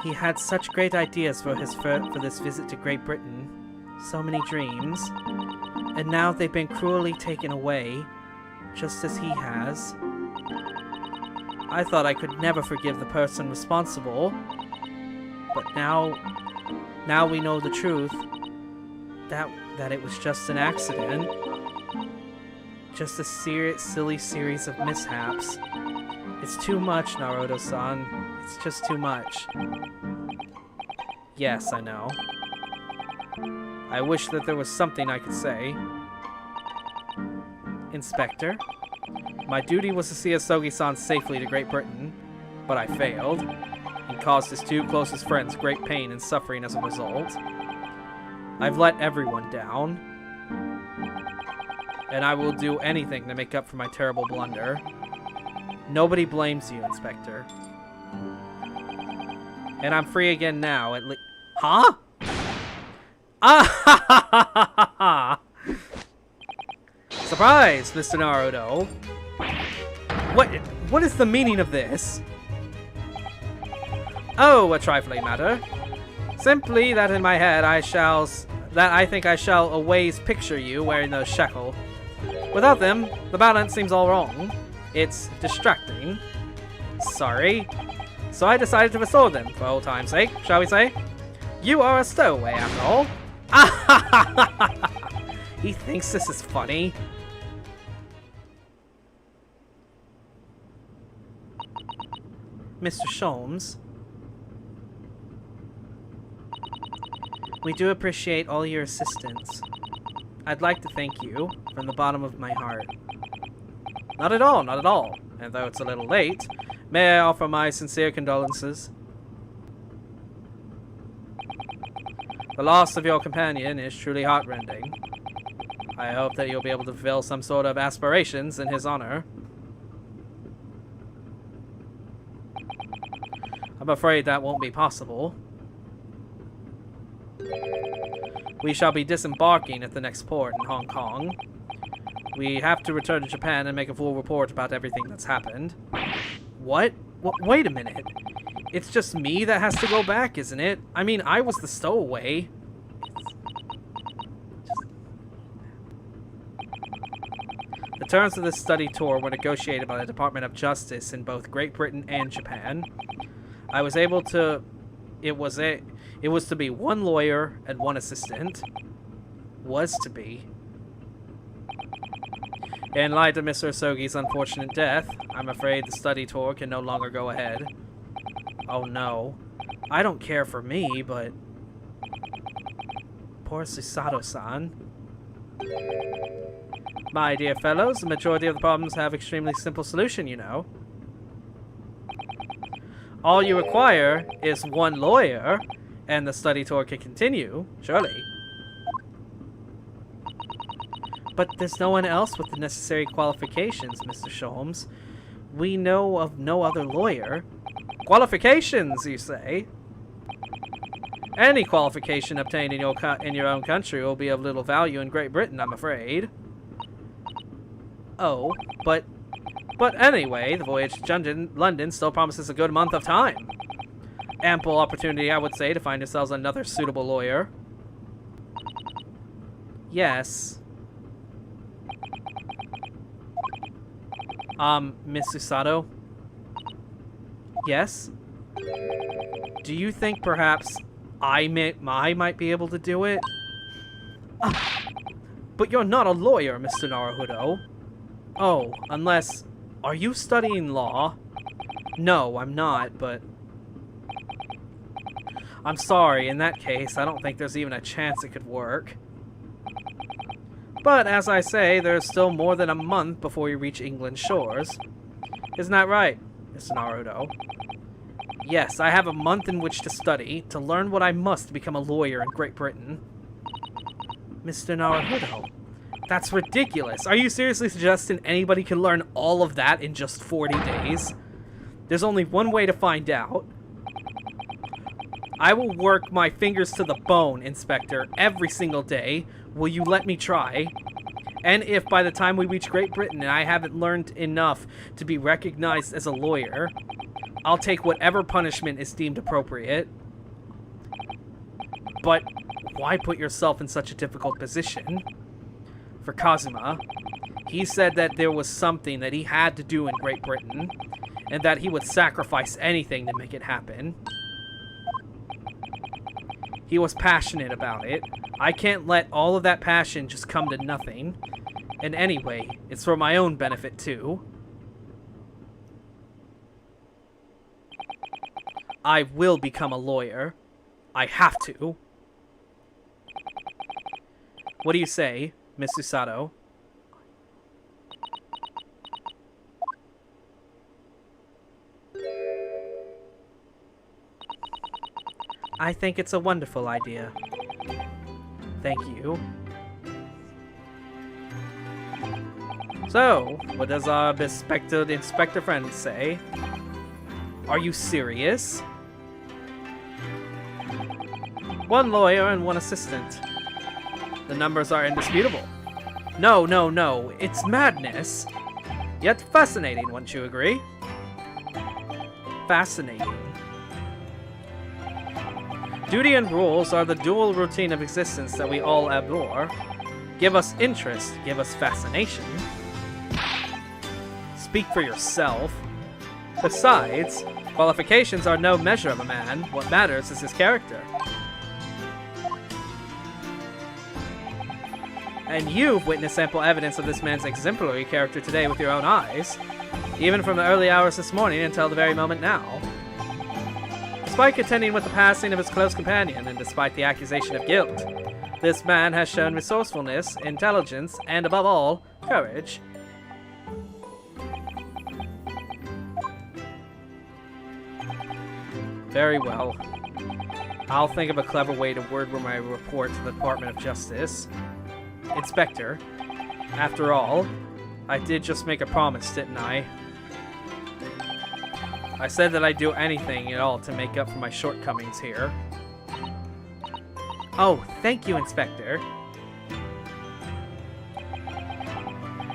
He had such great ideas for this visit to Great Britain. So many dreams. And now they've been cruelly taken away, just as he has. I thought I could never forgive the person responsible. But now we know the truth. That it was just an accident. Just a silly series of mishaps. It's too much, Naruto-san. It's just too much. Yes, I know. I wish that there was something I could say. Inspector, my duty was to see Asogi-san safely to Great Britain, but I failed, and caused his two closest friends great pain and suffering as a result. I've let everyone down, and I will do anything to make up for my terrible blunder. Nobody blames you, Inspector. And I'm free again now, at least. Huh? Ah ha ha ha ha ha! Surprise, Mr. Naruto. What is the meaning of this? Oh, a trifling matter. Simply that in my head I think I shall always picture you wearing those shekel. Without them, the balance seems all wrong. It's distracting. Sorry. So I decided to restore them, for old time's sake, shall we say? You are a stowaway, after all. He thinks this is funny. Mr. Sholmes, we do appreciate all your assistance. I'd like to thank you from the bottom of my heart. Not at all, not at all. And though it's a little late, may I offer my sincere condolences? The loss of your companion is truly heartrending. I hope that you'll be able to fulfill some sort of aspirations in his honor. I'm afraid that won't be possible. We shall be disembarking at the next port in Hong Kong. We have to return to Japan and make a full report about everything that's happened. What? Wait a minute. It's just me that has to go back, isn't it? I mean, I was the stowaway. The terms of this study tour were negotiated by the Department of Justice in both Great Britain and Japan. I was able to... It was to be one lawyer and one assistant. Was to be. In light of Mr. Asogi's unfortunate death, I'm afraid the study tour can no longer go ahead. Oh no. I don't care for me, but... Poor Susato-san. My dear fellows, the majority of the problems have extremely simple solution, you know. All you require is one lawyer, and the study tour can continue, surely. But there's no one else with the necessary qualifications, Mr. Sholmes. We know of no other lawyer. Qualifications, you say? Any qualification obtained in your own country will be of little value in Great Britain, I'm afraid. Oh, but anyway, the voyage to London still promises a good month of time. Ample opportunity, I would say, to find yourselves another suitable lawyer. Yes. Miss Susato? Yes? Do you think perhaps I might be able to do it? But you're not a lawyer, Mr. Naruhodo. Oh, unless... Are you studying law? No, I'm not, but... I'm sorry, in that case, I don't think there's even a chance it could work. But, as I say, there's still more than a month before you reach England's shores. Isn't that right, Mr. Naruto? Yes, I have a month in which to study, to learn what I must to become a lawyer in Great Britain. Mr. Naruto, that's ridiculous. Are you seriously suggesting anybody can learn all of that in just 40 days? There's only one way to find out. I will work my fingers to the bone, Inspector, every single day. Will you let me try? And if by the time we reach Great Britain and I haven't learned enough to be recognized as a lawyer, I'll take whatever punishment is deemed appropriate. But why put yourself in such a difficult position? For Kazuma, he said that there was something that he had to do in Great Britain, and that he would sacrifice anything to make it happen. He was passionate about it. I can't let all of that passion just come to nothing. And anyway, it's for my own benefit too. I will become a lawyer. I have to. What do you say, Miss Susato? I think it's a wonderful idea. Thank you. So, what does our bespectacled inspector friend say? Are you serious? One lawyer and one assistant. The numbers are indisputable. No, no, no. It's madness. Yet fascinating, wouldn't you agree? Fascinating. Duty and rules are the dual routine of existence that we all abhor. Give us interest, give us fascination. Speak for yourself. Besides, qualifications are no measure of a man. What matters is his character. And you've witnessed ample evidence of this man's exemplary character today with your own eyes, even from the early hours this morning until the very moment now. As Despite contending with the passing of his close companion, and despite the accusation of guilt, this man has shown resourcefulness, intelligence, and above all, courage. Very well. I'll think of a clever way to word my report to the Department of Justice. Inspector, after all, I did just make a promise, didn't I? I said that I'd do anything at all to make up for my shortcomings here. Oh, thank you, Inspector.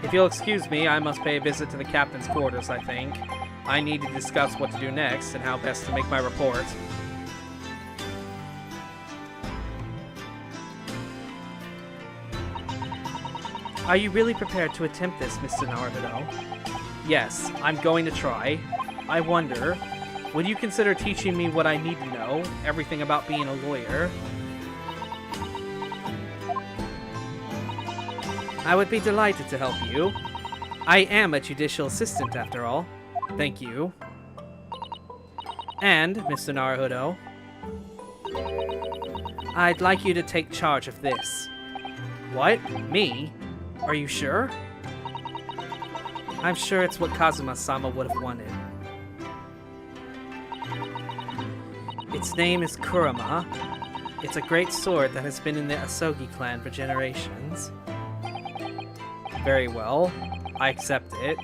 If you'll excuse me, I must pay a visit to the captain's quarters, I think. I need to discuss what to do next and how best to make my report. Are you really prepared to attempt this, Mr. Naruto? Yes, I'm going to try. I wonder, would you consider teaching me what I need to know? Everything about being a lawyer? I would be delighted to help you. I am a judicial assistant, after all. Thank you. And, Mr. Naruto, I'd like you to take charge of this. What? Me? Are you sure? I'm sure it's what Kazuma-sama would have wanted. Its name is Kurama. It's a great sword that has been in the Asogi clan for generations. Very well. I accept it.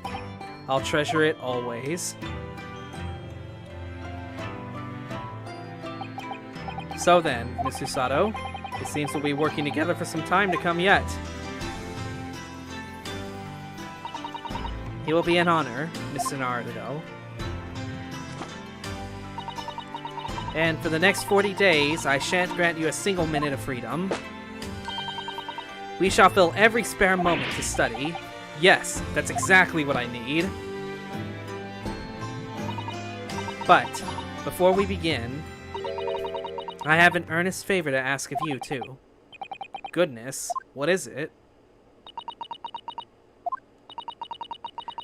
I'll treasure it always. So then, Miss Usato, it seems we'll be working together for some time to come yet. It will be an honor, Mr. Naruto. And for the next 40 days, I shan't grant you a single minute of freedom. We shall fill every spare moment to study. Yes, that's exactly what I need. But, before we begin, I have an earnest favor to ask of you, too. Goodness, what is it?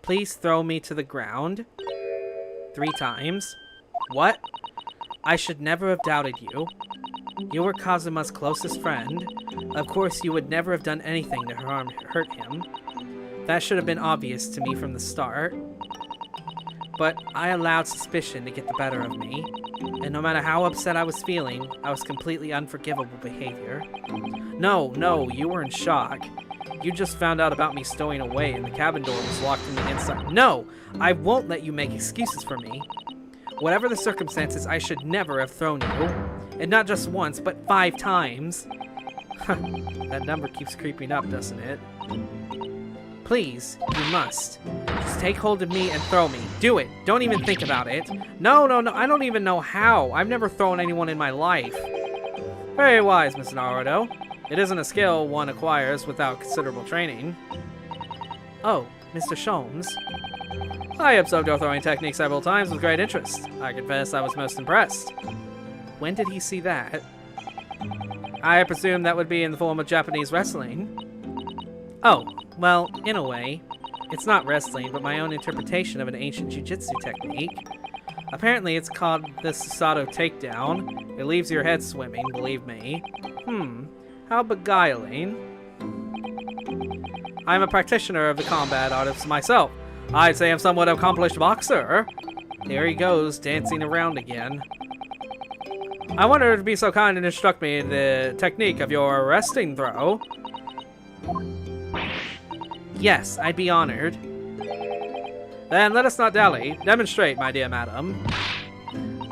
Please throw me to the ground. 3 times. What? I should never have doubted you. You were Kazuma's closest friend. Of course, you would never have done anything to hurt him. That should have been obvious to me from the start. But I allowed suspicion to get the better of me. And no matter how upset I was feeling, I was completely unforgivable behavior. No, you were in shock. You just found out about me stowing away and the cabin door was locked from the inside. No! I won't let you make excuses for me. Whatever the circumstances, I should never have thrown you. And not just once, but 5 times. That number keeps creeping up, doesn't it? Please, you must. Just take hold of me and throw me. Do it. Don't even think about it. No, I don't even know how. I've never thrown anyone in my life. Very wise, Mr. Naruto. It isn't a skill one acquires without considerable training. Oh, Mr. Sholmes. I observed your throwing technique several times with great interest. I confess I was most impressed. When did he see that? I presume that would be in the form of Japanese wrestling. Oh, well, in a way. It's not wrestling, but my own interpretation of an ancient jiu-jitsu technique. Apparently it's called the Susato takedown. It leaves your head swimming, believe me. How beguiling. I'm a practitioner of the combat arts myself. I'd say I'm somewhat accomplished boxer. There he goes, dancing around again. I wonder if you'd be so kind and instruct me in the technique of your wresting throw. Yes, I'd be honored. Then let us not dally. Demonstrate, my dear madam.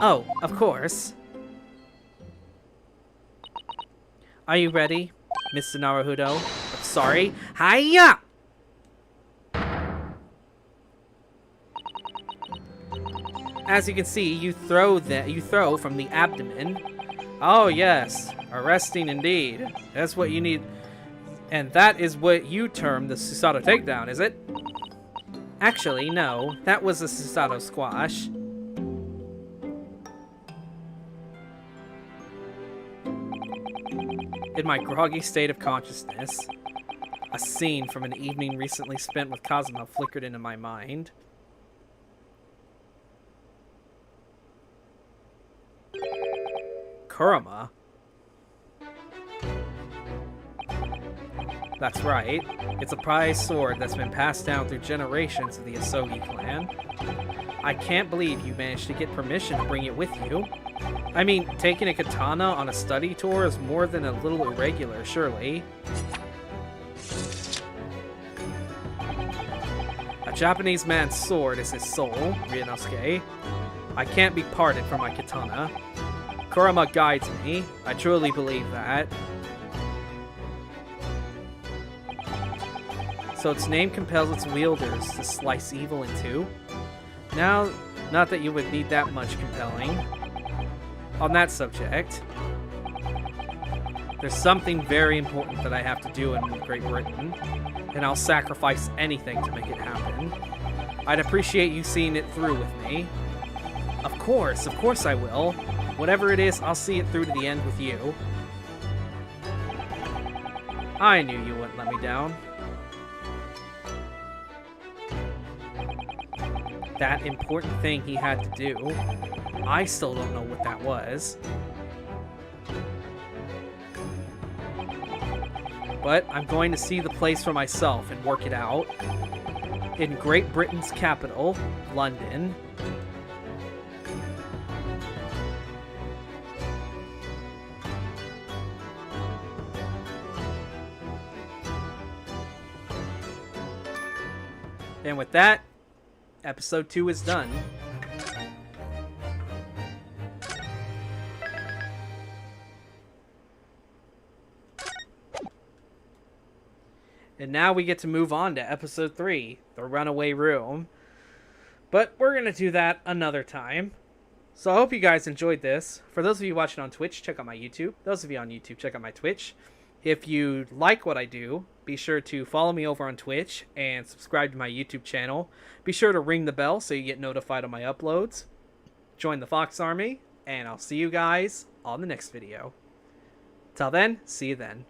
Oh, of course. Are you ready, Mr. Naruto? Sorry. Hiya! As you can see, you throw from the abdomen. Oh yes, arresting indeed. That's what you need. And that is what you term the Susato takedown, is it? Actually, no. That was a Susato squash. In my groggy state of consciousness, a scene from an evening recently spent with Kazuma flickered into my mind. Kurama. That's right. It's a prized sword that's been passed down through generations of the Asogi clan. I can't believe you managed to get permission to bring it with you. I mean, taking a katana on a study tour is more than a little irregular, surely. A Japanese man's sword is his soul, Ryunosuke. I can't be parted from my katana. Kurama guides me. I truly believe that. So its name compels its wielders to slice evil in two? Now, not that you would need that much compelling. On that subject, there's something very important that I have to do in Great Britain, and I'll sacrifice anything to make it happen. I'd appreciate you seeing it through with me. Of course I will. Whatever it is, I'll see it through to the end with you. I knew you wouldn't let me down. That important thing he had to do, I still don't know what that was. But I'm going to see the place for myself and work it out. In Great Britain's capital, London. And with that, episode 2 is done. And now we get to move on to episode 3, The Runaway Room. But we're going to do that another time. So I hope you guys enjoyed this. For those of you watching on Twitch, check out my YouTube. Those of you on YouTube, check out my Twitch. If you like what I do, be sure to follow me over on Twitch and subscribe to my YouTube channel. Be sure to ring the bell so you get notified of my uploads. Join the Fox Army, and I'll see you guys on the next video. Till then, see you then.